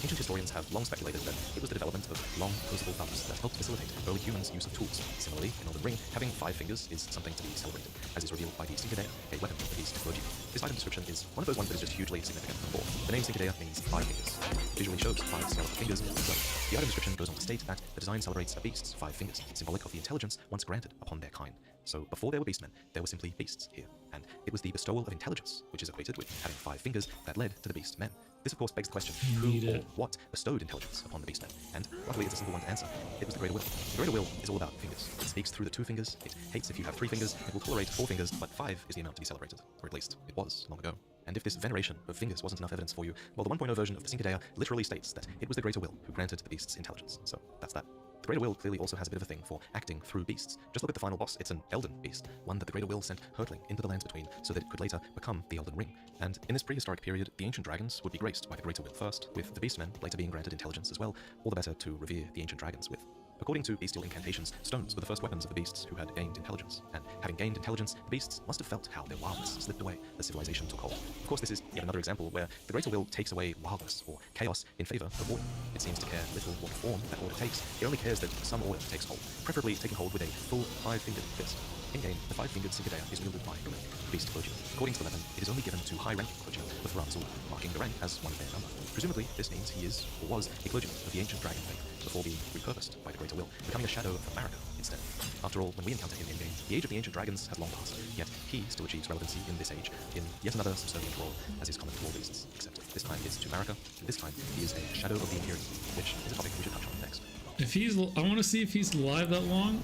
Ancient historians have long speculated that it was the development of long, opposable thumbs that helped facilitate early humans' use of tools. Similarly, in Elden Ring, having 5 fingers is something to be celebrated, as is revealed by the Sinkadea, a weapon of the beast Epoch. This item description is one of those ones that is just hugely significant for. The name Sinkadea means 5 fingers, and visually shows 5 skeletal fingers in the globe. The item description goes on to state that the design celebrates a beast's 5 fingers, symbolic of the intelligence once granted upon their kind. So before there were beastmen, there were simply beasts here, and it was the bestowal of intelligence, which is equated with having 5 fingers, that led to the beast men. This of course begs the question, who or what bestowed intelligence upon the beastmen? And luckily it's a simple one to answer. It was the Greater Will. The Greater Will is all about fingers. It speaks through the 2 fingers, it hates if you have 3 fingers, it will tolerate 4 fingers, but 5 is the amount to be celebrated, or at least it was long ago. And if this veneration of fingers wasn't enough evidence for you, well, the 1.0 version of the Sinkadea literally states that it was the Greater Will who granted the beast's intelligence. So that's that. The Greater Will clearly also has a bit of a thing for acting through beasts. Just look at the final boss, it's an Elden beast, one that the Greater Will sent hurtling into the lands between so that it could later become the Elden Ring. And in this prehistoric period, the ancient dragons would be graced by the Greater Will first, with the beastmen later being granted intelligence as well, all the better to revere the ancient dragons with. According to bestial incantations, stones were the first weapons of the beasts who had gained intelligence, and having gained intelligence, the beasts must have felt how their wildness slipped away as civilization took hold. Of course, this is yet another example where the Greater Will takes away wildness or chaos in favor of order. It seems to care little what form that order takes, it only cares that some order takes hold, preferably taking hold with a full 5-fingered fist. In-game, the 5-fingered Sinkadea is wielded by Gumen, the beast clergyman. According to the weapon, it is only given to high-ranking clergymen of Farum Azula, marking the rank as one of their number. Presumably, this means he is, or was, a clergyman of the ancient dragon faith, before being repurposed by the Greater Will, becoming a shadow of Marika instead. After all, when we encounter him in-game, the age of the ancient dragons has long passed, yet he still achieves relevancy in this age, in yet another subservient role, as is common to all beasts, except this time it's to Marika, and this time he is a shadow of the Imperium, which is a topic we should touch on next. If he's, I want to see if he's alive that long.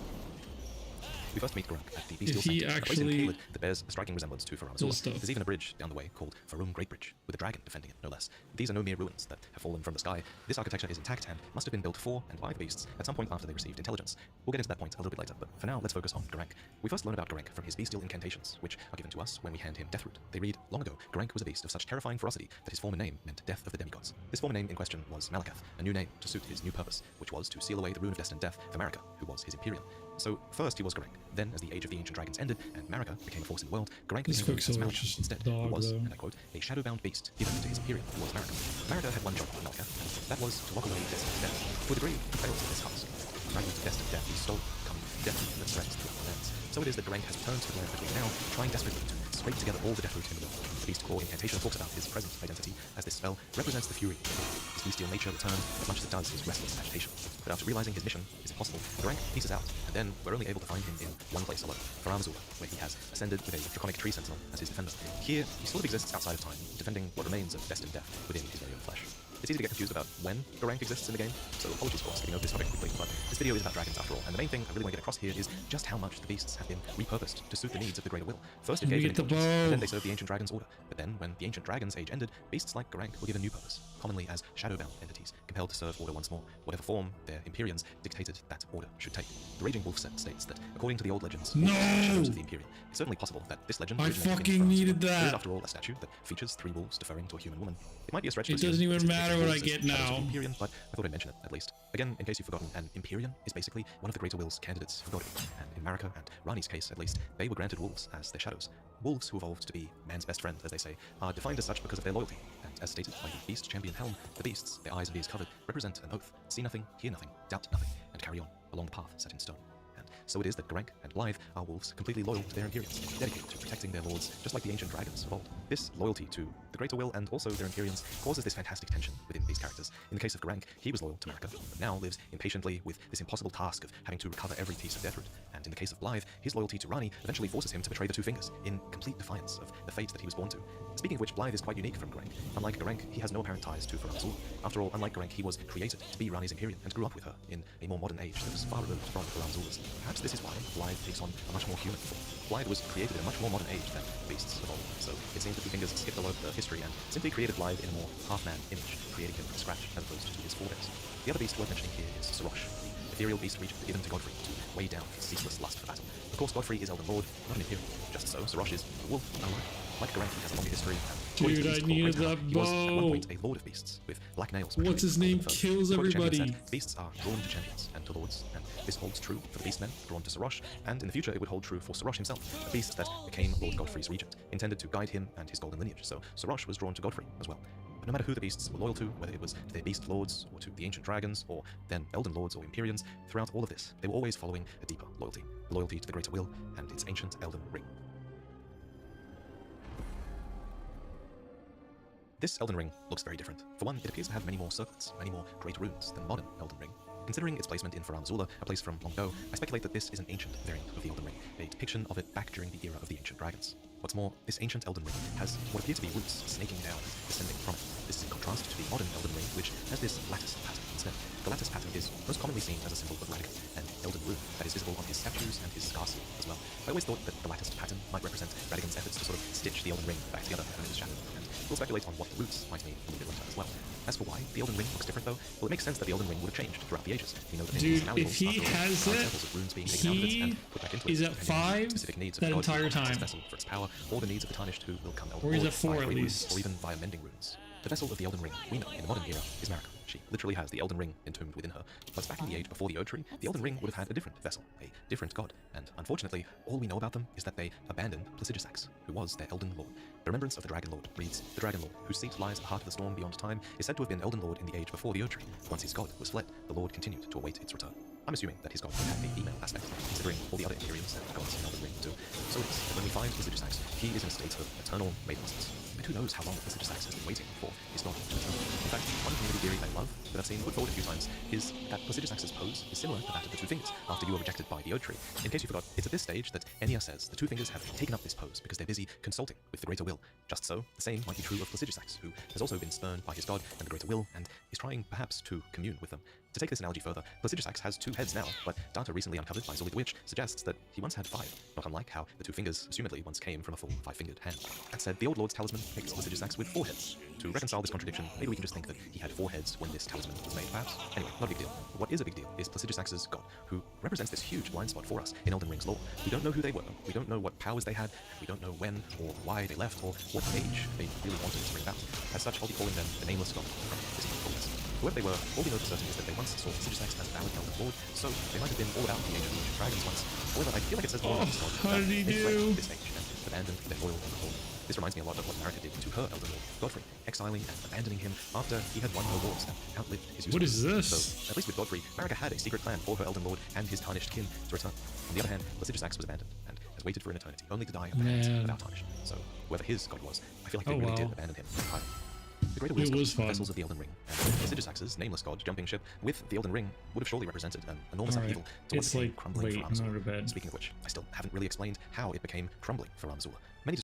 we first meet Garunk at the Bestial he Sanctum, a place in actually Caelid that bears a striking resemblance to Farum does Azula. stuff. There's even a bridge down the way called Farum Great Bridge, with a dragon defending it, no less. These are no mere ruins that have fallen from the sky. This architecture is intact and must have been built for and by the beasts at some point after they received intelligence. We'll get into that point a little bit later, but for now, let's focus on Garunk. We first learn about Garunk from his bestial incantations, which are given to us when we hand him Deathroot. They read, long ago, Garunk was a beast of such terrifying ferocity that his former name meant Death of the Demigods. This former name in question was Malakath, a new name to suit his new purpose, which was to seal away the rune of destined death for Marika, who was his Imperium. So first he was Garunk. Then, as the age of the ancient dragons ended and Marika became a force in the world, Garunk This became known as Quicksilver's Malakath just instead, dog, who was, though. and I quote, a shadow-bound beast given to his Imperium, who was Marika. Marika had one job, Malakath, and that was to lock away destined death. To a degree, he failed in this task. Fragment of destined death he stole, becoming Deathroot that spreads throughout the lands. So it is that Garunk has returned to the land between now, trying desperately to scrape together all the Deathroot in the world. The Beast Core incantation talks about his present identity, as this spell represents the fury. His bestial nature returns as much as it does his restless agitation. But after realizing his mission is impossible, Garunk pieces out, and then we're only able to find him in one place alone, Farum Azula, where he has ascended with a draconic tree sentinel as his defender. Here, he sort of exists outside of time, defending what remains of destined death within his very own flesh. It's easy to get confused about when Garunk exists in the game, so apologies for skipping over this topic quickly, but this video is about dragons after all, and the main thing I really want to get across here is just how much the beasts have been repurposed to suit the needs of the Greater Will. First it Let me gave them get the intelligence, bow. and then they served the Ancient Dragon's order. But then, when the Ancient Dragon's age ended, beasts like Garunk were given new purpose, commonly as shadow-bound entities, compelled to serve order once more. Whatever form their Imperiums dictated that order should take. The Raging Wolf set states that, according to the old legends, wolves are shadows of the Imperium. It's certainly possible that this legend I originated in fucking Farum Azula. needed There is, that. after all, a statue that features 3 wolves deferring to a human woman. It might be a stretch to It assume doesn't even this is matter depicting what I wolves as get shadows of the now. Imperium, but I thought I'd mention it at least. Again, in case you've forgotten, an Imperium is basically one of the Greater Will's candidates for godhood, and in Marika and Rani's case at least, they were granted wolves as their shadows. Wolves who evolved to be man's best friend, as they say, are defined as such because of their loyalty, and as stated by the Beast Champion Helm, the beasts, their eyes and ears covered, represent an oath: see nothing, hear nothing, doubt nothing, and carry on along the path set in stone. So it is that Garunk and Blythe are wolves completely loyal to their Imperiums, dedicated to protecting their lords, just like the ancient dragons of old. This loyalty to the Greater Will and also their Imperiums causes this fantastic tension within these characters. In the case of Garunk, he was loyal to Marika, but now lives impatiently with this impossible task of having to recover every piece of Deathroot. And in the case of Blythe, his loyalty to Rani eventually forces him to betray the Two Fingers, in complete defiance of the fate that he was born to. Speaking of which, Blythe is quite unique from Garunk. Unlike Garunk, he has no apparent ties to Farum Azula. After all, unlike Garunk, he was created to be Rani's Imperium and grew up with her in a more modern age that was far removed from Farum Azula's. Perhaps this is why Blythe takes on a much more human form. Blythe was created in a much more modern age than beasts of old, so it seems that the Fingers skipped a lot of the history and simply created Blythe in a more half-man image, creating him from scratch as opposed to his forebears. The other beast worth mentioning here is Sarosh, the ethereal beast regent given to Godfrey to weigh down his ceaseless lust for battle. Of course, Godfrey is Elden Lord, not an Imperium. Just so, Sarosh is a wolf, unlike. Like Garunk, he has a longer history. Dude, I needed that He was at one bow. point a lord of beasts with black nails. What's his name? Kills Quote the champion everybody. said, beasts are drawn to champions and to lords, and this holds true for the beastmen drawn to Sarosh, and in the future it would hold true for Sarosh himself, a beast that became Lord Godfrey's regent, intended to guide him and his golden lineage. So Sarosh was drawn to Godfrey as well. But no matter who the beasts were loyal to, whether it was to their beast lords or to the ancient dragons or then Elden Lords or Imperiums, throughout all of this, they were always following a deeper loyalty, a loyalty to the Greater Will and its ancient Elden Ring. This Elden Ring looks very different. For one, it appears to have many more circlets, many more great runes than modern Elden Ring. Considering its placement in Farum Azula, a place from long ago, I speculate that this is an ancient variant of the Elden Ring, a depiction of it back during the era of the ancient dragons. What's more, this ancient Elden Ring has what appear to be roots snaking down, descending from it. This is in contrast to the modern Elden Ring, which has this lattice pattern instead. The lattice pattern is most commonly seen as a symbol of Radigan, an Elden rune that is visible on his statues and his scar seal as well. I always thought that the lattice pattern might represent Radigan's efforts to sort of stitch the Elden Ring back together under his shadow, and we'll speculate on what the roots might mean a little bit later as well. As for why the Elden Ring looks different though, well, it makes sense that the Elden Ring would have changed throughout the ages. We know that Dude, if he has it, he is at 5 that entire time. Vessel for its power, or the needs of the tarnished who will come Elden Or he's Lord at 4 via at great least. runes, or even via mending runes. The vessel of the Elden Ring we know in the modern era is Marika. She literally has the Elden Ring entombed within her. But back in the age before the Ode Tree, the Elden Ring would have had a different vessel, a different god. And unfortunately, all we know about them is that they abandoned Placidusax, who was their Elden Lord. The remembrance of the Dragon Lord reads, the Dragon Lord, whose seat lies at the heart of the storm beyond time, is said to have been Elden Lord in the age before the Ode Tree. Once his god was fled, the Lord continued to await its return. I'm assuming that his god would have a female aspect, considering all the other Imperiums and gods in Elden Ring too. So it is that when we find Placidusax, he is in a state of eternal maidenlessness, and who knows how long Placidus Sax has been waiting for his god to return. In fact, one community theory I love, that I've seen put forward a few times, is that Placidus Sax's pose is similar to that of the Two Fingers after you were rejected by the Oak Tree. In case you forgot, it's at this stage that Enya says the Two Fingers have taken up this pose because they're busy consulting with the Greater Will. Just so, the same might be true of Placidus Sax, who has also been spurned by his god and the Greater Will, and is trying perhaps to commune with them. To take this analogy further, Placidus Sax has 2 heads now, but data recently uncovered by Zully the Witch suggests that he once had 5, not unlike how the 2 fingers assumedly once came from a full 5-fingered hand. That said, the Old Lord's talisman makes Placidus Sax with 4 heads. To reconcile this contradiction, maybe we can just think that he had 4 heads when this talisman was made, perhaps? Anyway, not a big deal. What is a big deal is Placidus Sax's god, who represents this huge blind spot for us in Elden Ring's lore. We don't know who they were, we don't know what powers they had, and we don't know when or why they left, or what age they really wanted to bring about. As such, I'll be calling them the Nameless God from this point forwards. Whoever they were, all we know for certain is that they once saw Placidus Sax as a valid Elden Lord, so they might have been all about the ancient lineage of dragons once. However, I feel like it says more about this god how did he they do? fled this age and abandoned their loyal Lord. This reminds me a lot of what Marika did to her Elden Lord, Godfrey, exiling and abandoning him after he had won her wars and outlived his usefulness. What is this? So, at least with Godfrey, Marika had a secret plan for her Elden Lord and his tarnished kin to return. On the other hand, Placidus Sax was abandoned and has waited for an eternity, only to die at the hands of our tarnished. So, whoever his god was, I feel like they really did abandon him entirely. The Greater Will's gods were vessels of the Elden Ring, and Placidus Sax's nameless god jumping ship with the Elden Ring would have surely represented an enormous upheaval to what It's became like, crumbling wait, for I'm Ramazul. not a bed. Speaking of which, I still haven't really explained how it became crumbling for Ramazul. Many